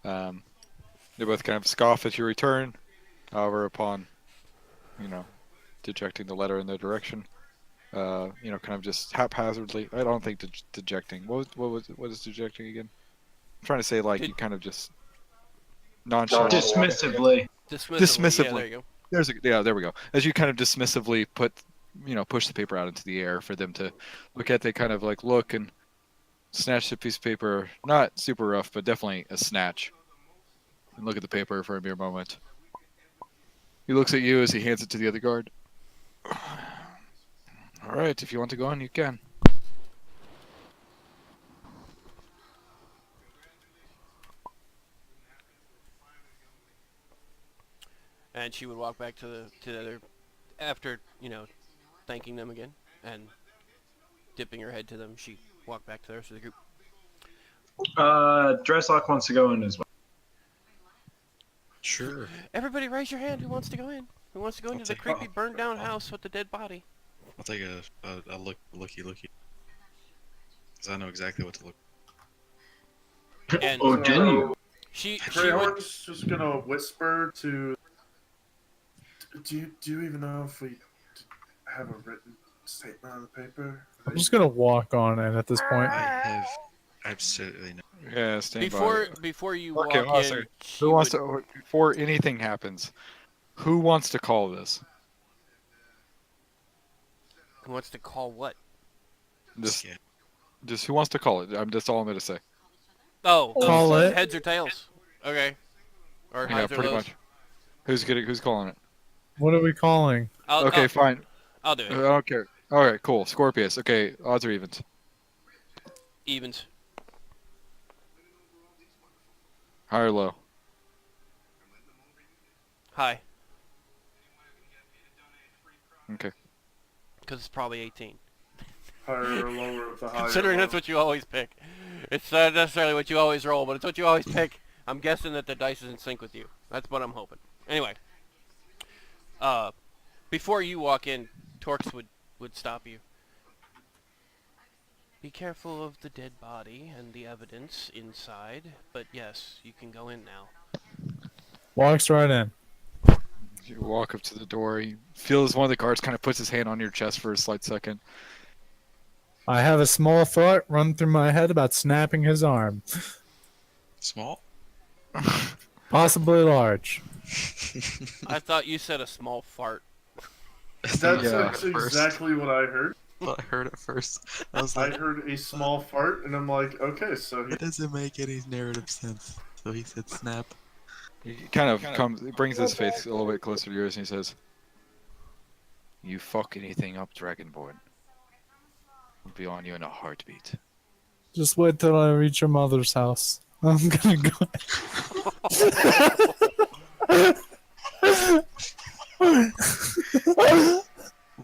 they both kind of scoff at your return. However, upon, dejecting the letter in their direction, kind of just haphazardly. I don't think dejecting. What is dejecting again? I'm trying to say like you kind of just nonchalantly. Dismissively. Dismissively. Yeah, there you go. There we go. As you kind of dismissively push the paper out into the air for them to look at, they kind of like look and snatch the piece of paper, not super rough, but definitely a snatch, and look at the paper for a mere moment. He looks at you as he hands it to the other guard. All right, if you want to go on, you can. And she would walk back to the other, after, thanking them again and dipping her head to them, she'd walk back to the rest of the group. Dresslock wants to go in as well. Sure. Everybody raise your hand. Who wants to go in? Who wants to go into the creepy burned down house with the dead body? I'll take a looky. Because I know exactly what to look. And do you? She Greyhorn's just gonna whisper to. Do you even know if we have a written statement on the paper? I'm just gonna walk on in at this point. I have absolutely no. Yeah, stand by. Before you walk Okay, hold on a in, second. she Who wants would- to? Before anything happens, who wants to call this? Who wants to call what? Just who wants to call it? That's all I'm gonna say. Oh, Call it. Heads or tails? Okay. Or Yeah, highs or pretty lows? much. Who's calling it? What are we calling? Okay, fine. I'll do it. I don't care. All right, cool. Scorpious. Okay, odds or evens? Evens. High or low? High. Okay. Because it's probably 18. Higher or lower of the high. Considering that's what you always pick. It's not necessarily what you always roll, but it's what you always pick. I'm guessing that the dice is in sync with you. That's what I'm hoping. Anyway. Before you walk in, Torx would stop you. Be careful of the dead body and the evidence inside, but yes, you can go in now. Walks right in. You walk up to the door. You feel as one of the guards kind of puts his hand on your chest for a slight second. I have a small thought run through my head about snapping his arm. Small? Possibly large. I thought you said a small fart. That's exactly what I heard. What I heard at first. I was I like, heard a small fart, and I'm like, okay, so it doesn't make any narrative sense. So he said snap. He kind of brings his face a little bit closer to yours, and he says, "You fuck anything up, Dragonborn. I'll be on you in a heartbeat." Just wait till I reach your mother's house. I'm gonna go.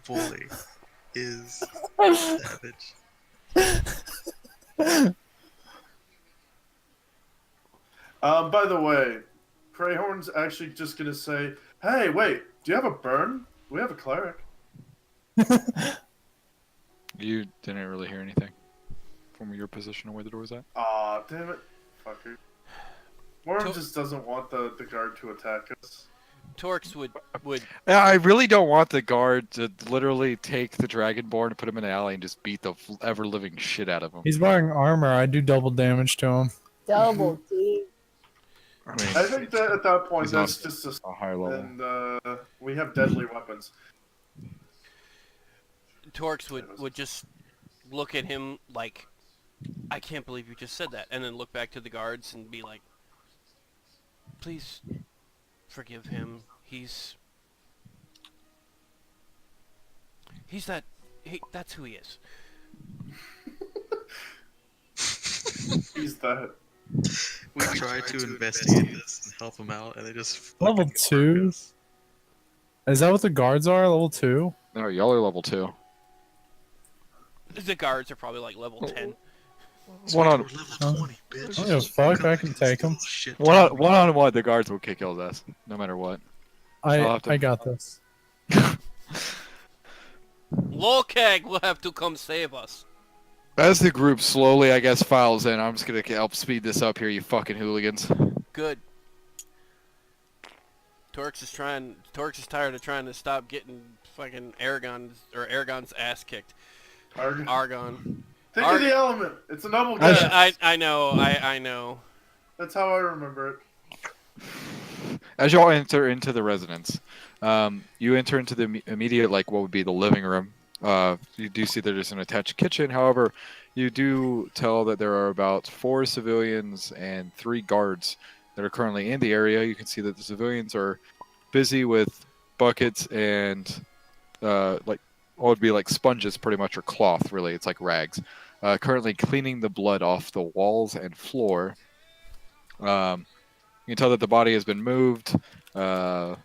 Boy is savage. By the way, Greyhorn's actually just gonna say, "Hey, wait, do you have a burn? We have a cleric." You didn't really hear anything from your position of where the door was at? Aw, damn it, fucker. Worm just doesn't want the guard to attack us. Torx would. Yeah, I really don't want the guard to literally take the Dragonborn and put him in an alley and just beat the ever-living shit out of him. He's wearing armor. I do double damage to him. Double D. I think that at that point, He's that's on just a higher level. And we have deadly weapons. Torx would just look at him like, I can't believe you just said that, and then look back to the guards and be like, please forgive him. He's that's who he is. He's that. We tried to investigate this and help him out, and they just Level 2? Is that what the guards are? Level 2? No, y'all are level 2. The guards are probably like level 10. One on. I don't give a fuck. I can take him. One on one, the guards will kick y'all's ass, no matter what. I got this. Lolkag will have to come save us. As the group slowly, I guess, files in, I'm just gonna help speed this up here, you fucking hooligans. Good. Torx is tired of trying to stop getting fucking Aragon's ass kicked. Argon. Think of the element. It's a noble gas. I know. That's how I remember it. As y'all enter into the residence, you enter into the immediate, like, what would be the living room. You do see there's an attached kitchen. However, you do tell that there are about 4 civilians and 3 guards that are currently in the area. You can see that the civilians are busy with buckets and like what would be like sponges, pretty much, or cloth. Really, it's like rags. Currently cleaning the blood off the walls and floor. You can tell that the body has been moved, and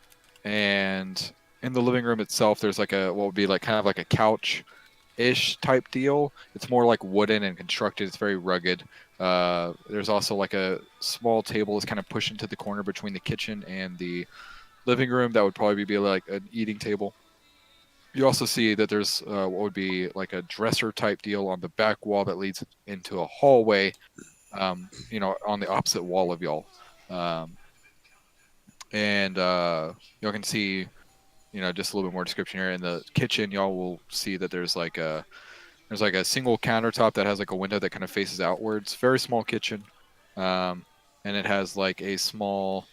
in the living room itself, there's like what would be like kind of like a couch-ish type deal. It's more like wooden and constructed. It's very rugged. There's also like a small table that's kind of pushed into the corner between the kitchen and the living room. That would probably be like an eating table. You also see that there's what would be like a dresser type deal on the back wall that leads into a hallway, on the opposite wall of y'all. And y'all can see, just a little bit more description here. In the kitchen, y'all will see that there's like a single countertop that has like a window that kind of faces outwards. Very small kitchen. And it has like a small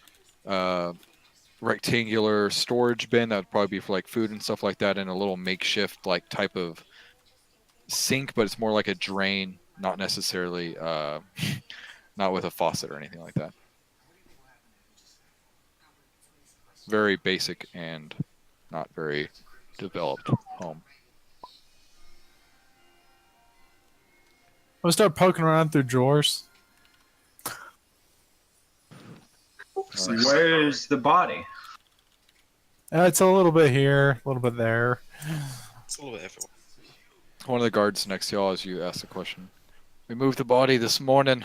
rectangular storage bin that would probably be for like food and stuff like that, and a little makeshift like type of sink, but it's more like a drain, not necessarily not with a faucet or anything like that. Very basic and not very developed home. I'll start poking around through drawers. Where's the body? It's a little bit here, a little bit there. It's a little bit everywhere. One of the guards next to y'all as you ask the question. We moved the body this morning.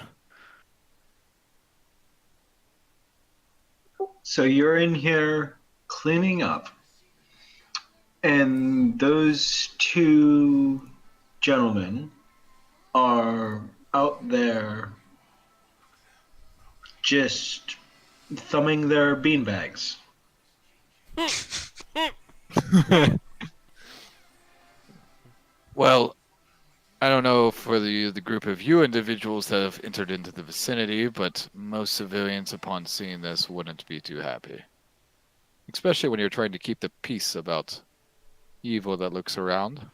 So you're in here cleaning up, and those two gentlemen are out there just thumbing their beanbags. Well, I don't know for the group of you individuals that have entered into the vicinity, but most civilians upon seeing this wouldn't be too happy. Especially when you're trying to keep the peace about evil that looks around.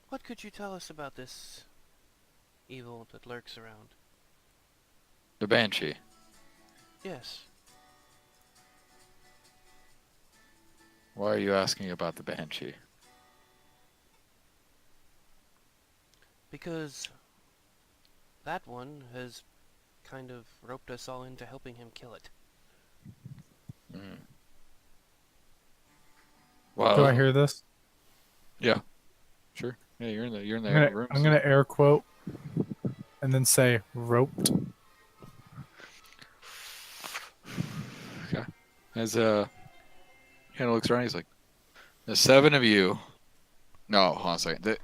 What could you tell us about this evil that lurks around? The Banshee. Yes. Why are you asking about the Banshee? Because that one has kind of roped us all into helping him kill it. Mm. Well, Do I hear this? Yeah. Sure. Yeah, you're in the room. I'm gonna air quote and then say roped. Okay. As Hannah looks around, he's like, the 7 of you. No, hold on a second.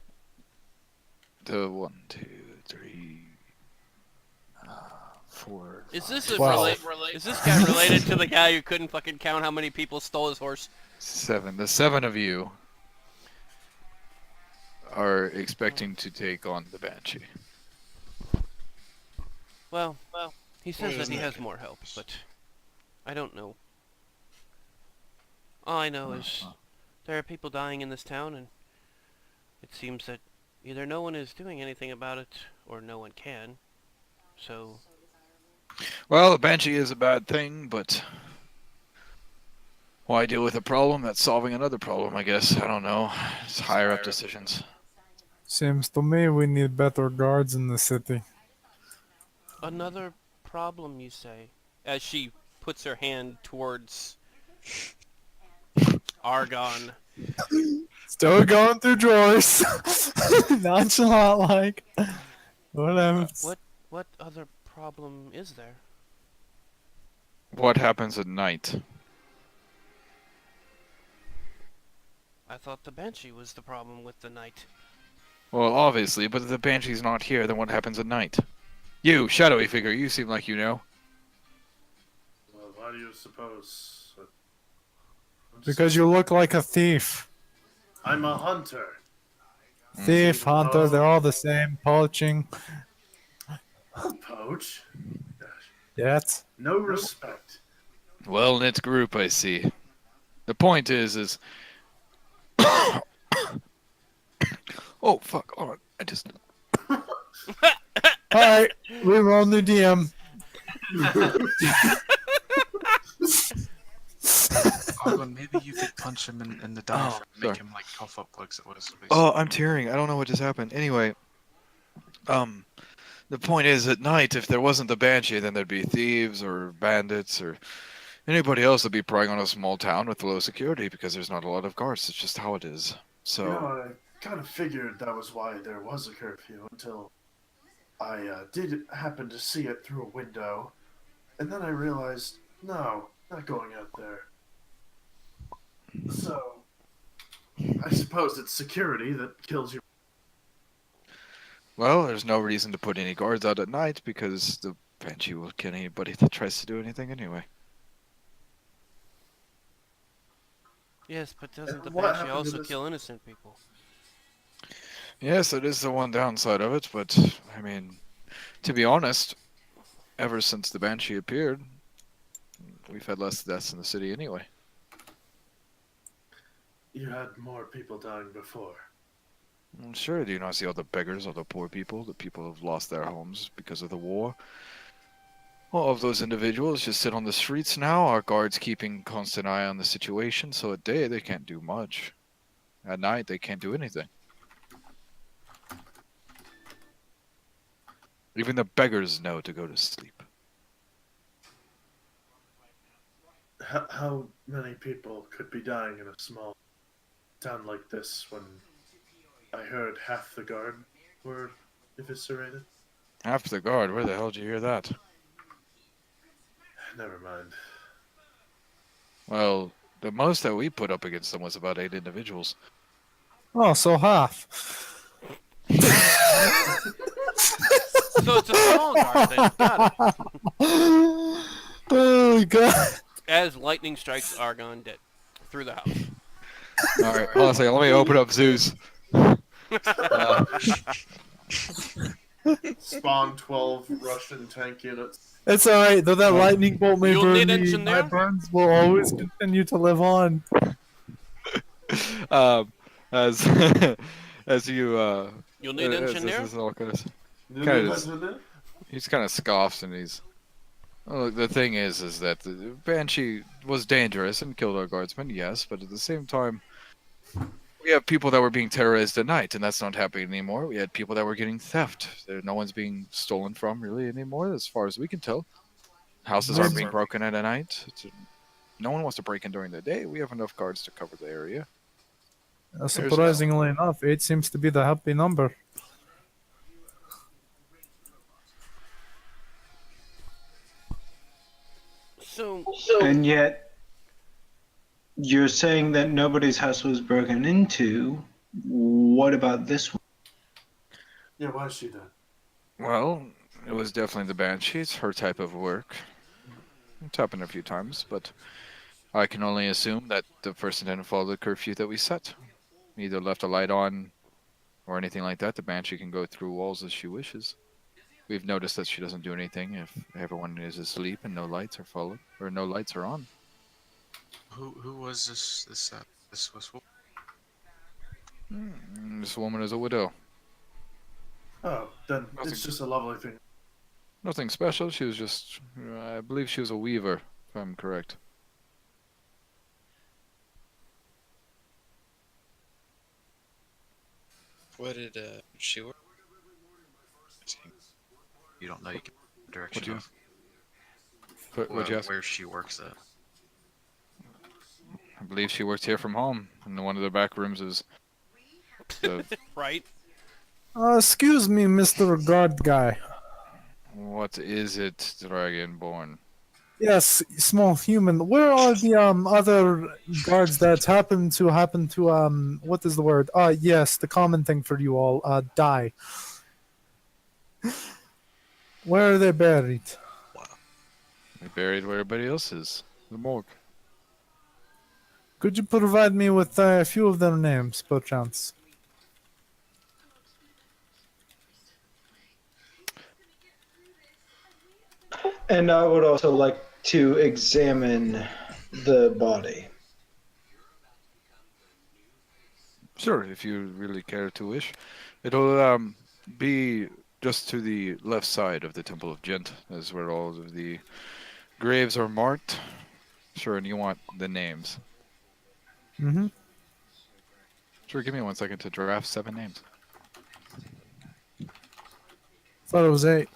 The 1, 2, 3, 4. Is this is this guy related to the guy who couldn't fucking count how many people stole his horse? 7. The 7 of you are expecting to take on the Banshee. Well, he says that he has more help, but I don't know. All I know is there are people dying in this town, and it seems that either no one is doing anything about it, or no one can. So... Well, the Banshee is a bad thing, but why deal with a problem that's solving another problem, I guess? I don't know. It's higher up decisions. Seems to me we need better guards in the city. Another problem, you say? As she puts her hand towards Argon. Still going through drawers. Nonchalant like. Whatever. What other problem is there? What happens at night? I thought the Banshee was the problem with the night. Well, obviously, but if the Banshee's not here, then what happens at night? You, shadowy figure, you seem like you know. Well, why do you suppose? Because you look like a thief. I'm a hunter. Thief, hunter, they're all the same. Poaching. Poach? Yes. No respect. Well-knit group, I see. The point is... Oh, fuck, hold on. I just... Alright, we roll new DM. Argon, maybe you could punch him in the diaphragm, make him like cough up like it was. Oh, I'm tearing. I don't know what just happened. Anyway, the point is, at night, if there wasn't the Banshee, then there'd be thieves or bandits or anybody else that'd be prying on a small town with low security because there's not a lot of guards. It's just how it is. So. You know, I kind of figured that was why there was a curfew until I did happen to see it through a window, and then I realized, no, not going out there. So, I suppose it's security that kills you. Well, there's no reason to put any guards out at night because the Banshee will kill anybody that tries to do anything anyway. Yes, but doesn't the What Banshee happened to also this- kill innocent people? Yes, it is the one downside of it, but, I mean, to be honest, ever since the Banshee appeared, we've had less deaths in the city anyway. You had more people dying before. I'm sure, do you not see all the beggars, all the poor people, the people who've lost their homes because of the war? All of those individuals just sit on the streets now, our guards keeping constant eye on the situation, so at day they can't do much. At night they can't do anything. Even the beggars know to go to sleep. How many people could be dying in a small town like this when I heard half the guard were eviscerated? Half the guard. Where the hell did you hear that? Never mind. Well, the most that we put up against them was about 8 individuals. Oh, so half. So it's a small guard then. Got it. Oh god. As lightning strikes Argon dead through the house. All right, hold on a second. Let me open up Zeus. Spawn 12 Russian tank units. It's alright, though that lightning bolt may You'll burn need me, engineer? my burns will always continue to live on. As as you You'll need engineer? This is all kind of, You kind need of engineer? he's kind of scoffs and he's. Well, the thing is that the Banshee was dangerous and killed our guardsmen, yes, but at the same time, we have people that were being terrorized at night, and that's not happening anymore. We had people that were getting theft. No one's being stolen from really anymore, as far as we can tell. Houses aren't being broken at night. No one wants to break in during the day. We have enough guards to cover the area. Surprisingly enough, 8 seems to be the happy number. So And yet, you're saying that nobody's house was broken into. What about this one? Yeah, why is she dead? Well, it was definitely the Banshee. It's her type of work. It's happened a few times, but I can only assume that the person didn't follow the curfew that we set. Either left a light on or anything like that. The Banshee can go through walls as she wishes. We've noticed that she doesn't do anything if everyone is asleep and no lights are followed or no lights are on. Who was this? This was. This woman is a widow. Oh, then Nothing. it's just a lovely thing. Nothing special. She was just, I believe she was a weaver, if I'm correct. What did she work? You don't know. You can direction What do you- of What'd you ask? where she works at. I believe she works here from home, and one of the back rooms is the... right. Excuse me, Mr. Guard guy. What is it, Dragonborn? Yes, small human. Where are the other guards that happen to what is the word? Yes, the common thing for you all, die. Where are they buried? They buried where everybody else is. The morgue. Could you provide me with a few of their names, perchance? And I would also like to examine the body. Sure, if you really care to wish. It'll be just to the left side of the Temple of Gent. That's where all of the graves are marked. Sure, and you want the names. Mm-hmm. Sure, give me 1 second to draft 7 names. Thought it was 8.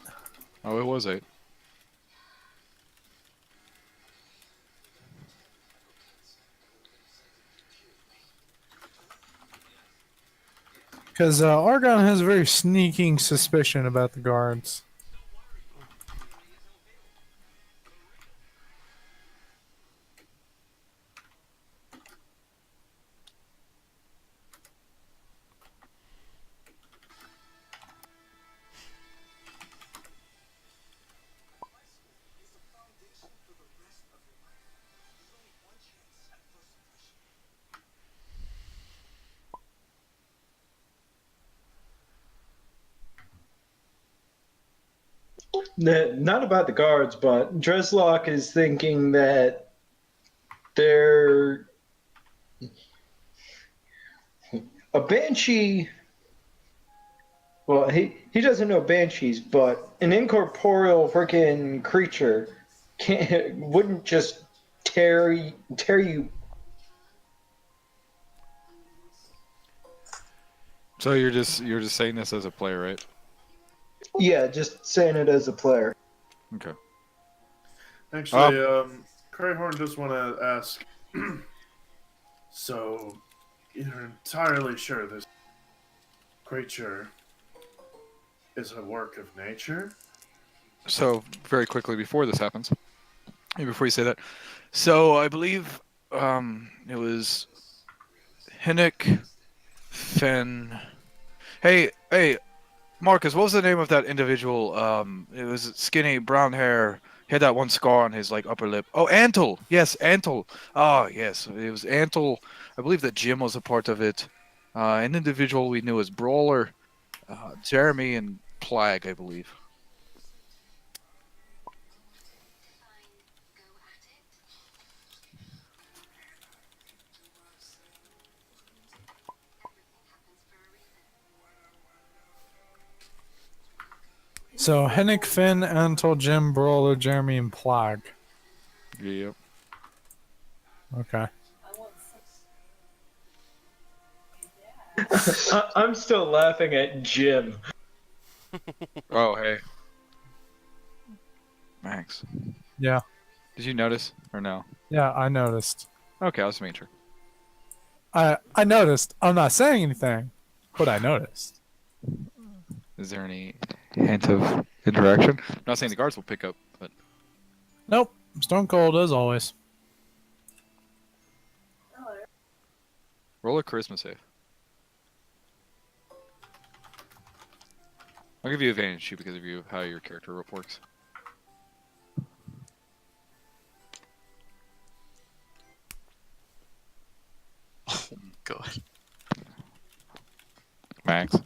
Oh, it was 8. Because Argon has a very sneaking suspicion about the guards. Not about the guards, but Dreslock is thinking that they're a banshee. Well, he doesn't know banshees, but an incorporeal freaking creature wouldn't just tear you. So you're just saying this as a player, right? Yeah, just saying it as a player. Okay. Actually, Crayhorn just want to ask. So, you're entirely sure this creature is a work of nature? So very quickly before this happens, before you say that, so I believe it was Hinnick, Finn. Hey, Marcus, what was the name of that individual? It was skinny, brown hair. He had that one scar on his like upper lip. Oh, Antle. Yes, Antle. Oh, yes, it was Antle. I believe that Jim was a part of it. An individual we knew as Brawler, Jeremy, and Plague, I believe. So Hennick, Finn, Antal, Jim, Brawler, Jeremy, and Plague. Yep. Okay. I'm still laughing at Jim. Oh, hey. Max. Yeah. Did you notice or no? Yeah, I noticed. Okay, I was making sure. I noticed. I'm not saying anything, but I noticed. Is there any hint of interaction? I'm not saying the guards will pick up, but Nope. Stone cold as always. roll a charisma save. I'll give you advantage too because of how your character works. Oh god. Max,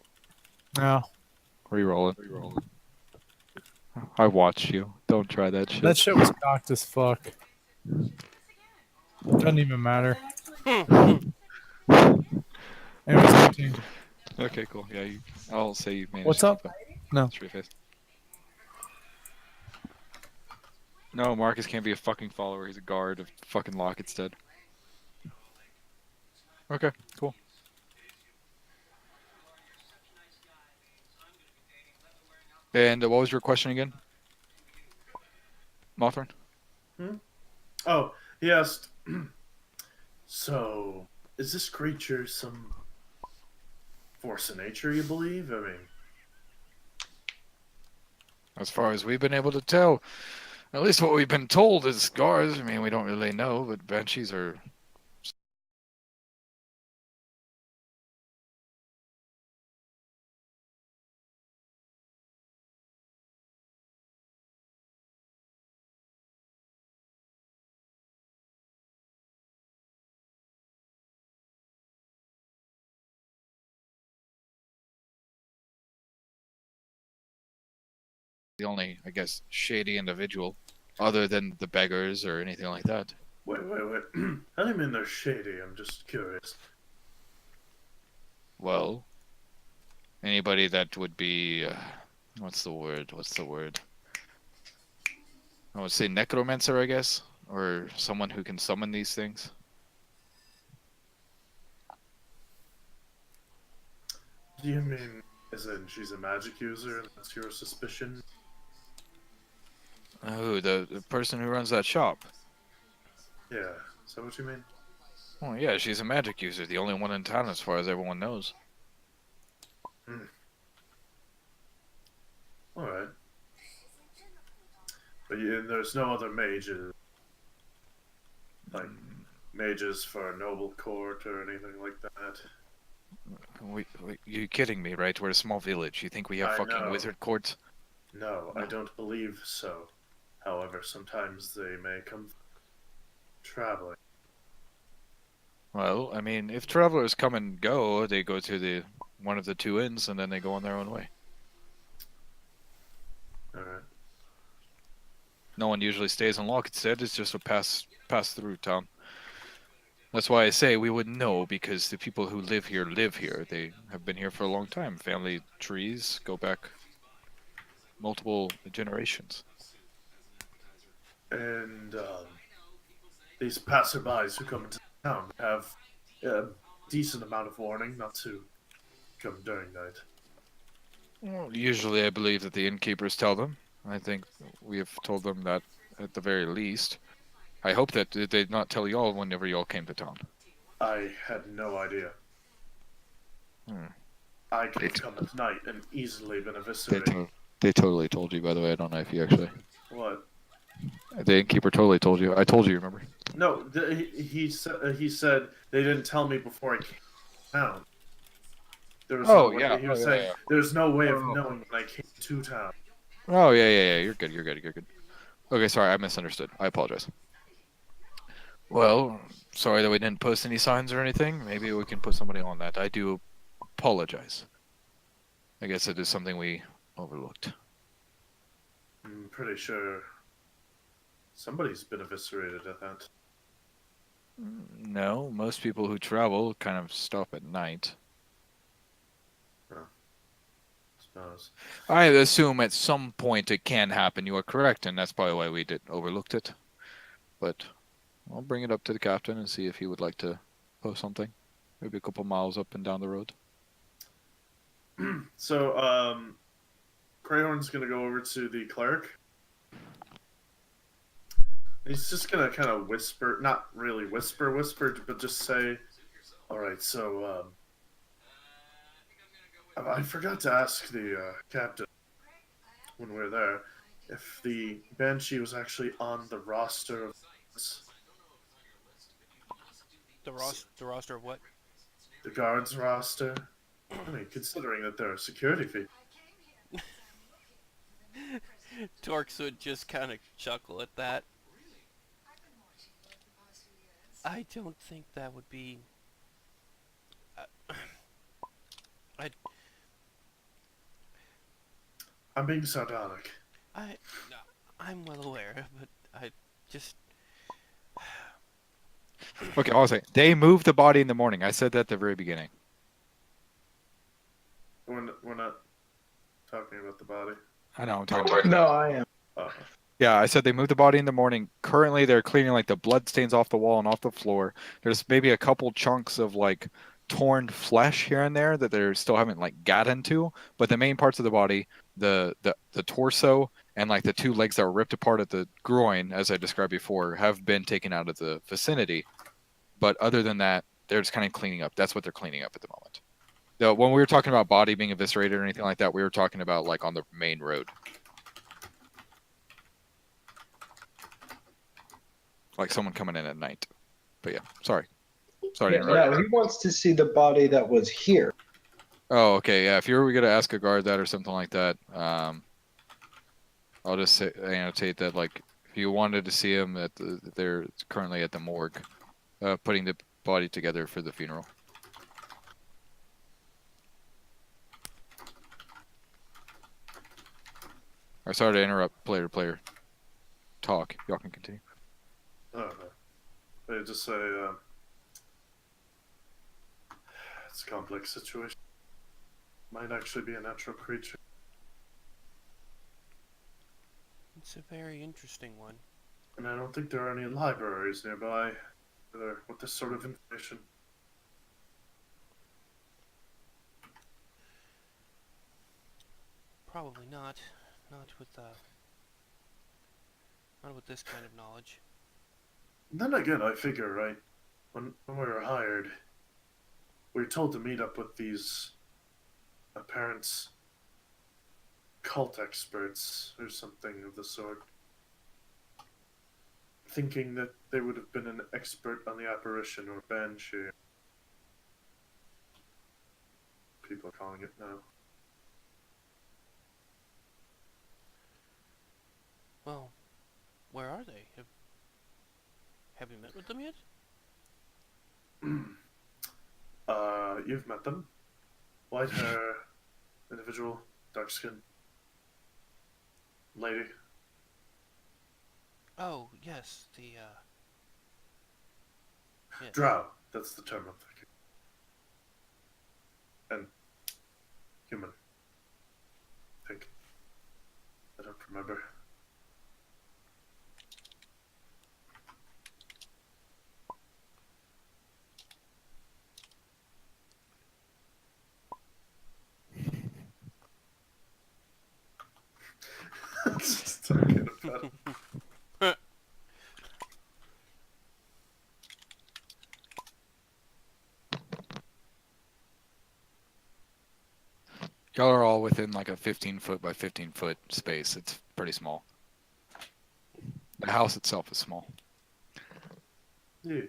No. re-roll it. I watched you. Don't try that shit. That shit was cocked as fuck. Doesn't even matter. It was 18. Okay, cool. Yeah, I'll say you managed. What's to up? keep that. No. Straight face. No, Marcus can't be a fucking follower. He's a guard of fucking Locket's dead. Okay, cool. And what was your question again? Mothran? Oh, he asked. So, is this creature some force of nature, you believe? I mean, As far as we've been able to tell, at least what we've been told is guards. I mean, we don't really know, but banshees are. The only, I guess, shady individual, other than the beggars or anything like that. wait. I don't mean they're shady. I'm just curious. Well, anybody that would be, what's the word? I would say necromancer, I guess, or someone who can summon these things. Do you mean as in she's a magic user and that's your suspicion? Oh, the person who runs that shop. Yeah, is that what you mean? Oh yeah, she's a magic user, the only one in town as far as everyone knows. Alright. But there's no other mages, like mages for a noble court or anything like that. You kidding me, right? We're a small village. You think we have I fucking know. wizard courts? No, I don't believe so. However, sometimes they may come traveling. Well, I mean, if travelers come and go, they go to one of the two inns and then they go on their own way. Alright. No one usually stays in Lockstead. It's just a pass through town. That's why I say we wouldn't know, because the people who live here. They have been here for a long time. Family trees go back multiple generations. And these passerbys who come into town have a decent amount of warning not to come during night. Well, usually, I believe that the innkeepers tell them. I think we have told them that at the very least. I hope that did they not tell y'all whenever y'all came to town. I had no idea. Hmm. I could have come at night and easily been They eviscerated. they totally told you. By the way, I don't know if you actually. What? The innkeeper totally told you. I told you. Remember? No, he said they didn't tell me before I came to town. There was no Oh way. yeah. He Oh was yeah. saying Yeah. there's no way of Oh. knowing when I came to town. Oh yeah. Yeah. Yeah. You're good. You're good. You're good. Okay. Sorry, I misunderstood. I apologize. Well, sorry that we didn't post any signs or anything. Maybe we can put somebody on that. I do apologize. I guess it is something we overlooked. I'm pretty sure somebody's been eviscerated at that. No, most people who travel kind of stop at night. Suppose. I assume at some point it can happen. You are correct, and that's probably why we did overlooked it. But I'll bring it up to the captain and see if he would like to post something. Maybe a couple miles up and down the road. So, Crayhorn's gonna go over to the cleric. He's just gonna kind of whisper, not really whisper, but just say, "All right, so I forgot to ask the captain when we were there if the banshee was actually on the roster of The roster of what? the guards roster. I mean, considering that they're a security fee." Torx would just kind of chuckle at that. I don't think that would be... I'm being sardonic. I'm well aware, but I just... Okay, I'll say they moved the body in the morning. I said that at the very beginning. We're not talking about the body. I know. I'm talking about. No, I am. Oh. Yeah, I said they moved the body in the morning. Currently, they're cleaning like the blood stains off the wall and off the floor. There's maybe a couple chunks of like torn flesh here and there that they still haven't like got into. But the main parts of the body, the torso and like the two legs that were ripped apart at the groin, as I described before, have been taken out of the vicinity. But other than that, they're just kind of cleaning up. That's what they're cleaning up at the moment. Though when we were talking about body being eviscerated or anything like that, we were talking about like on the main road. Like someone coming in at night. But yeah, sorry. Sorry to interrupt. No, he wants to see the body that was here. Oh, okay. Yeah, if you were going to ask a guard that or something like that, I'll just say, annotate that, like, if you wanted to see him, they're currently at the morgue, putting the body together for the funeral. I'm sorry to interrupt player to player talk. Y'all can continue. Okay. They just say, it's a complex situation. Might actually be a natural creature. It's a very interesting one. And I don't think there are any libraries nearby with this sort of information. Probably not. Not with this kind of knowledge. Then again, I figure, right, when we were hired, we were told to meet up with these apparent cult experts or something of the sort, thinking that they would have been an expert on the apparition or banshee. People are calling it now. Well, where are they? Have you met with them yet? You've met them. White hair, individual, dark skin, lady. Oh, yes, the, yes. Drow, that's the term I'm thinking. And human. I think. I don't remember. talking about? Y'all are all within like a 15-foot by 15-foot space. It's pretty small. The house itself is small. Yeah.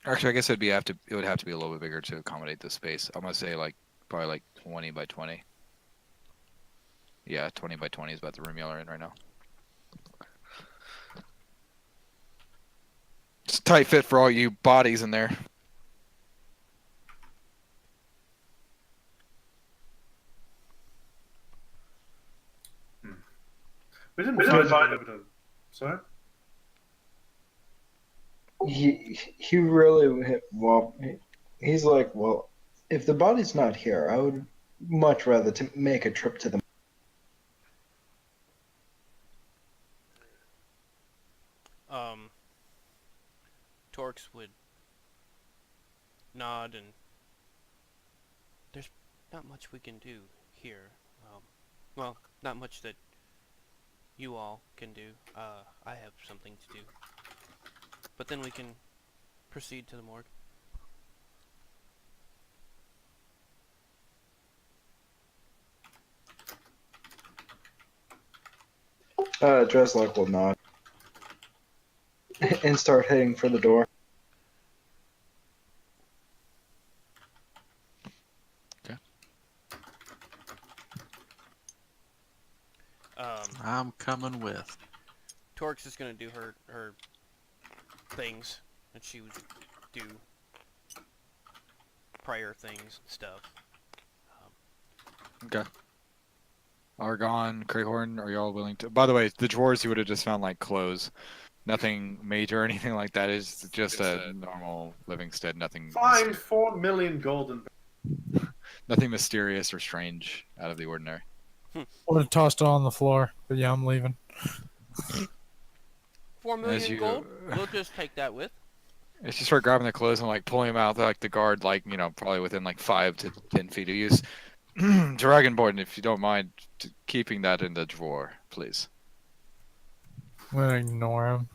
Actually, I guess it would have to be a little bit bigger to accommodate the space. I'm gonna say like probably like 20 by 20. Yeah, 20 by 20 is about the room y'all are in right now. It's a tight fit for all you bodies in there. We didn't find any evidence. Sorry? He really, well, he's like, well, if the body's not here, I would much rather to make a trip to the. Torx would nod, and there's not much we can do here. Well, not much that you all can do. I have something to do. But then we can proceed to the morgue. Dreslock will nod and start heading for the door. Okay. I'm coming with. Torx is gonna do her things that she would do, prior things and stuff. Okay. Argon, Crayhorn, are y'all willing to? By the way, the drawers you would have just found like clothes. Nothing major or anything like that. It's just a normal livingstead. Nothing. Find 4 million golden. Nothing mysterious or strange out of the ordinary. Would have tossed it on the floor, but yeah, I'm leaving. 4 million gold? We'll just take that with. As you start grabbing the clothes and like pulling them out, like the guard, like probably within like 5 to 10 feet of you. Dragonborn, if you don't mind keeping that in the drawer, please. I'm gonna ignore him.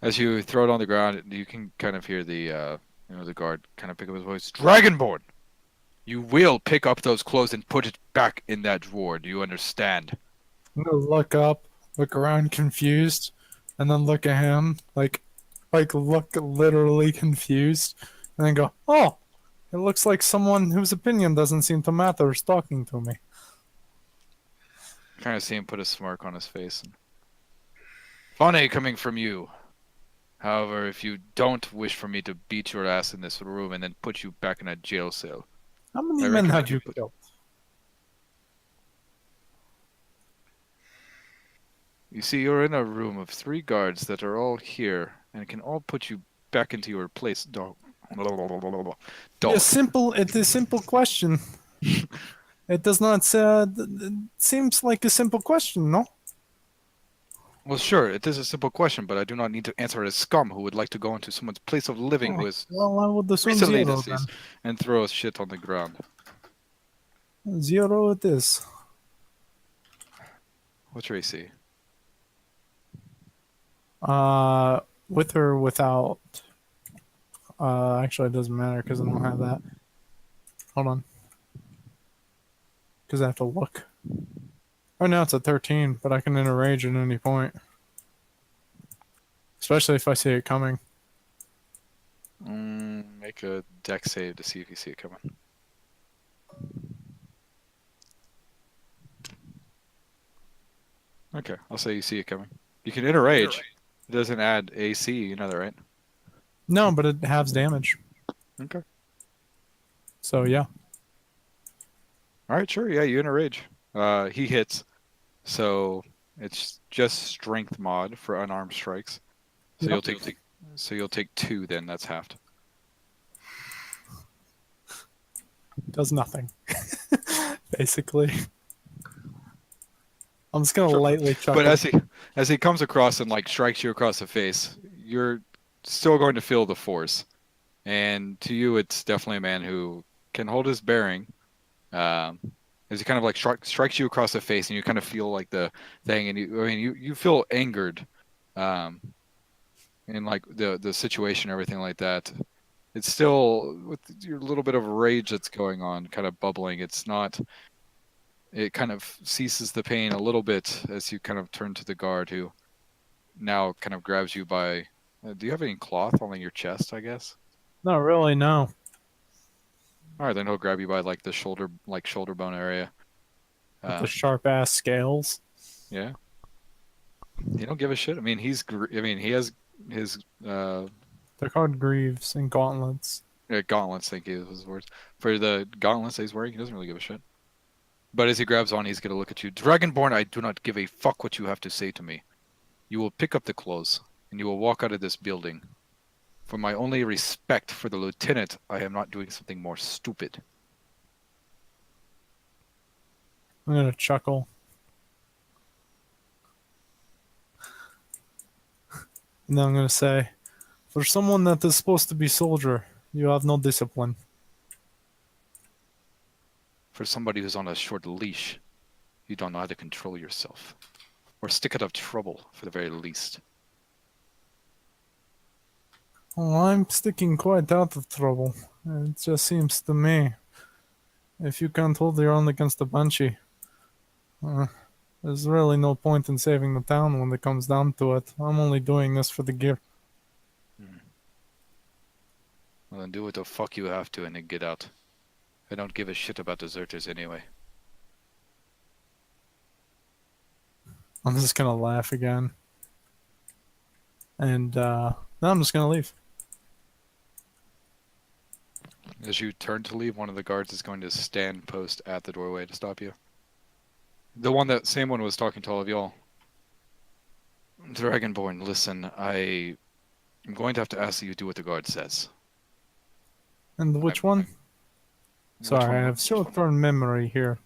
As you throw it on the ground, you can kind of hear the the guard kind of pick up his voice. Dragonborn, you will pick up those clothes and put it back in that drawer. Do you understand? I'm gonna look up, look around confused, and then look at him like look literally confused, and then go, oh, it looks like someone whose opinion doesn't seem to matter is talking to me. Kind of see him put a smirk on his face. Funny coming from you. However, if you don't wish for me to beat your ass in this room and then put you back in a jail cell. How many men have you killed? You see, you're in a room of 3 guards that are all here and can all put you back into your place. Dog. It's a simple question. It does not say. It seems like a simple question, no? Well, sure, it is a simple question, but I do not need to answer as scum who would like to go into someone's place of living who is well, I would assume recently zero, deceased and throw shit on the ground. then. 0 it is. What's your AC? With or without? Actually, it doesn't matter because I don't have that. Hold on. Because I have to look. Oh, now it's at 13, but I can enter rage at any point. Especially if I see it coming. Make a deck save to see if you see it coming. Okay, I'll say you see it coming. You can enter rage. It doesn't add AC, you know that, right? No, but it halves damage. Okay. So, yeah. Alright, sure, yeah, you enter rage. He hits. So it's just strength mod for unarmed strikes. So you'll take 2 then, that's halved. Does nothing. Basically. I'm just gonna lightly chuckle. But as he comes across and like strikes you across the face, you're still going to feel the force. and to you, it's definitely a man who can hold his bearing. As he kind of like strikes you across the face, and you kind of feel like the thing, and you feel angered, in like the situation, everything like that. It's still with your little bit of rage that's going on, kind of bubbling. It's not. It kind of ceases the pain a little bit as you kind of turn to the guard, who now kind of grabs you by. Do you have any cloth on your chest? I guess. Not really, no. All right, then he'll grab you by like the shoulder bone area. With the sharp ass scales. Yeah. He don't give a shit. I mean, he has his They're called greaves and gauntlets. gauntlets. Thank you, his words. For the gauntlets that he's wearing, he doesn't really give a shit. But as he grabs on, he's gonna look at you. Dragonborn, I do not give a fuck what you have to say to me. You will pick up the clothes and you will walk out of this building. For my only respect for the lieutenant, I am not doing something more stupid. I'm gonna chuckle. And then I'm gonna say, for someone that is supposed to be soldier, you have no discipline. For somebody who's on a short leash, you don't know how to control yourself. Or stick out of trouble, for the very least. Oh, I'm sticking quite out of trouble. It just seems to me, if you can't hold your own against a banshee, there's really no point in saving the town when it comes down to it. I'm only doing this for the gear. Well, then do what the fuck you have to and then get out. I don't give a shit about deserters anyway. I'm just gonna laugh again. And then I'm just gonna leave. As you turn to leave, one of the guards is going to stand post at the doorway to stop you. The same one was talking to all of y'all. Dragonborn, listen, I'm going to have to ask that you do what the guard says. And which one? Sorry, I have short-term memory here.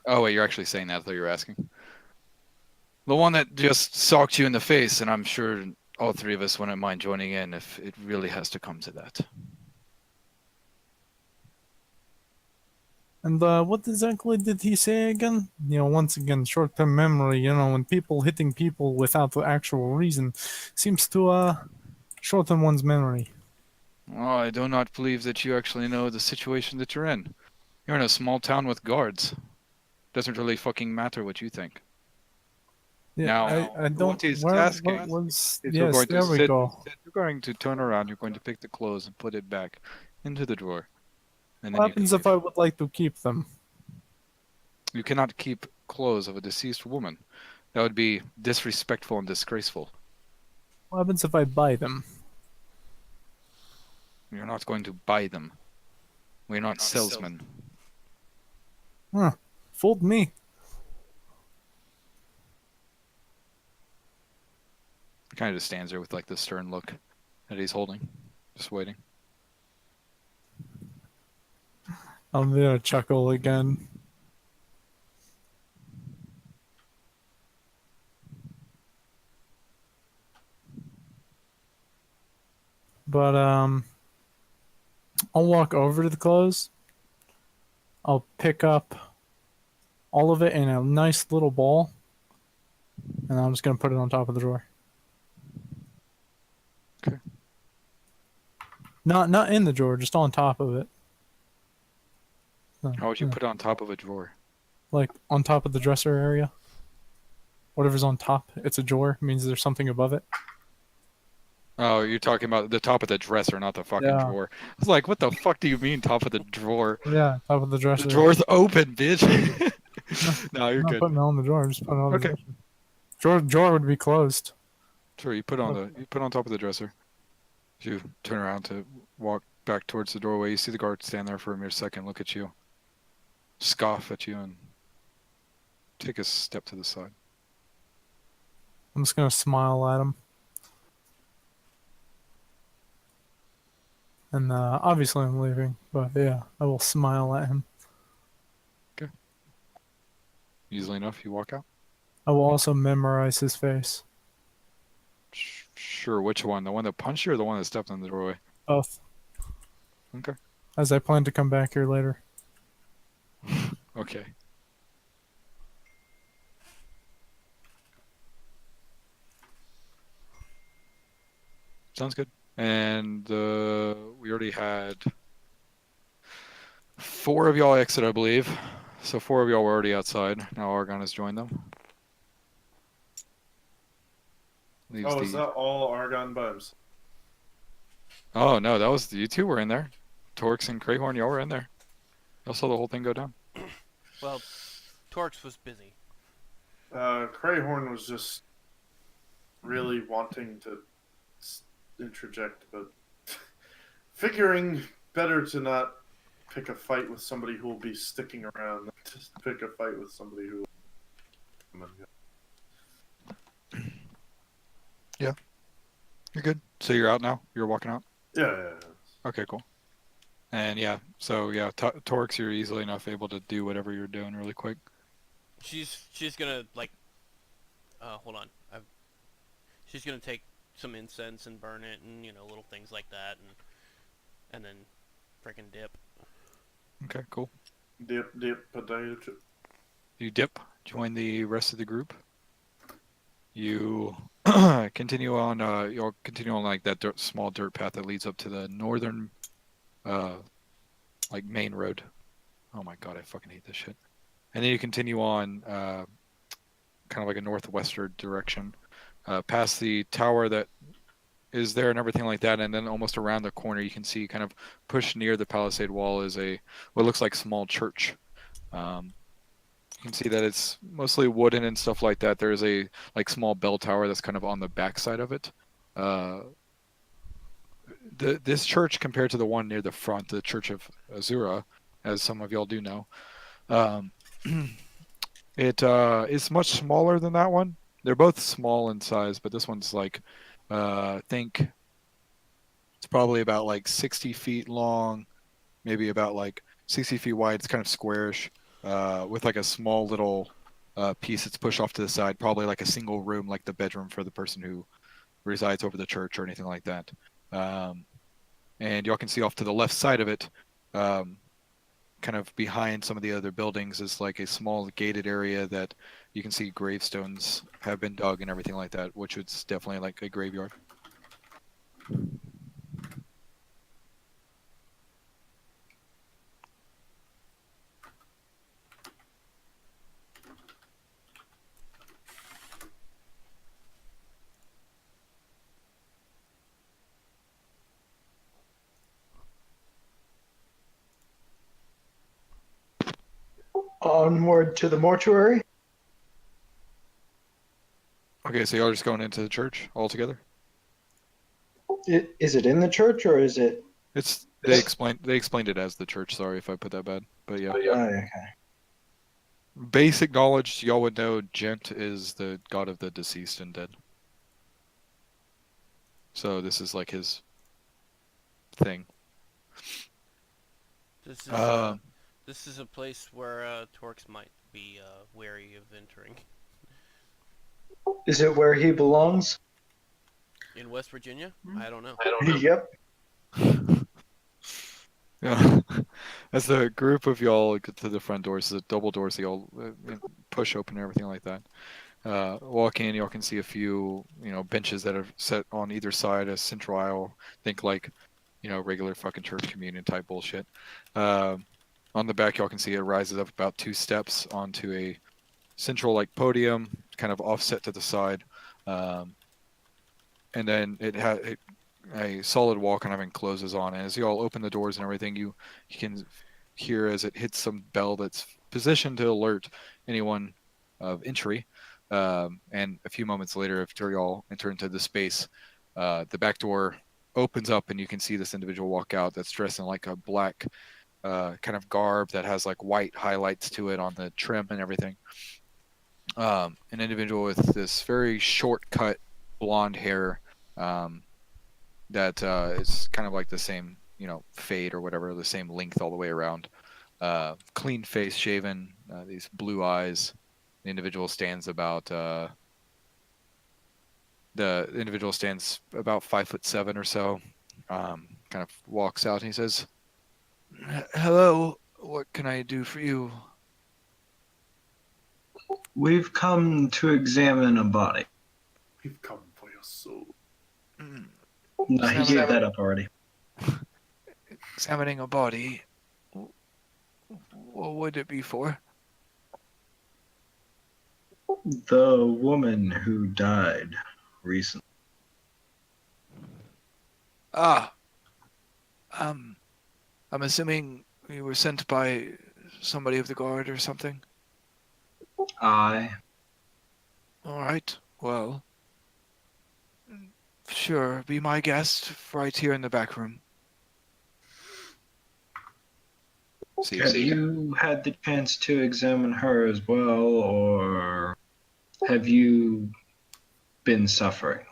Oh wait, you're actually saying that? I thought you were asking. The one that just socked you in the face, and I'm sure all three of us wouldn't mind joining in if it really has to come to that. And what exactly did he say again? You know, once again, short-term memory, you know, when people hitting people without the actual reason seems to shorten one's memory. Oh, I do not believe that you actually know the situation that you're in. You're in a small town with guards. Doesn't really fucking matter what you think. Yeah, now, I don't. what he's Where, asking what was? is Yes, there we go. you're going to turn around, you're going to pick the clothes and put it back into the drawer. And then What happens if I would like to keep them? You cannot keep clothes of a deceased woman. That would be disrespectful and disgraceful. What happens if I buy them? You're not going to buy them. We're not salesmen. Huh. Fooled me. Kind of just stands there with like the stern look that he's holding, just waiting. I'm gonna chuckle again. But I'll walk over to the clothes. I'll pick up all of it in a nice little ball, and I'm just gonna put it on top of the drawer. Okay. Not in the drawer, just on top of it. How would you put it on top of a drawer? Like on top of the dresser area. Whatever's on top, it's a drawer. Means there's something above it. Oh, you're talking about the top of the dresser, not the fucking drawer. I was like, what the fuck do you mean top of the drawer? Yeah, top of the dresser. The drawer's open, bitch. No, you're I'm not good. putting it on the drawer. I'm just putting it on Okay. the dresser. Drawer would be closed. Sure, you put on top of the dresser. You turn around to walk back towards the doorway. You see the guard stand there for a mere second, look at you, scoff at you, and take a step to the side. I'm just gonna smile at him. And obviously I'm leaving, but yeah, I will smile at him. Okay. Easily enough, you walk out. I will also memorize his face. Sure, which one? The one that punched you or the one that stepped on the doorway? Both. Okay. as I plan to come back here later. Okay. Sounds good. And we already had 4 of y'all exit, I believe. So 4 of y'all were already outside. Now Argon has joined them. Leaves Oh, is that all Argon bums? Oh no, that was you 2 were in there. Torx and Crayhorn, y'all were in there. Y'all saw the whole thing go down. Well, Torx was busy. Crayhorn was just really wanting to interject, but figuring better to not pick a fight with somebody who will be sticking around than just pick a fight with somebody who. Yeah. You're good. So you're out now? You're walking out? Yeah. Okay, cool. And yeah, so yeah, Torx, you're easily enough able to do whatever you're doing really quick. She's gonna like, hold on. She's gonna take some incense and burn it, and little things like that, and then frickin' dip. Okay, cool. Dip, potato chip. You dip, join the rest of the group. You continue on. You'll continue on like that small dirt path that leads up to the northern, like main road. Oh my god, I fucking hate this shit. And then you continue on, kind of like a northwestern direction, past the tower that is there and everything like that, and then almost around the corner you can see, kind of pushed near the palisade wall, is what looks like small church. You can see that it's mostly wooden and stuff like that. There's a like small bell tower that's kind of on the back side of it. This church, compared to the one near the front, the Church of Azura, as some of y'all do know, it is much smaller than that one. They're both small in size, but this one's like, I think it's probably about like 60 feet long, maybe about like 60 feet wide. It's kind of squarish, with like a small little piece that's pushed off to the side, probably like a single room, like the bedroom for the person who resides over the church or anything like that. And y'all can see off to the left side of it, kind of behind some of the other buildings, is like a small gated area that you can see gravestones have been dug and everything like that, which is definitely like a graveyard. Onward to the mortuary. Okay, so y'all just going into the church all together? Is it in the church or is it? They explained it as the church. Sorry if I put that bad, but yeah. Okay. Basic knowledge, y'all would know Gent is the god of the deceased and dead. So this is like his thing. This is a place where Torx might be wary of entering. Is it where he belongs? In West Virginia? I don't know. Yep. Yeah. As the group of y'all get to the front doors, the double doors, that y'all push open and everything like that. Walk in, y'all can see a few, benches that are set on either side, a central aisle. Think like, regular fucking church communion type bullshit. On the back, y'all can see it rises up about 2 steps onto a central like podium, kind of offset to the side, and then it has a solid wall kind of encloses on. And as you all open the doors and everything, you can hear as it hits some bell that's positioned to alert anyone of entry. And a few moments later, after y'all enter into the space, the back door opens up and you can see this individual walk out that's dressed in like a black kind of garb that has like white highlights to it on the trim and everything. An individual with this very short-cut blonde hair, that is kind of like the same, fade or whatever, the same length all the way around. Clean face, shaven, these blue eyes. The individual stands about 5'7" or so. Kind of walks out and he says, Hello. What can I do for you? We've come to examine a body. We've come for your soul. No, he gave that up already. Examining a body. What would it be for? The woman who died recently. Ah. I'm assuming you were sent by somebody of the guard or something. Aye. All right. Well, sure. Be my guest right here in the back room. Have you had the chance to examine her as well, or have you been suffering?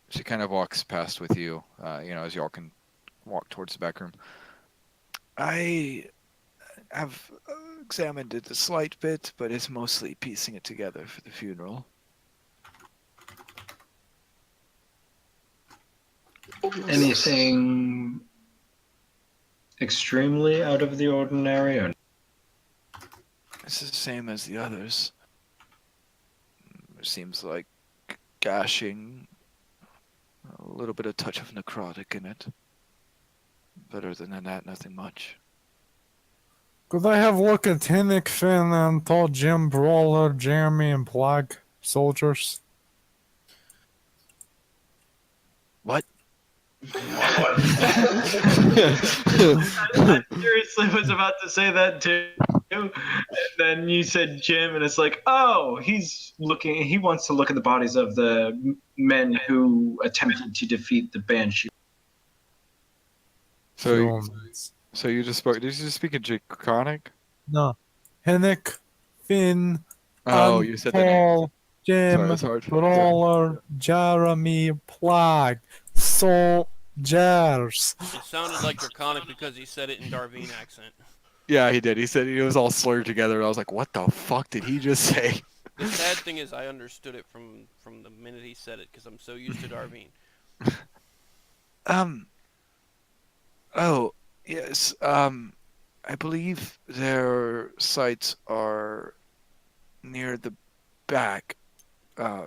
She kind of walks past with you, as y'all can walk towards the back room. I have examined it a slight bit, but it's mostly piecing it together for the funeral. Anything extremely out of the ordinary? Or... It's the same as the others. It seems like gashing, a little bit of touch of necrotic in it. But other than that, nothing much. Could I have a look at Hennick, Finn, and Todd, Jim, Brawler, Jeremy, and Plague soldiers? What? I seriously was about to say that too. And then you said Jim, and it's like, oh, he wants to look at the bodies of the men who attempted to defeat the Banshee. So you just spoke. Did you just speak in Draconic? No. Hennick, Finn, Oh, you said the name. Jim, Sorry, it's hard. Brawler, Jeremy, Plague, soldiers. It sounded like Draconic because he said it in Darvine accent. Yeah, he did. He said it was all slurred together. And I was like, what the fuck did he just say? The sad thing is I understood it from the minute he said it because I'm so used to Darvine. Oh, yes. I believe their sites are near the back,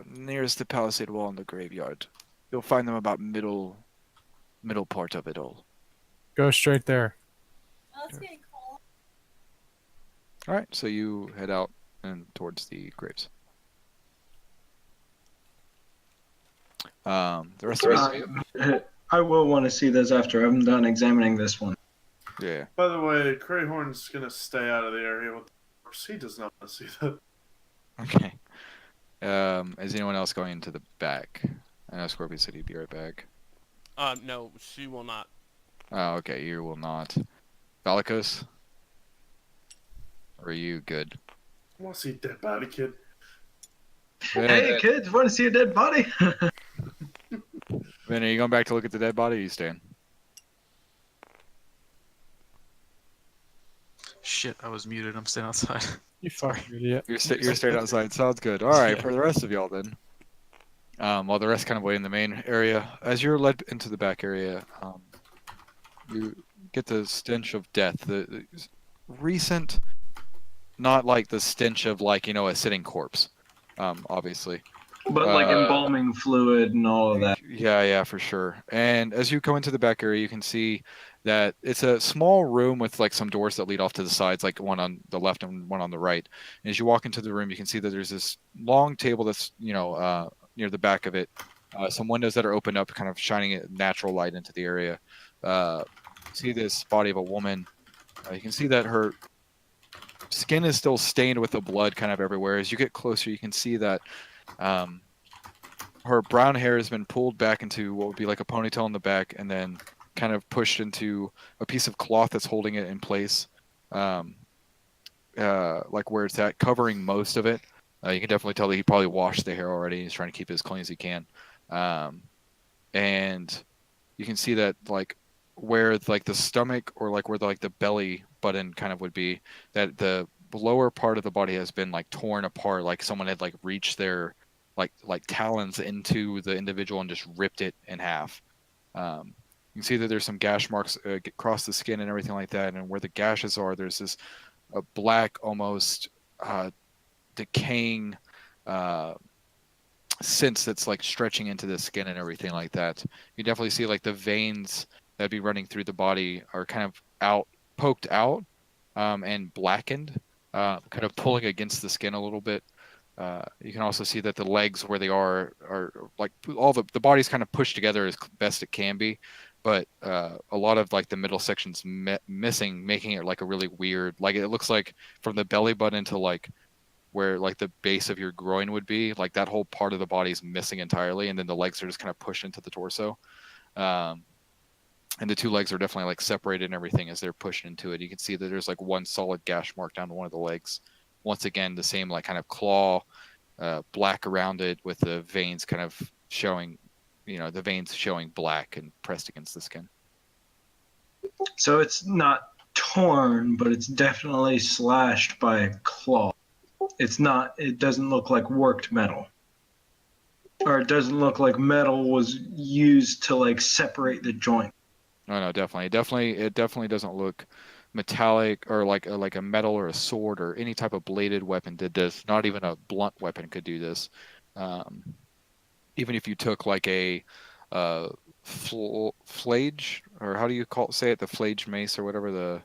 nearest the palisade wall in the graveyard. You'll find them about middle part of it all. Go straight there. All right, so you head out and towards the graves. The rest of you. I will want to see this after I'm done examining this one. Yeah. By the way, Greyhorn's gonna stay out of the area with the corpse. He does not want to see that. Okay. Is anyone else going into the back? I know Scorpious said he'd be right back. No, she will not. Oh, okay, you will not. Valicos? Or are you good? I want to see a dead body, kid. Hey, kids, want to see a dead body? Vin, are you going back to look at the dead body or are you staying? Shit, I was muted. I'm staying outside. You fucking idiot. You're staying outside. Sounds good. All right, for the rest of y'all then. While the rest kind of wait in the main area, as you're led into the back area, you get the stench of death. The recent, not like the stench of like a sitting corpse, obviously. But like embalming fluid and all of that. Yeah, for sure. And as you go into the back area, you can see that it's a small room with like some doors that lead off to the sides, like one on the left and one on the right. And as you walk into the room, you can see that there's this long table that's near the back of it. Some windows that are opened up, kind of shining a natural light into the area. See this body of a woman. You can see that her skin is still stained with the blood kind of everywhere. As you get closer, you can see that her brown hair has been pulled back into what would be like a ponytail in the back and then kind of pushed into a piece of cloth that's holding it in place, like where it's at, covering most of it. You can definitely tell that he probably washed the hair already. He's trying to keep it as clean as he can. And you can see that like where like the stomach or like where the belly button kind of would be, that the lower part of the body has been like torn apart, like someone had like reached their like talons into the individual and just ripped it in half. You can see that there's some gash marks across the skin and everything like that. And where the gashes are, there's this black, almost decaying sense that's like stretching into the skin and everything like that. You definitely see like the veins that'd be running through the body are kind of poked out, and blackened, kind of pulling against the skin a little bit. You can also see that the legs where they are like all the body's kind of pushed together as best it can be, but a lot of like the middle section's missing, making it like a really weird, like it looks like from the belly button to like where like the base of your groin would be, like that whole part of the body is missing entirely, and then the legs are just kind of pushed into the torso. And the two legs are definitely like separated and everything as they're pushing into it. You can see that there's like one solid gash mark down one of the legs. Once again, the same like kind of claw, black around it with the veins kind of showing, the veins showing black and pressed against the skin. So it's not torn, but it's definitely slashed by a claw. It doesn't look like worked metal. Or it doesn't look like metal was used to like separate the joint. No, definitely. It definitely doesn't look metallic or like a metal or a sword or any type of bladed weapon did this. Not even a blunt weapon could do this. Even if you took like a flage, or how do you say it? The flage mace or whatever the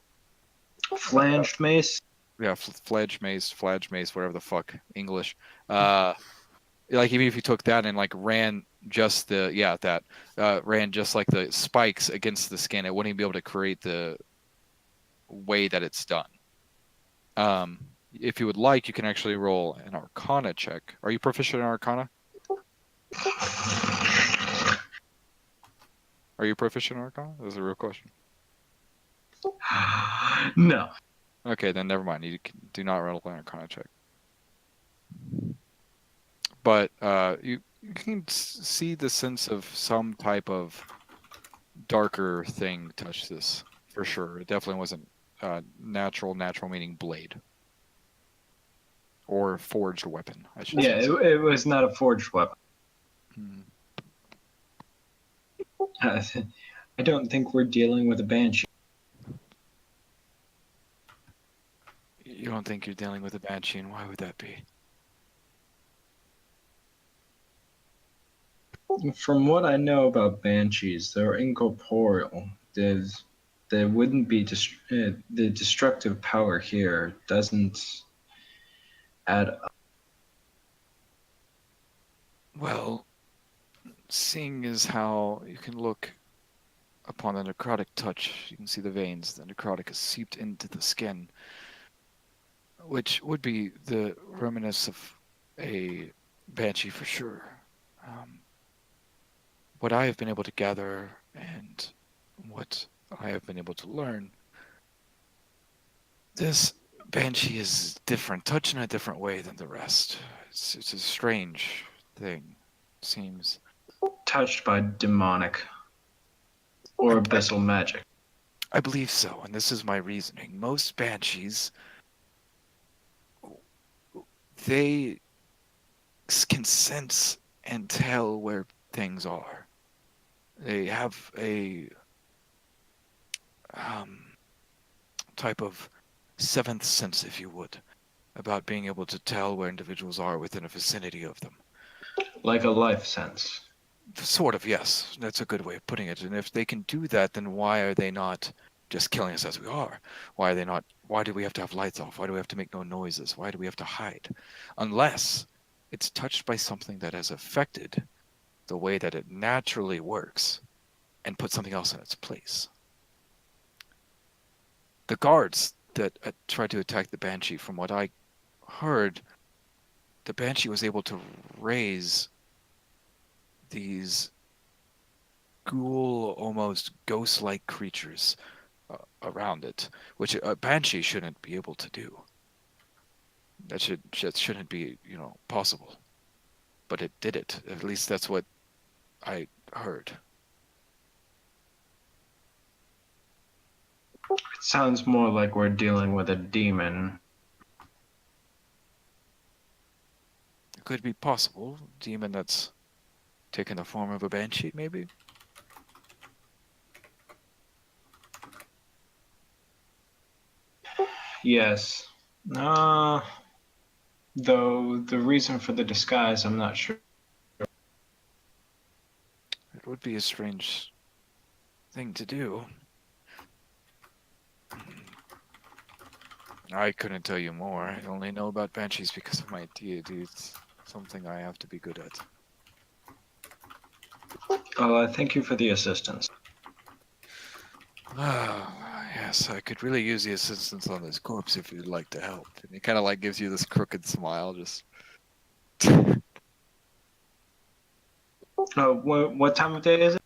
flanged mace. Yeah, flage mace, whatever the fuck English. Like even if you took that and like ran just ran just like the spikes against the skin, it wouldn't even be able to create the way that it's done. If you would like, you can actually roll an Arcana check. Are you proficient in Arcana? Are you proficient in Arcana? That's a real question. No. Okay, then never mind. You do not roll an Arcana check. But you can see the sense of some type of darker thing touch this for sure. It definitely wasn't natural meaning blade or forged weapon, I should say. Yeah, it was not a forged weapon. I don't think we're dealing with a banshee. You don't think you're dealing with a banshee, and why would that be? From what I know about banshees, they're incorporeal. There wouldn't be the destructive power here doesn't add up. Well, seeing as how you can look upon the necrotic touch, you can see the veins. The necrotic is seeped into the skin, which would be the reminiscence of a banshee for sure. What I have been able to gather and what I have been able to learn, this banshee is different, touched in a different way than the rest. It's a strange thing, it seems. Touched by demonic or abyssal magic. I believe so, and this is my reasoning. Most banshees, they can sense and tell where things are. They have a type of seventh sense, if you would, about being able to tell where individuals are within a vicinity of them. Like a life sense. Sort of, yes. That's a good way of putting it. And if they can do that, then why are they not just killing us as we are? Why do we have to have lights off? Why do we have to make no noises? Why do we have to hide? Unless it's touched by something that has affected the way that it naturally works and put something else in its place. The guards that tried to attack the Banshee, from what I heard, the Banshee was able to raise these ghoul, almost ghost-like creatures around it, which a Banshee shouldn't be able to do. That shouldn't be, possible. But it did it. At least that's what I heard. It sounds more like we're dealing with a demon. It could be possible. Demon that's taken the form of a banshee, maybe? Yes. Though the reason for the disguise, I'm not sure. It would be a strange thing to do. I couldn't tell you more. I only know about banshees because of my deity. It's something I have to be good at. Thank you for the assistance. Yes, I could really use the assistance on this corpse if you'd like to help. And he kind of like gives you this crooked smile, just. What time of day is it?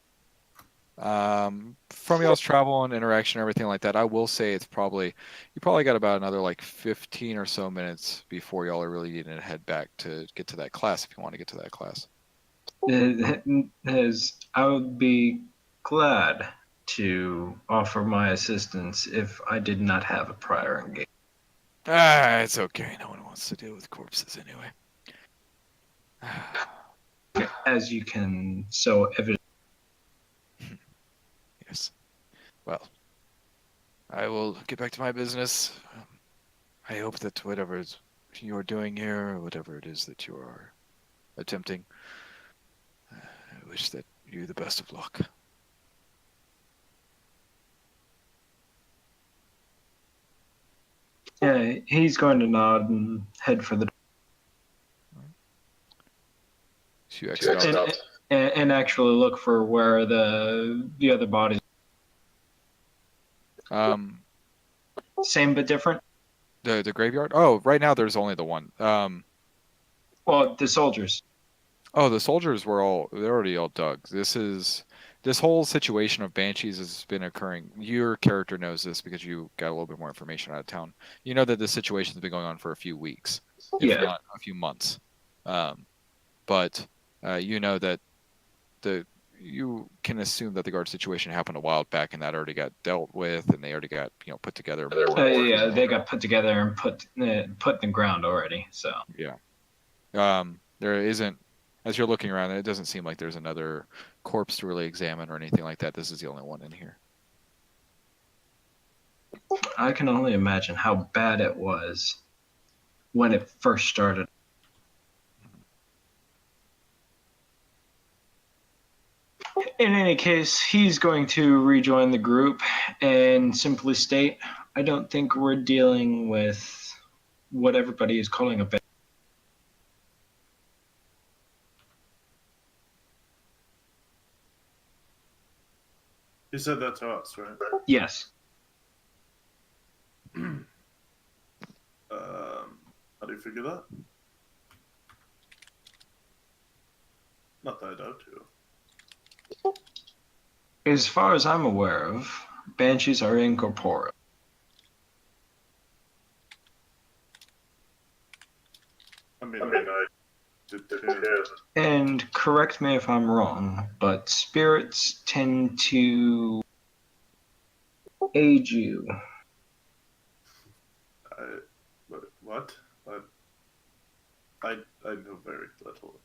From y'all's travel and interaction and everything like that, I will say it's probably you probably got about another like 15 or so minutes before y'all are really needing to head back to get to that class if you want to get to that class. I would be glad to offer my assistance if I did not have a prior engagement. It's okay. No one wants to deal with corpses anyway. As you can so evidently. Yes. Well, I will get back to my business. I hope that whatever you're doing here, or whatever it is that you are attempting, I wish that you the best of luck. Yeah, he's going to nod and head for the So you exit out. and actually look for where the other bodies. Same but different. The graveyard? Oh, right now there's only the one. Well, the soldiers. Oh, the soldiers they're already all dug. This whole situation of banshees has been occurring. Your character knows this because you got a little bit more information out of town. You know that this situation's been going on for a few weeks, if not a few months. But you know that you can assume that the guard situation happened a while back and that already got dealt with and they already got put together. Yeah, they got put together and put in the ground already. So yeah, there isn't, as you're looking around, it doesn't seem like there's another corpse to really examine or anything like that. This is the only one in here. I can only imagine how bad it was when it first started. In any case, he's going to rejoin the group and simply state, I don't think we're dealing with what everybody is calling a bad. You said that to us, right? Yes. How do you figure that? Not that I doubt you. As far as I'm aware of, banshees are incorporeal. I did too. And correct me if I'm wrong, but spirits tend to aid you. What? I know very little.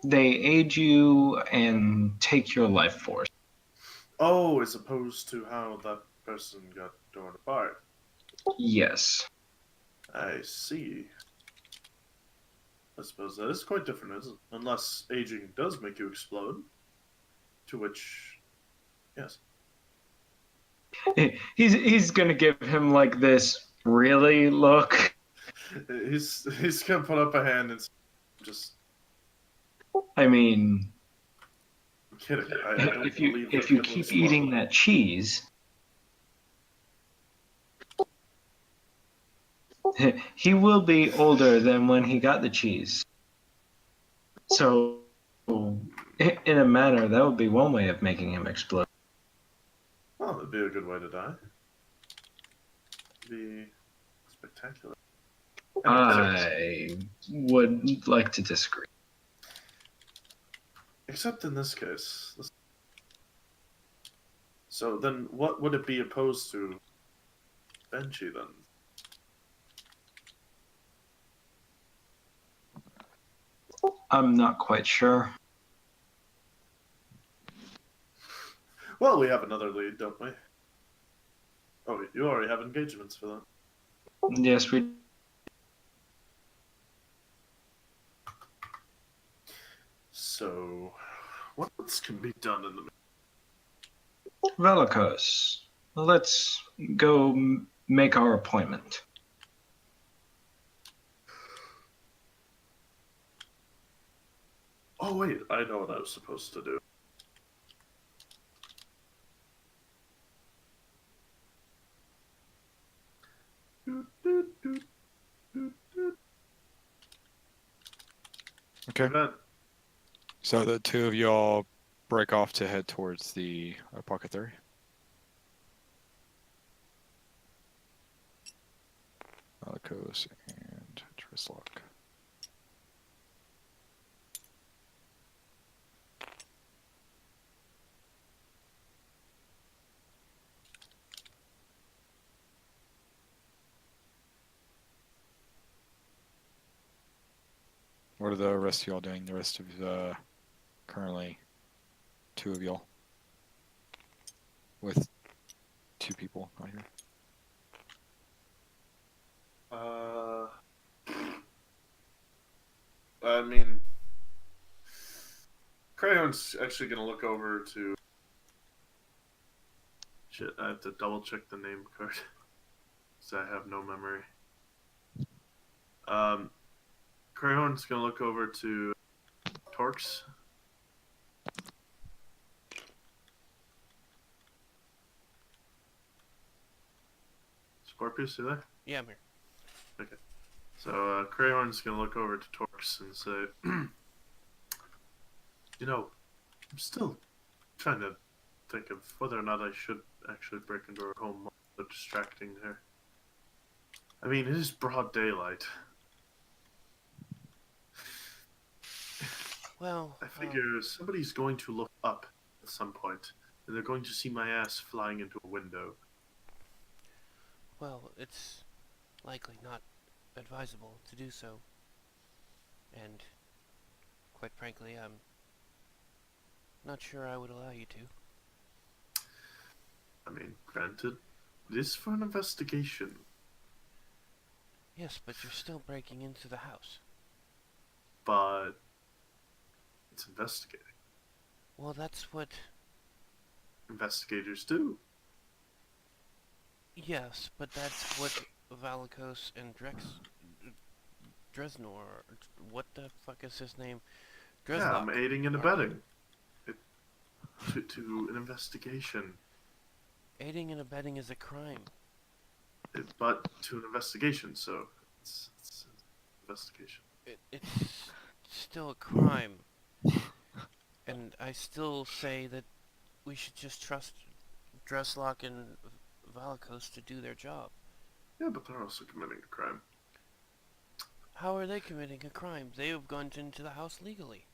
They aid you and take your life force. Oh, as opposed to how that person got torn apart. Yes. I see. I suppose that is quite different, isn't it? Unless aging does make you explode. To which, yes. He's gonna give him like this really look. He's gonna put up a hand and just. I mean, I'm kidding. I don't if you keep eating that cheese, he will be older than when he got the cheese. So, in a manner, that would be one way of making him explode. Oh, that'd be a good way to die. Be spectacular. I would like to disagree. Except in this case. So then what would it be opposed to Benji then? I'm not quite sure. Well, we have another lead, don't we? Oh, you already have engagements for that. Yes, we. So, what else can be done in the... Velikos, let's go make our appointment. Oh, wait, I know what I was supposed to do. Okay. Event. So the two of y'all break off to head towards the apothecary. Velikos and Trislock. What are the rest of y'all doing? The rest of currently two of y'all with two people out here. I mean, Crayon's actually gonna look over to... Shit, I have to double check the name card. Because I have no memory. Crayon's gonna look over to Torx. Scorpious, you there? Yeah, I'm here. Okay. So, Crayon's gonna look over to Torx and say, you know, I'm still trying to think of whether or not I should actually break into her home while distracting her. I mean, it is broad daylight. Well, I figure somebody's going to look up at some point, and they're going to see my ass flying into a window. well, it's likely not advisable to do so. And, quite frankly, I'm not sure I would allow you to. I mean, granted, it is for an investigation. Yes, but you're still breaking into the house. But it's investigating. Well, that's what... investigators do. Yes, but that's what Velikos and Dresnor, what the fuck is his name? Yeah, I'm Dreslock aiding and are abetting. To an investigation. Aiding and abetting is a crime. But to an investigation, so it's an investigation. It's still a crime. And I still say that we should just trust Dreslock and Velikos to do their job. Yeah, but they're also committing a crime. How are they committing a crime? They have gone into the house legally.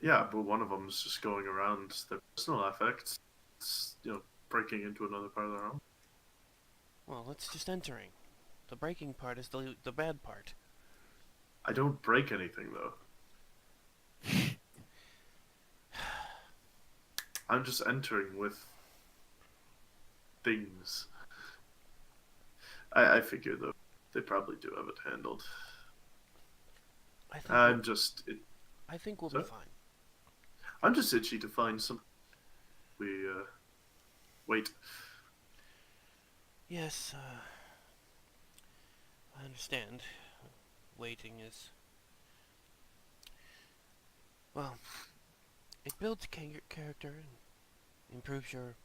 Yeah, but one of them is just going around their personal effects. It's, you know, breaking into another part of their home. Well, it's just entering. The breaking part is the bad part. I don't break anything, though. I'm just entering with things. I figure, though, they probably do have it handled. I think we'll be fine. I'm just itchy to find some... wait. Yes, I understand. Waiting is... Well, it builds character and improves your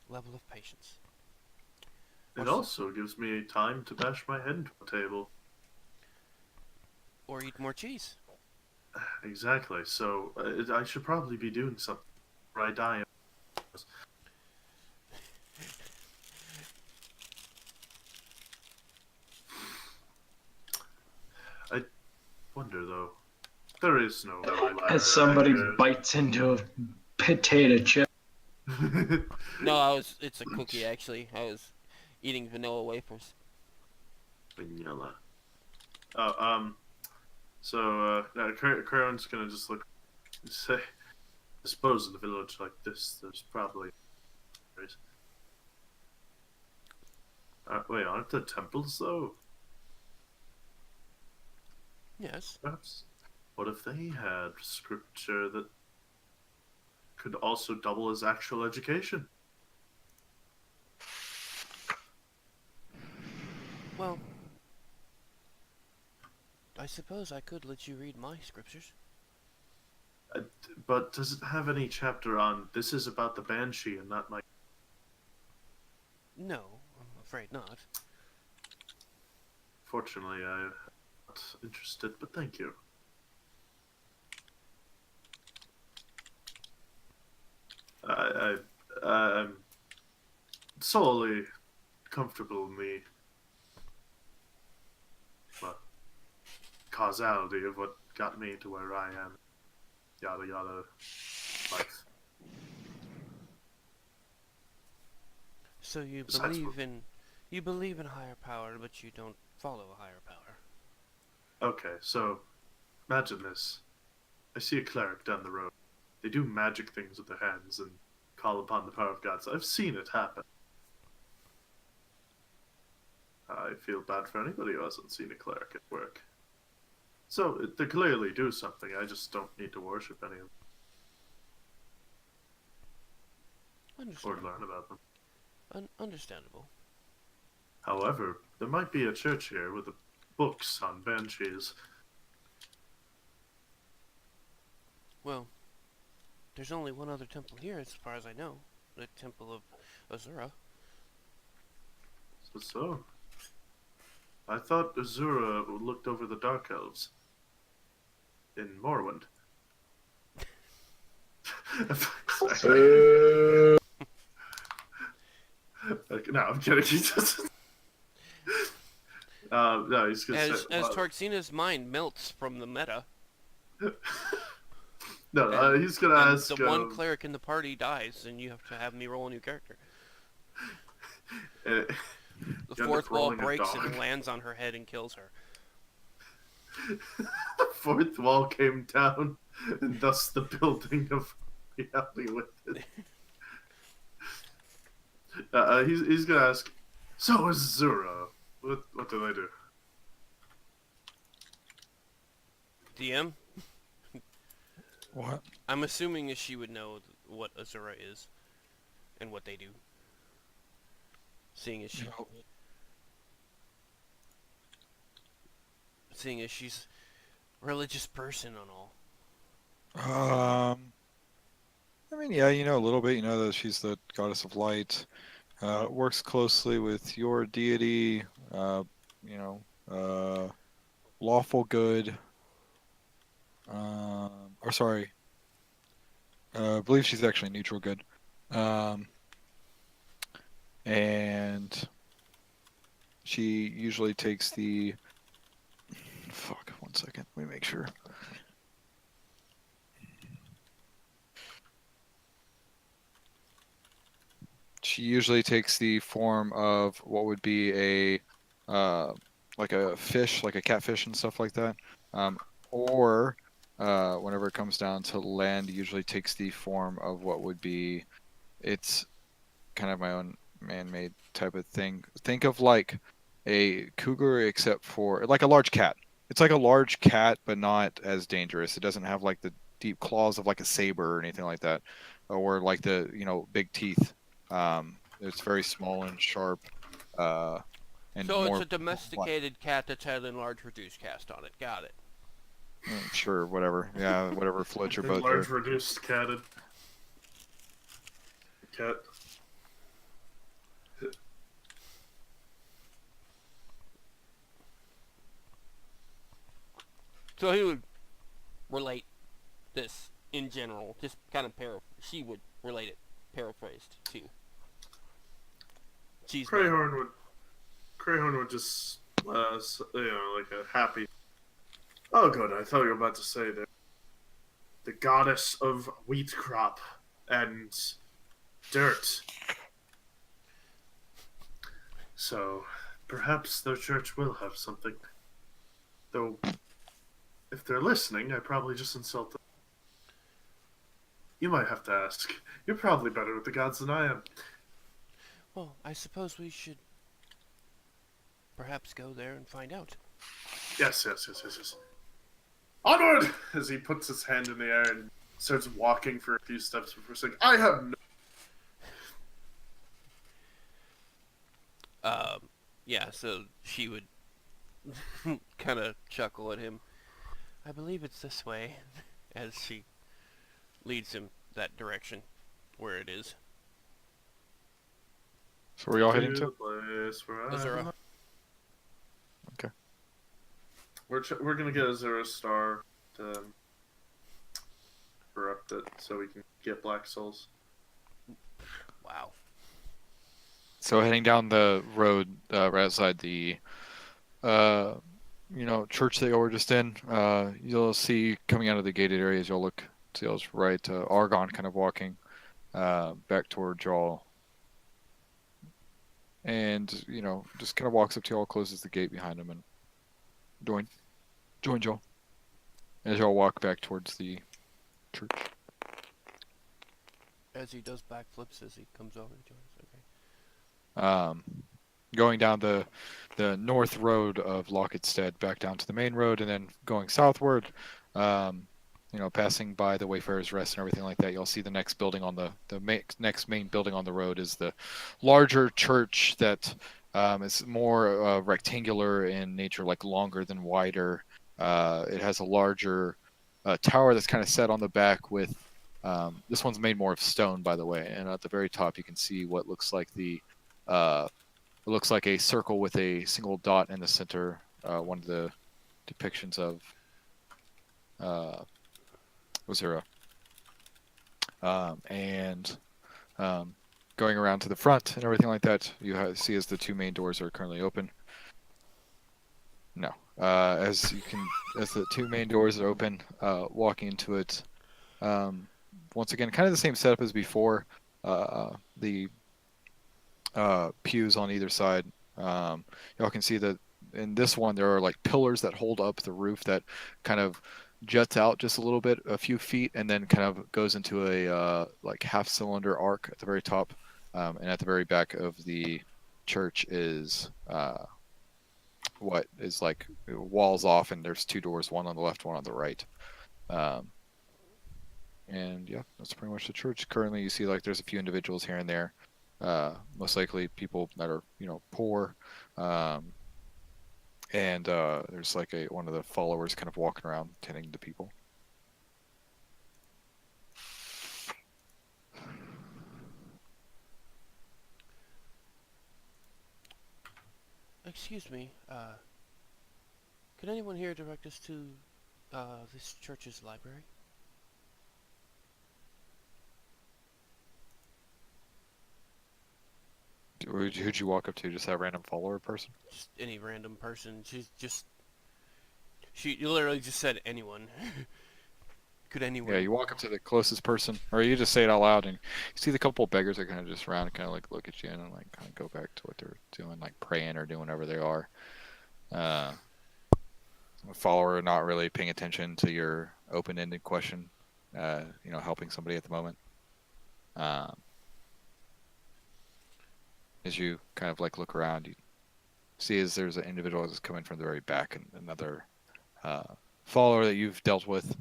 level of patience. It also gives me time to bash my head into a table. Or eat more cheese. Exactly, so I should probably be doing something or I die. I wonder, though. There is no... As somebody bites into a potato chip. No, it's a cookie, actually. I was eating vanilla wafers. Vanilla. Oh, so, Crayon's gonna just look and say, suppose in a village like this, there's probably. Wait, aren't there temples though? Yes. Perhaps. What if they had scripture that could also double as actual education? Well, I suppose I could let you read my scriptures. But does it have any chapter on this is about the banshee and not my? No, I'm afraid not. Fortunately, I'm not interested, but thank you. I'm solely comfortable in the causality of what got me to where I am. Yada yada life. So you Besides, believe in higher power, but you don't follow a higher power. okay, so imagine this. I see a cleric down the road. They do magic things with their hands and call upon the power of gods. I've seen it happen. I feel bad for anybody who hasn't seen a cleric at work. So, they clearly do something. I just don't need to worship any of them. Or learn about them. Understandable. However, there might be a church here with books on banshees. Well, there's only one other temple here, as far as I know. The Temple of Azura. So. I thought Azura looked over the Dark Elves. In Morrowind. No, I'm kidding. He doesn't. No, he's gonna say. As Torxina's mind melts from the meta. No, he's gonna ask. The one cleric in the party dies, and you have to have me roll a new character. The fourth wall breaks and lands on her head and kills her. The fourth wall came down, and thus the building of reality with it. He's gonna ask. So is Zura. What do they do? DM? What? I'm assuming that she would know what Azura is and what they do. Seeing as she's a religious person and all. I mean, yeah, you know a little bit. You know that she's the goddess of light. Works closely with your deity. Lawful good. Or sorry. I believe she's actually neutral good. And she usually takes the. Fuck, 1 second. Let me make sure. She usually takes the form of what would be a like a fish, like a catfish and stuff like that. Or whenever it comes down to land, usually takes the form of what would be. It's kind of my own man-made type of thing. Think of like a cougar, except for like a large cat. It's like a large cat, but not as dangerous. It doesn't have like the deep claws of like a saber or anything like that, or like the big teeth. It's very small and sharp. And so more it's a domesticated cat that's had an enlarged reduced cast on it. Got it. Sure, whatever. Yeah, whatever floats your boat. Large reduced catted. Cat. So he would relate this in general, just kind of she would relate it, paraphrased, to cheese. Crayhorn would just, like a happy. Oh, good. I thought you were about to say that the goddess of wheat crop and dirt. So, perhaps their church will have something. Though, if they're listening, I probably just insult them. You might have to ask. You're probably better with the gods than I am. Well, I suppose we should perhaps go there and find out. Yes. Onward! As he puts his hand in the air and starts walking for a few steps before saying, I have no... Yeah, so she would kind of chuckle at him. I believe it's this way, as she leads him that direction, where it is. So where y'all heading the to? place where I Azura. belong. Okay. We're gonna get Azura Star to corrupt it so we can get Black Souls. Wow. So heading down the road right outside the church that y'all were just in, you'll see coming out of the gated areas, you'll look to y'all's right, Argon kind of walking back towards y'all. And, just kind of walks up to y'all, closes the gate behind him, and joins y'all. As y'all walk back towards the church. As he does backflips as he comes over and joins. Okay. Going down the north road of Locketstead back down to the main road, and then going southward, passing by the Wayfarer's Rest and everything like that, you'll see the next building on the next main building on the road is the larger church that is more rectangular in nature, like longer than wider. It has a larger tower that's kind of set on the back with this one's made more of stone, by the way, and at the very top you can see what looks like it looks like a circle with a single dot in the center, one of the depictions of Ozira. Going around to the front and everything like that, you see as the two main doors are currently open. No. As the two main doors are open, walking into it, once again, kind of the same setup as before. The pews on either side. Y'all can see that in this one there are like pillars that hold up the roof that kind of jets out just a little bit, a few feet, and then kind of goes into a like half-cylinder arc at the very top. And at the very back of the church is what is like walls off, and there's two doors, one on the left, one on the right. And yeah, that's pretty much the church. Currently, you see like there's a few individuals here and there. Most likely people that are poor, and there's like one of the followers kind of walking around tending to people. Excuse me, could anyone here direct us to this church's library? Who'd you walk up to? Just that random follower person? Just any random person. She literally just said anyone. Could anyone? Yeah, you walk up to the closest person, or you just say it out loud, and you see the couple of beggars that kind of just around and kind of like look at you and like kind of go back to what they're doing, like praying or doing whatever they are. A follower not really paying attention to your open-ended question, helping somebody at the moment. As you kind of like look around, you see as there's an individual that's coming from the very back, and another follower that you've dealt with.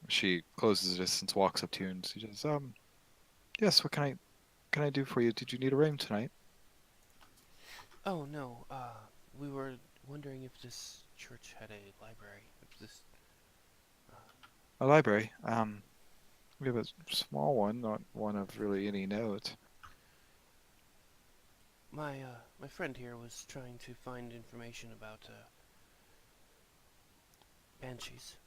She closes the distance, walks up to you, and she says, yes, what can I do for you? Did you need a room tonight? Oh no, we were wondering if this church had a library. A library? We have a small one, not one of really any note. My friend here was trying to find information about banshees.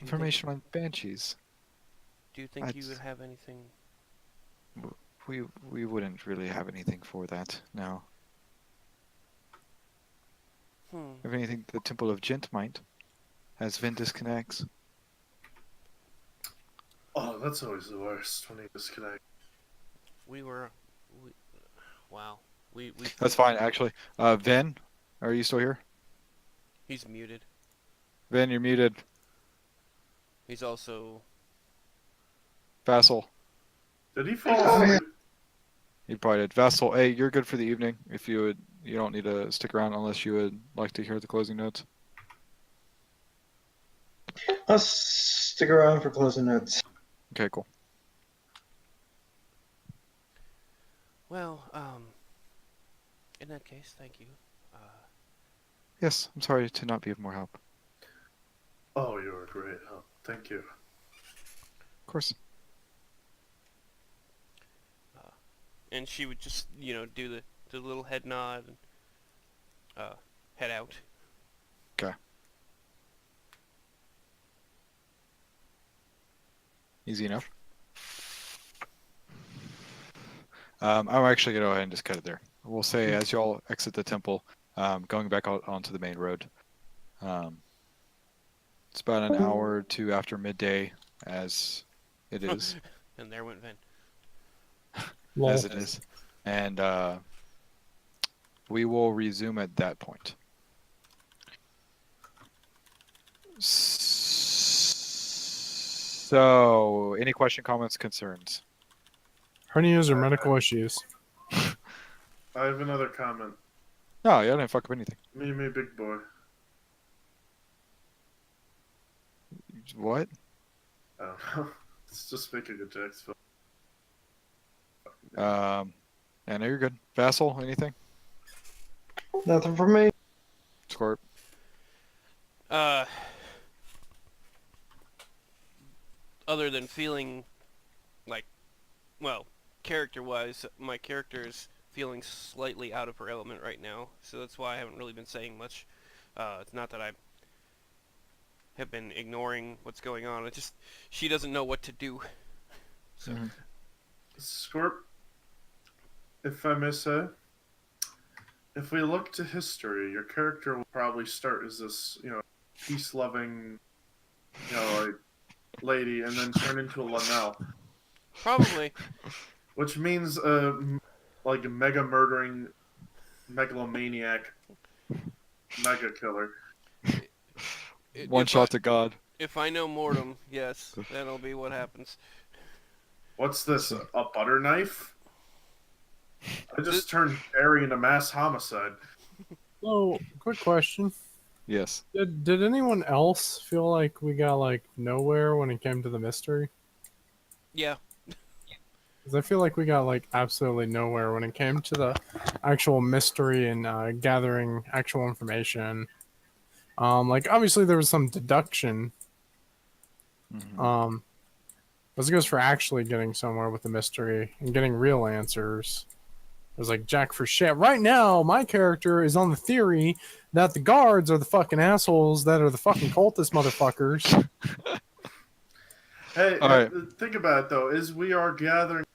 Information on banshees? Do you think you would have anything? We wouldn't really have anything for that, no. If anything, the Temple of Gent might. Has Vin disconnects. Oh, that's always the worst when he disconnects. Wow. That's fine, actually. Vin, are you still here? He's muted. Vin, you're muted. He's also Vassal. Did he fall asleep? He probably did. Vassal, hey, you're good for the evening. If you would, you don't need to stick around unless you would like to hear the closing notes. I'll stick around for closing notes. Okay, cool. well. In that case, thank you. Yes, I'm sorry to not be of more help. Oh, you were great help. Thank you. Of course. And she would just, do the little head nod and head out. Okay. Easy enough. I'm actually going to go ahead and just cut it there. We'll say as y'all exit the temple, going back out onto the main road. It's about an hour or two after midday, as it is. And there went Vin. As it is. And we will resume at that point. So, any question, comments, concerns? Hernias or medical issues? I have another comment. No, I didn't fuck up anything. Me, big boy. What? I don't know. It's just making a Jack's film. Yeah, no, you're good. Vassal, anything? Nothing from me. Scorp. Other than feeling like, well, character-wise, my character is feeling slightly out of her element right now, so that's why I haven't really been saying much. It's not that I have been ignoring what's going on. It's just she doesn't know what to do. So, Scorp, if I may say, if we look to history, your character will probably start as this, peace-loving, like lady, and then turn into a Linnell. probably. Which means, like a mega murdering, megalomaniac, mega killer. One shot to God. If I know mortem, yes, that'll be what happens. What's this? A butter knife? I just turned Barry into mass homicide. So, quick question. Yes. Did anyone else feel like we got like nowhere when it came to the mystery? Yeah. Because I feel like we got like absolutely nowhere when it came to the actual mystery and gathering actual information. Like obviously there was some deduction. As it goes for actually getting somewhere with the mystery and getting real answers. It was like Jack for shit. Right now, my character is on the theory that the guards are the fucking assholes that are the fucking cultist motherfuckers. Hey, All right. Think about it though. Is we are gathering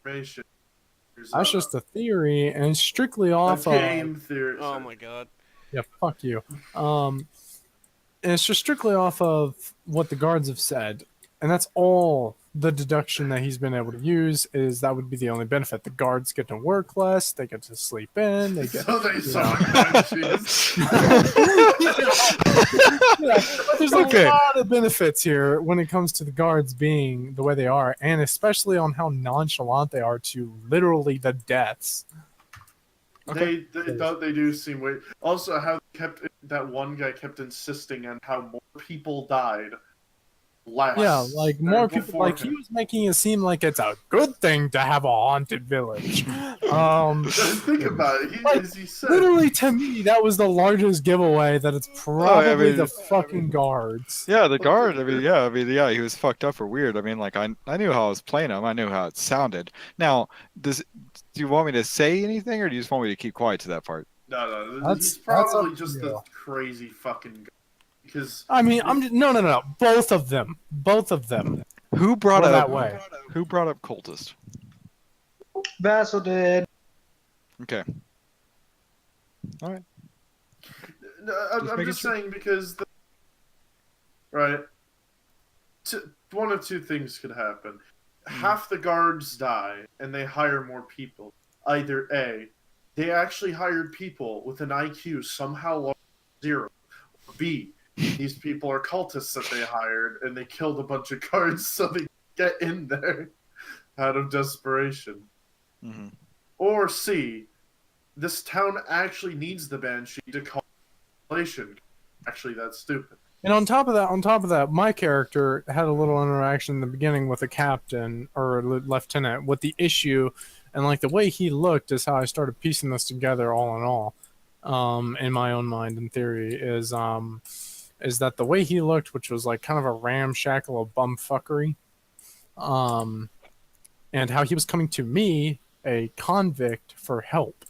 information. That's just a theory, and it's strictly off game theory. Oh my god. Yeah, fuck you. And it's just strictly off of what the guards have said, and that's all the deduction that he's been able to use is that would be the only benefit. The guards get to work less, they get to sleep in, they get. So they There's a lot of benefits here when it comes to the guards being the way they are, and especially on how nonchalant they are to literally the deaths. They do seem weird. Also, how that one guy kept insisting on how more people died. Yeah, like more people. Like he was making it seem like it's a good thing to have a haunted village. Think about it. As he said, literally to me, that was the largest giveaway that it's probably the fucking guards. Yeah, the guard. Yeah, he was fucked up or weird. I mean, like I knew how I was playing him. I knew how it sounded. Now, do you want me to say anything, or do you just want me to keep quiet to that part? No. He's probably just a crazy fucking guy. Because I mean, no. Both of them. Who brought up that way? Who brought up cultist? Vassal did. Okay. All right. I'm just saying because one of two things could happen. Half the guards die and they hire more people. Either A, they actually hired people with an IQ somehow lower than 0. Or B, these people are cultists that they hired, and they killed a bunch of guards so they get in there out of desperation. Mm-hmm. Or C, this town actually needs the Banshee to call population. Actually, that's stupid. And on top of that, my character had a little interaction in the beginning with a captain or a lieutenant with the issue, and like the way he looked is how I started piecing this together. All in all, in my own mind and theory, is that the way he looked, which was like kind of a ramshackle of bumfuckery, and how he was coming to me, a convict, for help.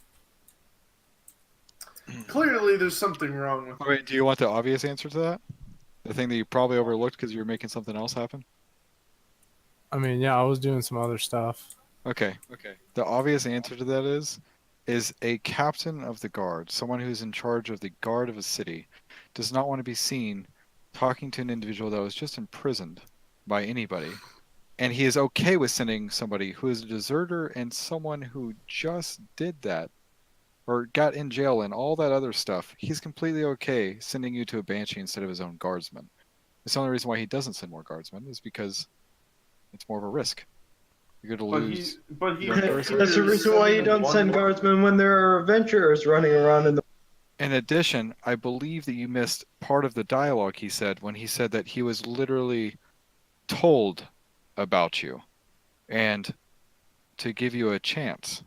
Clearly, there's something wrong with. Wait, do you want the obvious answer to that? The thing that you probably overlooked because you were making something else happen? I mean, yeah, I was doing some other stuff. Okay. The obvious answer to that is a captain of the guard, someone who's in charge of the guard of a city, does not want to be seen talking to an individual that was just imprisoned by anybody. And he is okay with sending somebody who is a deserter and someone who just did that or got in jail and all that other stuff. He's completely okay sending you to a Banshee instead of his own guardsmen. The only reason why he doesn't send more guardsmen is because it's more of a risk. You're going to lose. That's the reason why you don't send guardsmen when there are adventurers running around in the. In addition, I believe that you missed part of the dialogue he said when he said that he was literally told about you and to give you a chance.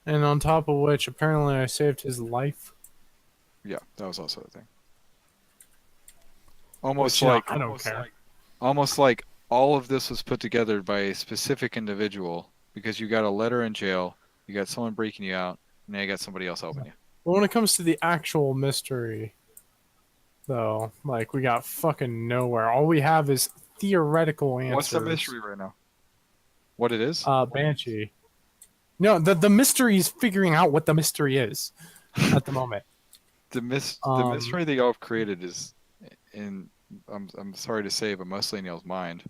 And on top of which, apparently I saved his life. Yeah, that was also a thing. Almost Which, like I don't care. Almost like all of this was put together by a specific individual because you got a letter in jail, you got someone breaking you out, and now you got somebody else helping you. But when it comes to the actual mystery, though, like, we got fucking nowhere. All we have is theoretical answers. What's the mystery right now? What it is? Banshee. No, the mystery is figuring out what the mystery is at the moment. The mystery that y'all have created is in, I'm sorry to say, but mostly in y'all's mind.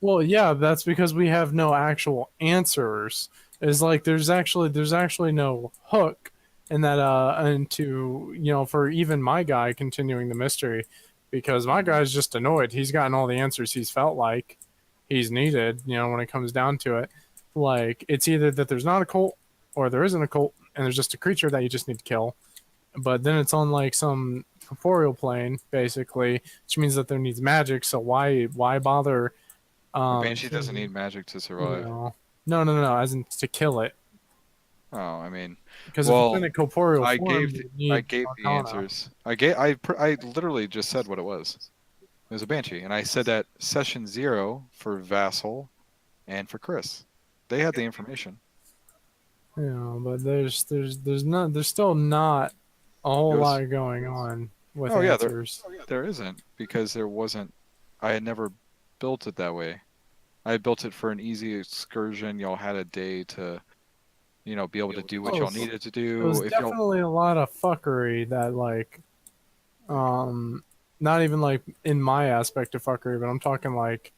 Well, yeah, that's because we have no actual answers. It's like there's actually no hook in that into, you know, for even my guy continuing the mystery, because my guy's just annoyed. He's gotten all the answers he's felt like he's needed, you know, when it comes down to it. Like, it's either that there's not a cult or there isn't a cult and there's just a creature that you just need to kill. But then it's on like some corporeal plane, basically, which means that there needs magic. So why bother? Banshee doesn't need magic to survive. No, as in to kill it. Oh, I mean, because if it's in a corporeal I form, gave the answers. I literally just said what it was. It was a Banshee, and I said that session 0 for Vassal and for Chris. They had the information. Yeah, but there's still not a whole lot going on with answers. There isn't, because there wasn't. I had never built it that way. I built it for an easy excursion. Y'all had a day to, you know, be able to do what y'all needed to do. It was definitely a lot of fuckery that, like, not even like in my aspect of fuckery, but I'm talking like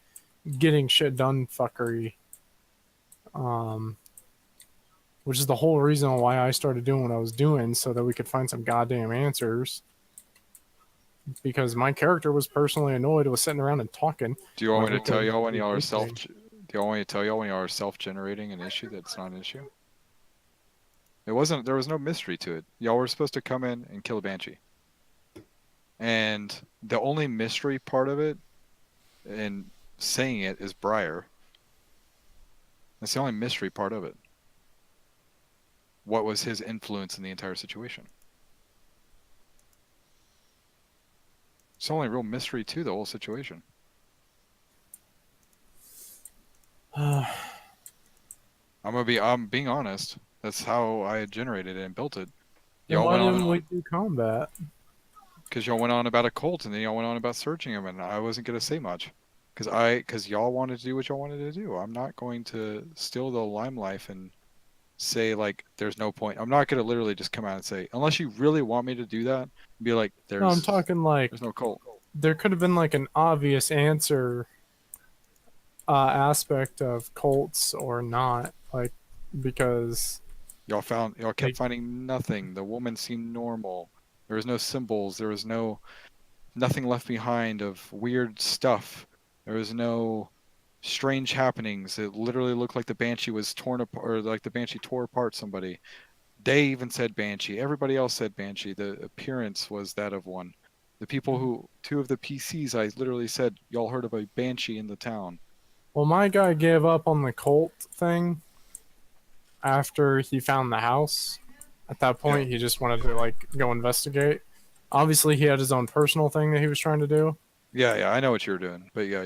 getting shit done fuckery. Which is the whole reason why I started doing what I was doing, so that we could find some goddamn answers. Because my character was personally annoyed with sitting around and talking. Do you want me to tell y'all when y'all are self-generating an issue that's not an issue? It wasn't. There was no mystery to it. Y'all were supposed to come in and kill a Banshee. And the only mystery part of it, and saying it, is Briar. That's the only mystery part of it. What was his influence in the entire situation? It's the only real mystery to the whole situation. I'm being honest. That's how I generated it and built it. Y'all why didn't we do combat? Because y'all went on about a cult, and then y'all went on about searching him, and I wasn't gonna say much. Because y'all wanted to do what y'all wanted to do. I'm not going to steal the limelight and say, like, there's no point. I'm not going to literally just come out and say, unless you really want me to do that, be like, No, I'm talking like there's no cult. There could have been like an obvious answer aspect of cults or not, like, because y'all kept finding nothing. The woman seemed normal. There was no symbols. There was nothing left behind of weird stuff. There was no strange happenings. It literally looked like the Banshee was torn apart, or like the Banshee tore apart somebody. They even said Banshee. Everybody else said Banshee. The appearance was that of one. The people who, 2 of the PCs, I literally said, y'all heard of a Banshee in the town. Well, my guy gave up on the cult thing after he found the house. At that point, he just wanted to like go investigate. Obviously, he had his own personal thing that he was trying to do. Yeah, I know what you're doing, but yeah,